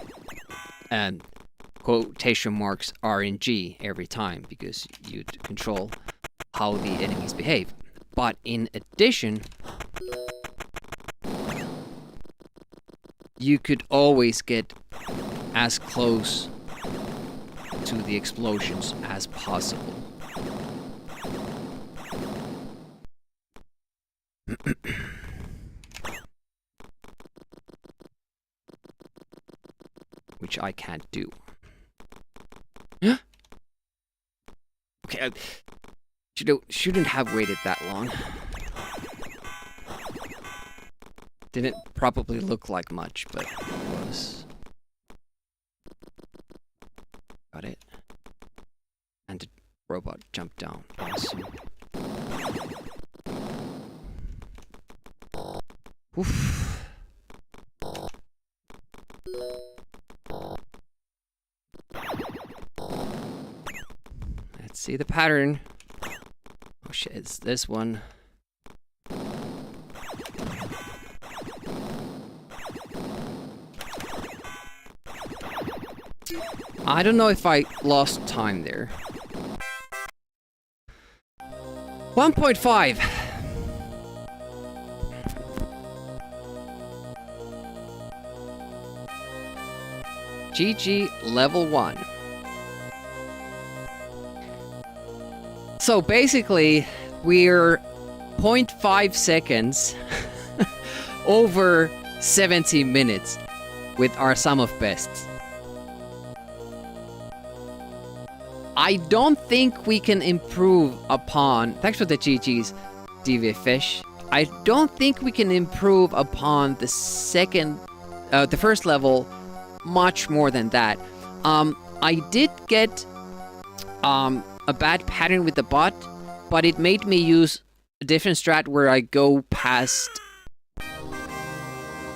quotation marks RNG every time, because you control how the enemies behave. But in addition, you could always get as close to the explosions as possible. Which I can't do. Okay, I shouldn't have waited that long. Didn't probably look like much, but it was. Got it. And the robot jumped down. Awesome. Oof. Let's see the pattern. Oh shit, it's this one. I don't know if I lost time there. 1.5. GG level 1. So basically, we're 0.5 seconds over 70 minutes with our sum of bests. I don't think we can improve upon... Thanks for the GG's, DV Fish. I don't think we can improve upon the first level much more than that. I did get a bad pattern with the bot, but it made me use a different strat where I go past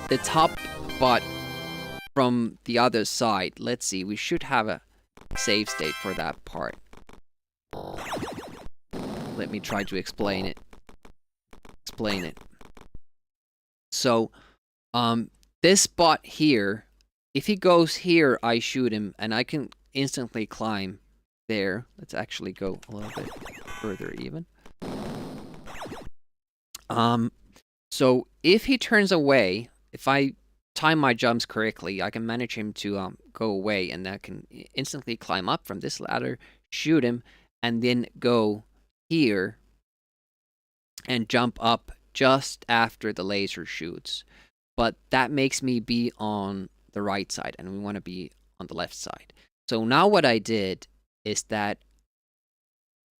the top bot from the other side. Let's see, we should have a save state for that part. Let me try to explain it. So, this bot here, if he goes here, I shoot him, and I can instantly climb there. Let's actually go a little bit further even. So if he turns away, if I time my jumps correctly, I can manage him to go away, and I can instantly climb up from this ladder, shoot him, and then go here and jump up just after the laser shoots. But that makes me be on the right side, and we want to be on the left side. So now what I did is that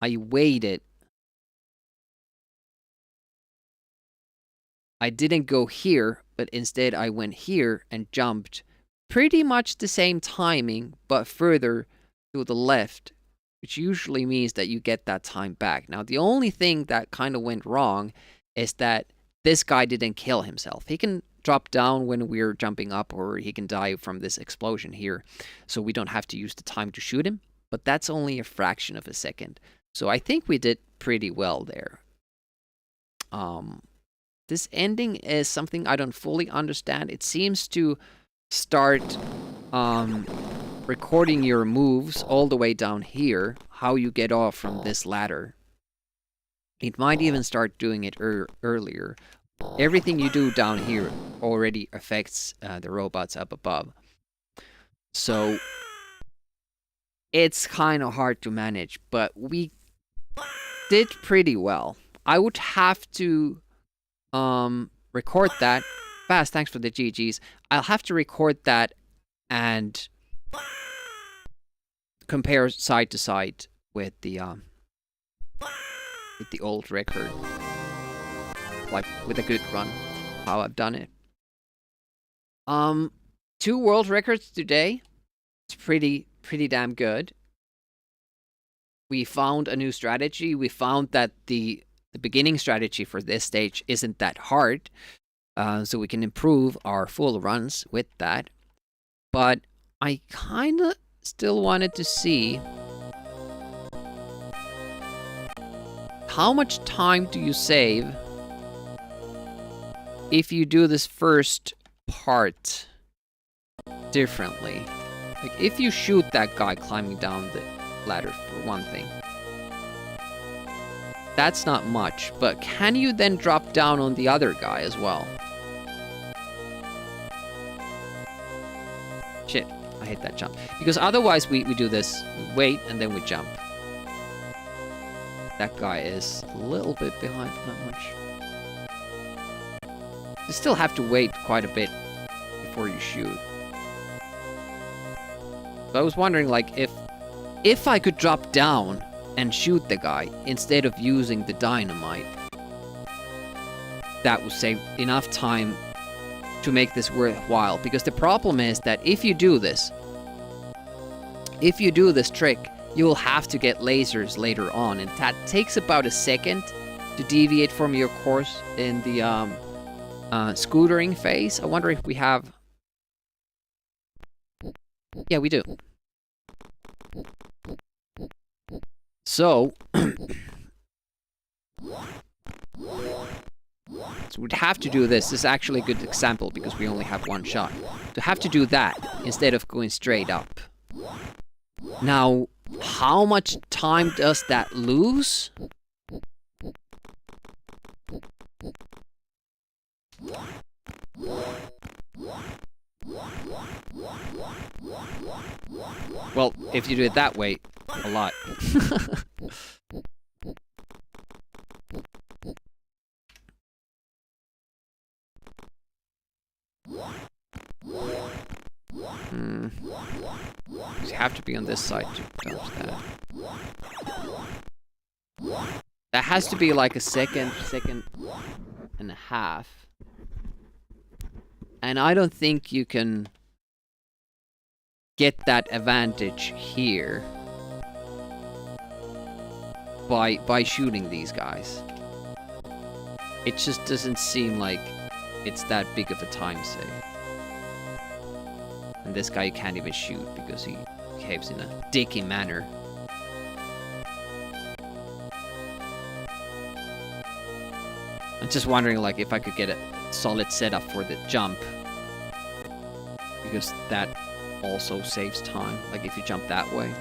I waited. I didn't go here, but instead I went here and jumped pretty much the same timing, but further to the left, which usually means that you get that time back. Now, the only thing that kind of went wrong is that this guy didn't kill himself. He can drop down when we're jumping up, or he can die from this explosion here, so we don't have to use the time to shoot him, but that's only a fraction of a second. So I think we did pretty well there. This ending is something I don't fully understand. It seems to start recording your moves all the way down here, how you get off from this ladder. It might even start doing it earlier. Everything you do down here already affects the robots up above. So it's kind of hard to manage, but we did pretty well. I would have to record that. Fast, thanks for the GGs. I'll have to record that and compare side to side with the old record, like with a good run, how I've done it. 2 world records today. It's pretty damn good. We found a new strategy. We found that the beginning strategy for this stage isn't that hard, so we can improve our full runs with that. But I kind of still wanted to see how much time do you save if you do this first part differently. Like, if you shoot that guy climbing down the ladder, for one thing, that's not much, but can you then drop down on the other guy as well? Shit, I hate that jump. Because otherwise we do this, we wait, and then we jump. That guy is a little bit behind, but not much. You still have to wait quite a bit before you shoot. So I was wondering, like, if I could drop down and shoot the guy instead of using the dynamite, that will save enough time to make this worthwhile. Because the problem is that if you do this trick, you will have to get lasers later on, and that takes about a second to deviate from your course in the scootering phase. I wonder if we have... Yeah, we do. So... So we'd have to do this. This is actually a good example because we only have one shot. To have to do that instead of going straight up. Now, how much time does that lose? Well, if you do it that way, a lot. You have to be on this side to dodge that. That has to be like a second and a half. And I don't think you can get that advantage here by shooting these guys. It just doesn't seem like it's that big of a time save. And this guy you can't even shoot because he behaves in a dicky manner. I'm just wondering like if I could get a solid setup for the jump. Because that also saves time. Like if you jump that way.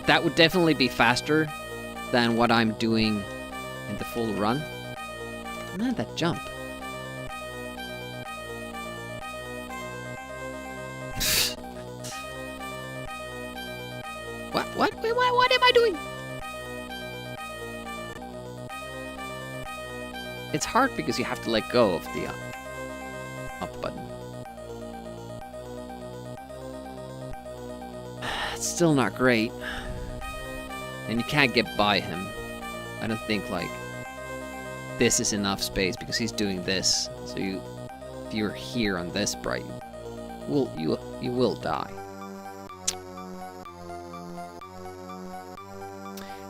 That would definitely be faster than what I'm doing in the full run. Man, that jump. What am I doing? It's hard because you have to let go of the up button. It's still not great. And you can't get by him. I don't think like this is enough space because he's doing this. So if you're here on this bright, you will die.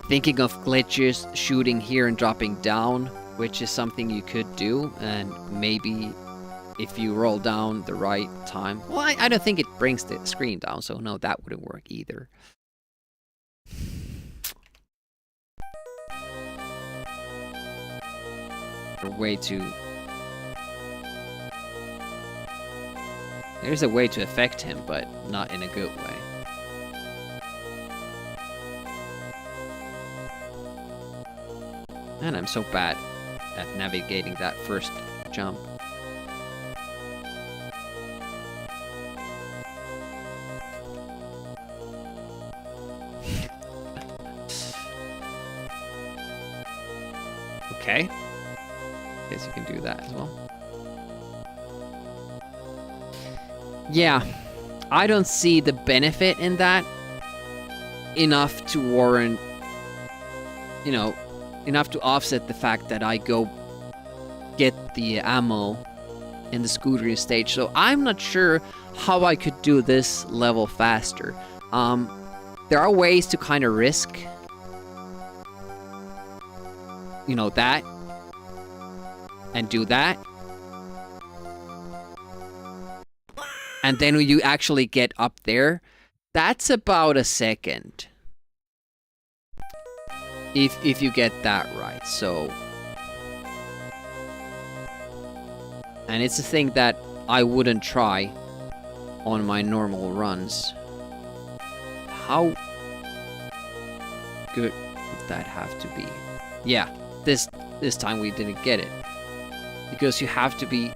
Thinking of glitches, shooting here and dropping down, which is something you could do, and maybe if you roll down the right time. Well, I don't think it brings the screen down, so no, that wouldn't work either. There's a way to affect him, but not in a good way. Man, I'm so bad at navigating that first jump. Okay. Guess you can do that as well. Yeah. I don't see the benefit in that enough to warrant, you know, enough to offset the fact that I go get the ammo in the scooter stage. So I'm not sure how I could do this level faster. There are ways to kind of risk, you know, that and do that. And then when you actually get up there, that's about a second. If you get that right, so... And it's a thing that I wouldn't try on my normal runs. How good would that have to be? Yeah, this time we didn't get it. Because you have to be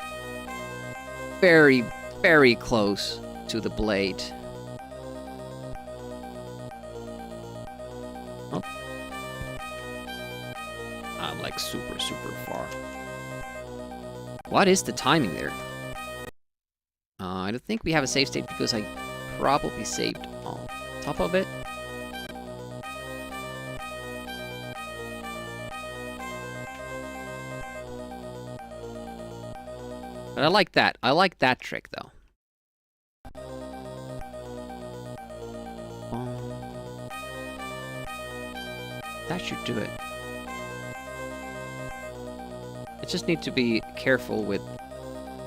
very, very close to the blade. I'm like super far. What is the timing there? I don't think we have a save state because I probably saved on top of it. But I like that. I like that trick, though. That should do it. I just need to be careful with...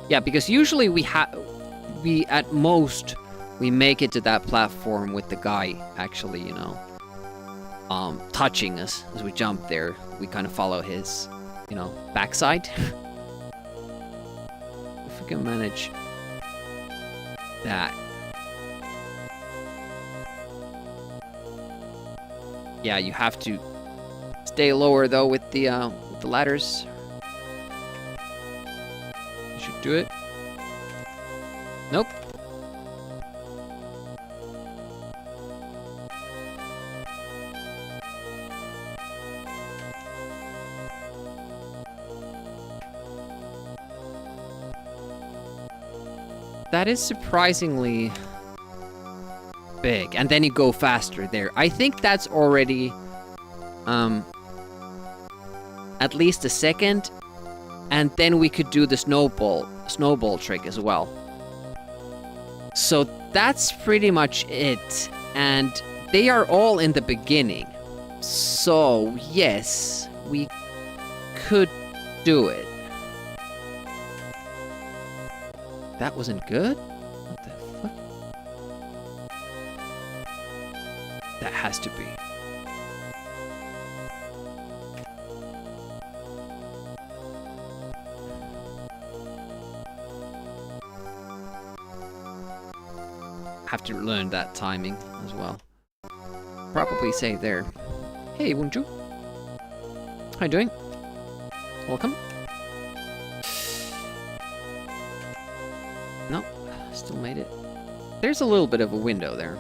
Yeah, because usually we at most, we make it to that platform with the guy actually, you know, touching us as we jump there. We kind of follow his, you know, backside. If we can manage that. Yeah, you have to stay lower though with the ladders. You should do it. Nope. That is surprisingly big. And then you go faster there. I think that's already at least a second. And then we could do the snowball trick as well. So that's pretty much it. And they are all in the beginning. So yes, we could do it. That wasn't good? What the fuck? That has to be. Have to learn that timing as well. Probably save there. Hey, Wunju. How you doing? Welcome. Nope, still made it. There's a little bit of a window there.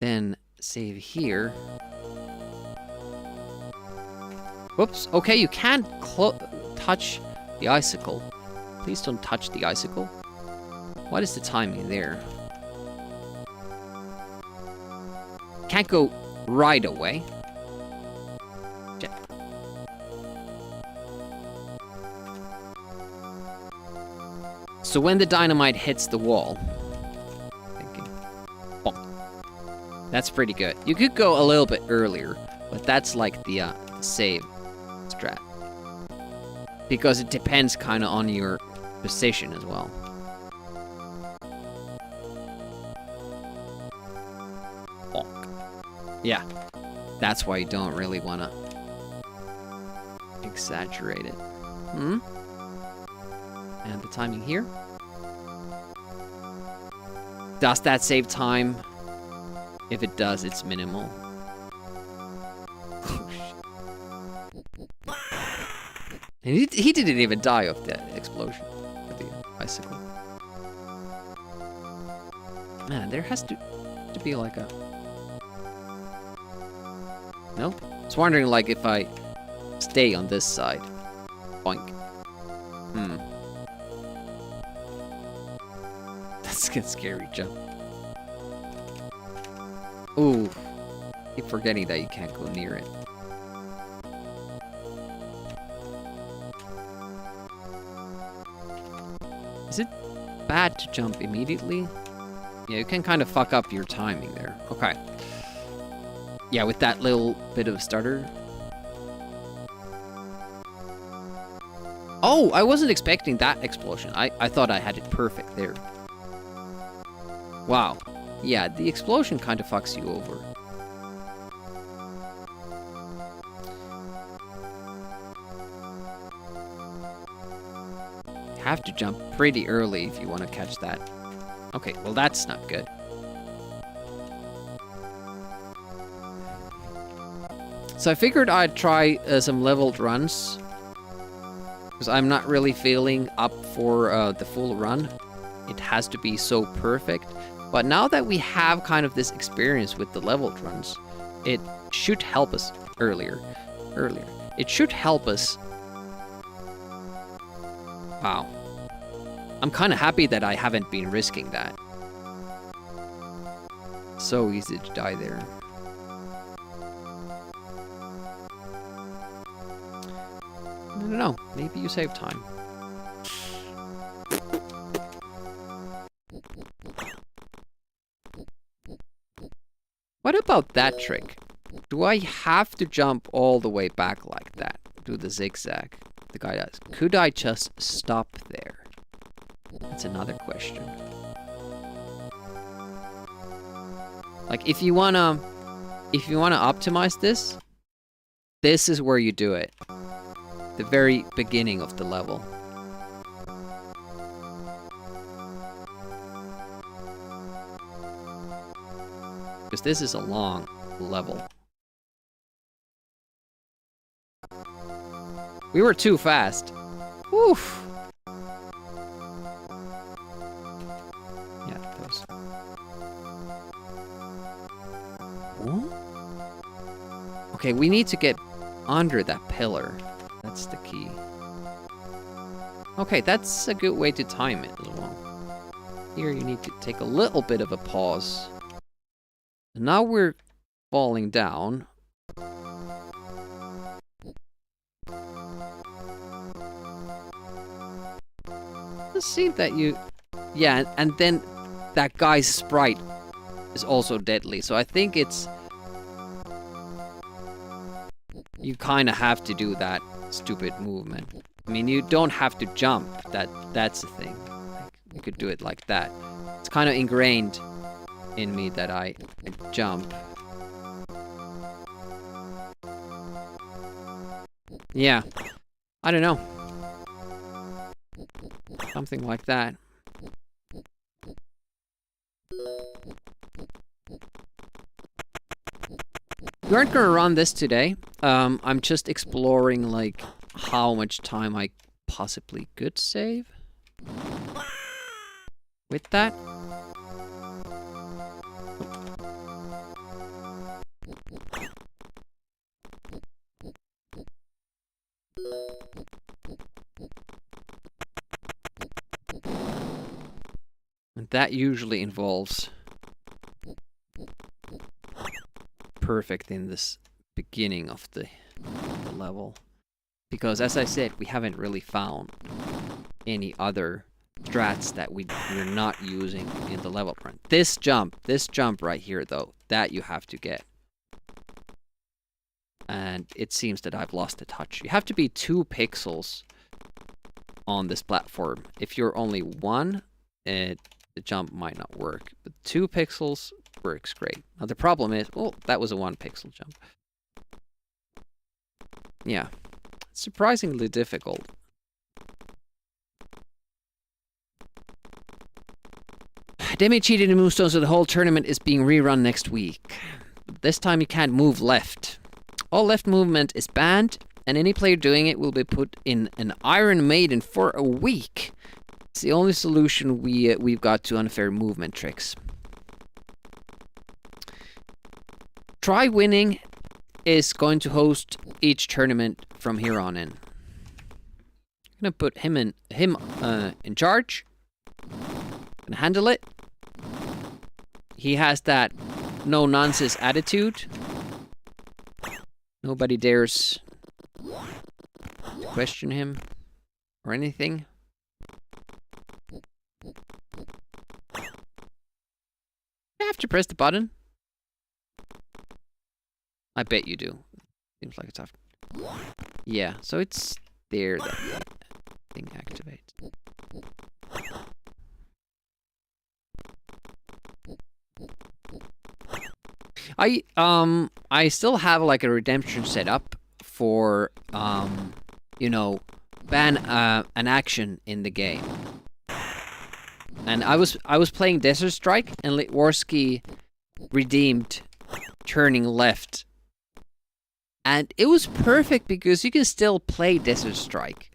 Then save here. Whoops. Okay, you can't touch the icicle. Please don't touch the icicle. What is the timing there? Can't go right away. Check. So when the dynamite hits the wall, that's pretty good. You could go a little bit earlier, but that's like the save strat. Because it depends kind of on your position as well. Bonk. Yeah, that's why you don't really want to exaggerate it. And the timing here. Does that save time? If it does, it's minimal. And he didn't even die of that explosion with the bicycle. Man, there has to be like a... Nope. I was wondering like if I stay on this side. Boink. That's a scary jump. Ooh. Keep forgetting that you can't go near it. Is it bad to jump immediately? Yeah, you can kind of fuck up your timing there. Okay. Yeah, with that little bit of stutter. Oh, I wasn't expecting that explosion. I thought I had it perfect there. Wow. Yeah, the explosion kind of fucks you over. You have to jump pretty early if you want to catch that. Okay, well that's not good. So I figured I'd try some leveled runs. Because I'm not really feeling up for the full run. It has to be so perfect. But now that we have kind of this experience with the leveled runs, it should help us earlier. It should help us Wow. I'm kind of happy that I haven't been risking that. So easy to die there. I don't know. Maybe you save time. What about that trick? Do I have to jump all the way back like that? Do the zigzag? The guy does. Could I just stop there? That's another question. Like, if you wanna optimize this, this is where you do it. The very beginning of the level. Because this is a long level. We were too fast. Oof. Yeah, those. Huh? Okay, we need to get under that pillar. That's the key. Okay, that's a good way to time it as well. Here you need to take a little bit of a pause. Now we're falling down. Let's see that you... Yeah, and then that guy's sprite is also deadly. So I think it's... You kind of have to do that stupid movement. I mean, you don't have to jump. That's the thing. Like, you could do it like that. It's kind of ingrained in me that I jump. Yeah. I don't know. Something like that. We aren't gonna run this today. I'm just exploring, like, how much time I possibly could save with that. And that usually involves perfect in this beginning of the level. Because as I said, we haven't really found any other strats that we're not using in the level run. This jump right here though, that you have to get. And it seems that I've lost a touch. You have to be 2 pixels on this platform. If you're only 1, the jump might not work. But 2 pixels works great. Now the problem is, oh, that was a 1 pixel jump. Yeah, surprisingly difficult. Demi cheated in Moonstone, so the whole tournament is being rerun next week. This time you can't move left. All left movement is banned, and any player doing it will be put in an Iron Maiden for a week. It's the only solution we've got to unfair movement tricks. Try Winning is going to host each tournament from here on in. I'm gonna put him in charge. Gonna handle it. He has that no nonsense attitude. Nobody dares question him or anything. I have to press the button. I bet you do. Seems like it's after. Yeah, so it's there that the thing activates. I still have like a redemption set up for you know, ban an action in the game. And I was playing Desert Strike, and Litworski redeemed turning left. And it was perfect because you can still play Desert Strike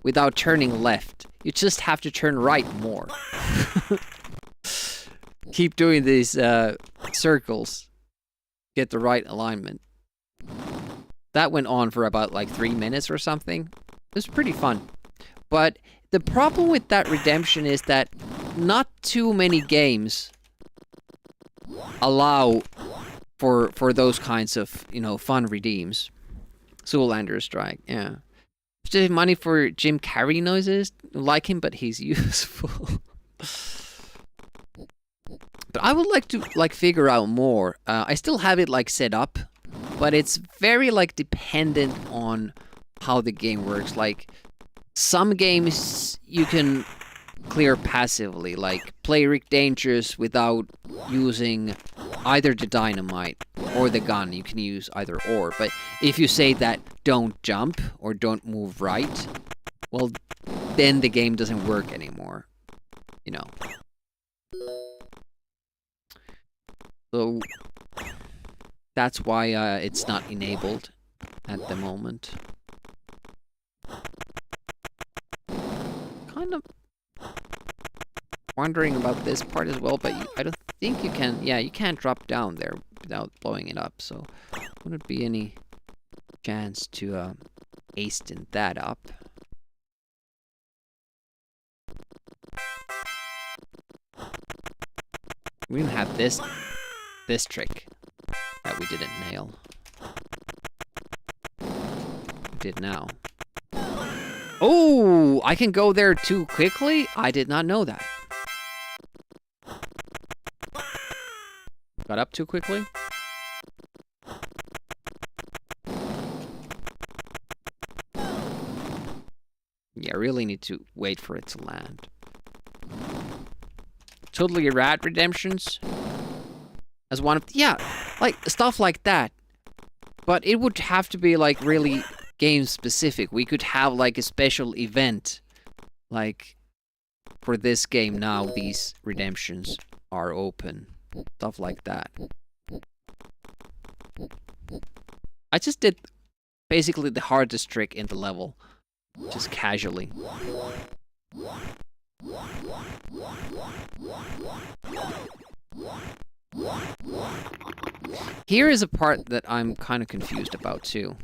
without turning left. You just have to turn right more. Keep doing these circles. Get the right alignment. That went on for about like 3 minutes or something. It was pretty fun. But the problem with that redemption is that not too many games allow for those kinds of, you know, fun redeems. Zoolander Strike, yeah. Just money for Jim Carrey noises. Like him, but he's useful. But I would like to figure out more. I still have it like set up, but it's very like dependent on how the game works. Like some games you can clear passively, like play Rick Dangerous without using either the dynamite or the gun. You can use either or. But if you say that don't jump or don't move right, well, then the game doesn't work anymore. You know. So that's why it's not enabled at the moment. Kind of wondering about this part as well, but I don't think you can. Yeah, you can't drop down there without blowing it up. So wouldn't be any chance to hasten that up. We even have this trick that we didn't nail. We did now. Oh, I can go there too quickly? I did not know that. Got up too quickly? Yeah, I really need to wait for it to land. Totally rad redemptions. As one of... Yeah, like, stuff like that. But it would have to be, like, really game-specific. We could have, like, a special event. Like, for this game now, these redemptions are open. Stuff like that. I just did basically the hardest trick in the level. Just casually. Here is a part that I'm kind of confused about too.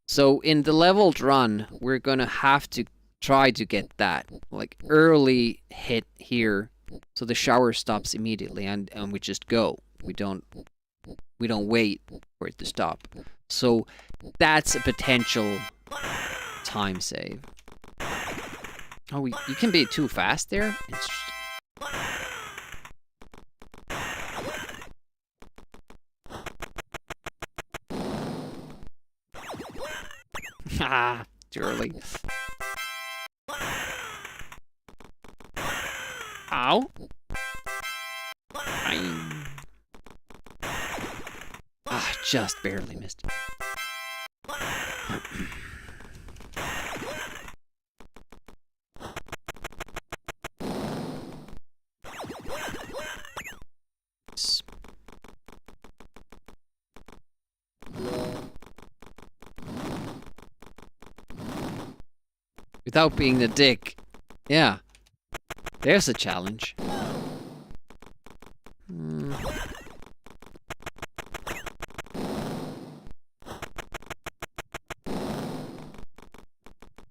So in the leveled run, we're gonna have to try to get that like early hit here, so the shower stops immediately, and we just go. We don't wait for it to stop. So that's a potential time save. Oh, you can be too fast there. Ah, too early. Ow. Ah, just barely missed. Without being the dick. Yeah. There's a challenge.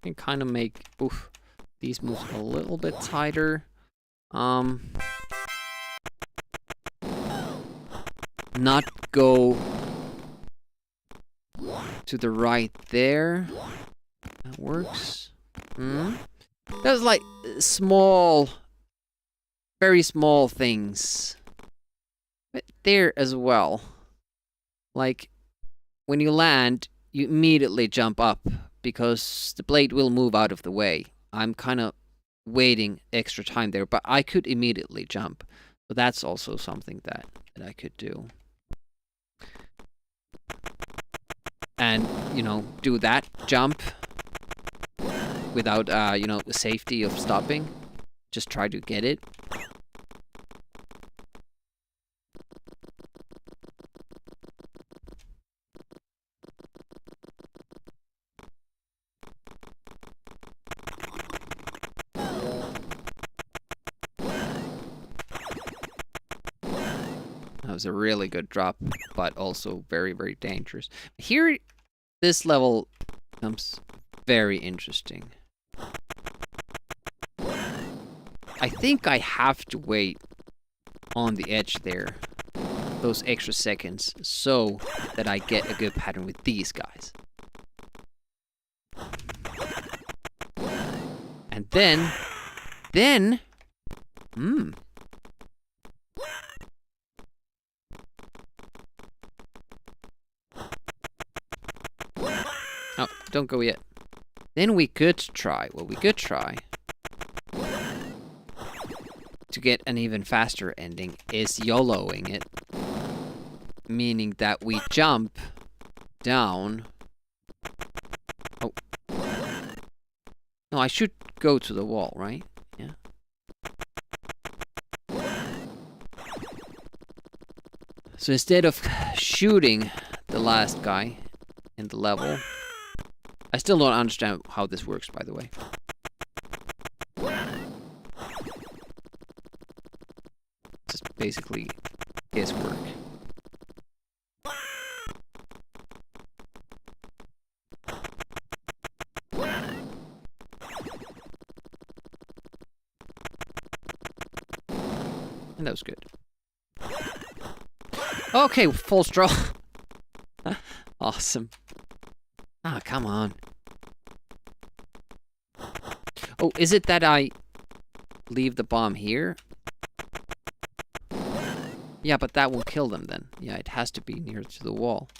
Can kind of make these moves a little bit tighter. Not go to the right there. That works. That's like small, very small things. But there as well. Like, when you land, you immediately jump up because the blade will move out of the way. I'm kind of waiting extra time there, but I could immediately jump. So that's also something that I could do. And, you know, do that jump without, you know, the safety of stopping. Just try to get it. That was a really good drop, but also very, very dangerous. Here, this level becomes very interesting. I think I have to wait on the edge there, those extra seconds, so that I get a good pattern with these guys. And then, oh, don't go yet. Then we could try, to get an even faster ending is YOLOing it. Meaning that we jump down. Oh. No, I should go to the wall, right? Yeah. So instead of shooting the last guy in the level, I still don't understand how this works, by the way. Just basically guesswork. And that was good. Okay, full straw. Awesome. Ah, come on. Oh, is it that I leave the bomb here? Yeah, but that will kill them then. Yeah, it has to be near to the wall.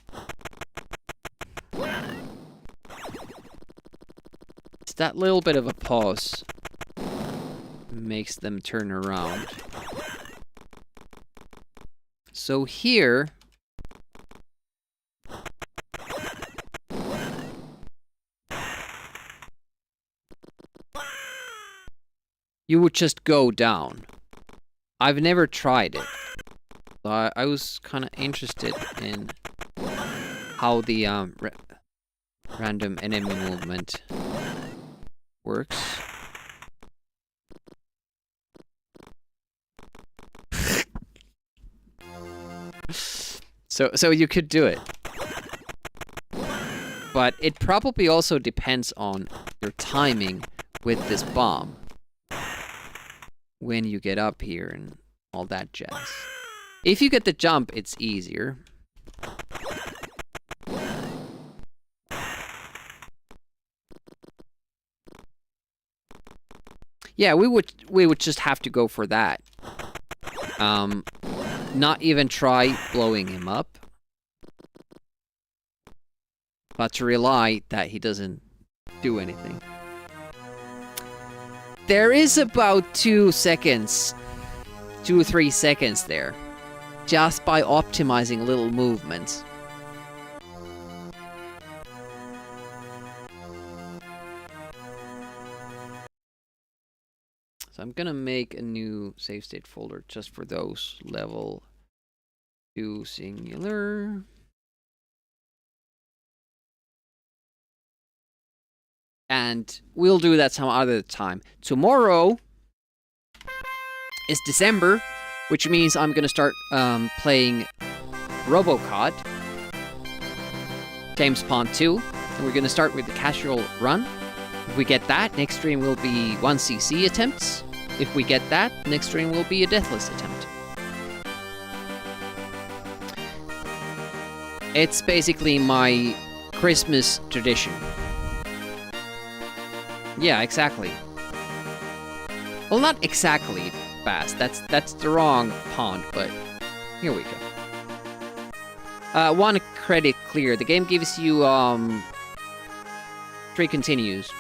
It's that little bit of a pause makes them turn around. So here, you would just go down. I've never tried it. So I was kind of interested in how the random enemy movement works. So you could do it. But it probably also depends on your timing with this bomb. When you get up here and all that jazz. If you get the jump, it's easier. Yeah, we would just have to go for that. Not even try blowing him up. But to rely that he doesn't do anything. There is about 2 seconds, 2 or 3 seconds there, just by optimizing little movements. So I'm gonna make a new save state folder just for those level 2 singular. And we'll do that some other time. Tomorrow is December, which means I'm gonna start playing RoboCod, James Pond 2, and we're gonna start with the casual run. If we get that, next stream will be 1cc attempts. If we get that, next stream will be a deathless attempt. It's basically my Christmas tradition. Yeah, exactly. Well, not exactly fast. That's the wrong pond, but here we go. One credit clear. The game gives you 3 continues.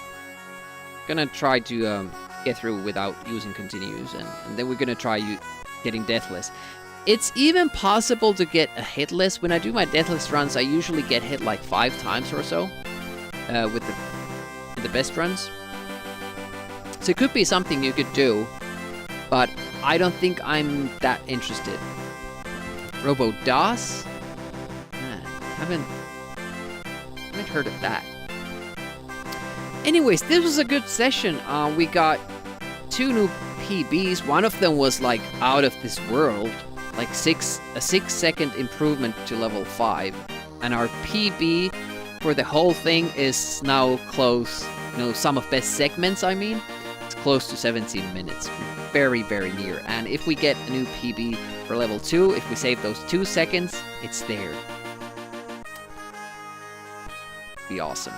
Gonna try to get through without using continues, and then we're gonna try getting deathless. It's even possible to get a hitless. When I do my deathless runs, I usually get hit like 5 times or so with the best runs. So it could be something you could do, but I don't think I'm that interested. Robo DOS? Haven't heard of that. Anyways, this was a good session. We got 2 new PBs. One of them was like out of this world, like a 6-second improvement to level 5, and our PB for the whole thing is now close. Sum of best segments. I mean, it's close to 17 minutes. We're very, very near. And if we get a new PB for level 2, if we save those 2 seconds, it's there. Be awesome.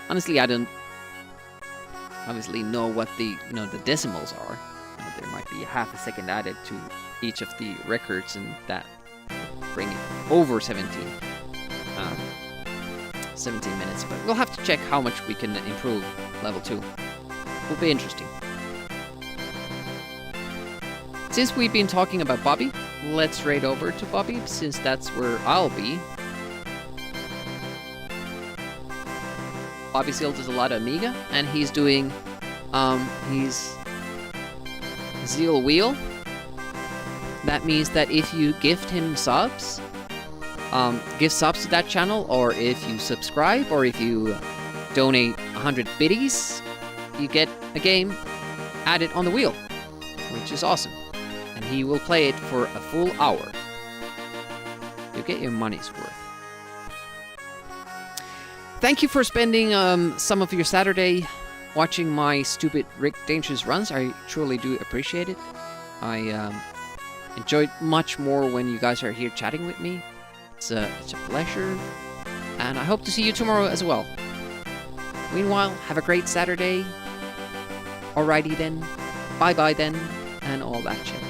Honestly, I don't obviously know what the the decimals are. There might be a half a second added to each of the records, and that bring it over 17 minutes. But we'll have to check how much we can improve level 2. Will be interesting. Since we've been talking about Bobby, let's raid over to Bobby, since that's where I'll be. Bobby still does a lot of Amiga, and he's doing his Zeal Wheel. That means that if you gift him subs, give subs to that channel, or if you subscribe, or if you donate 100 biddies, you get a game added on the wheel, which is awesome. And he will play it for a full hour. You get your money's worth. Thank you for spending some of your Saturday watching my stupid Rick Dangerous runs. I truly do appreciate it. I enjoyed much more when you guys are here chatting with me. It's a pleasure, and I hope to see you tomorrow as well. Meanwhile, have a great Saturday. Alrighty then, bye-bye then, and all that shit.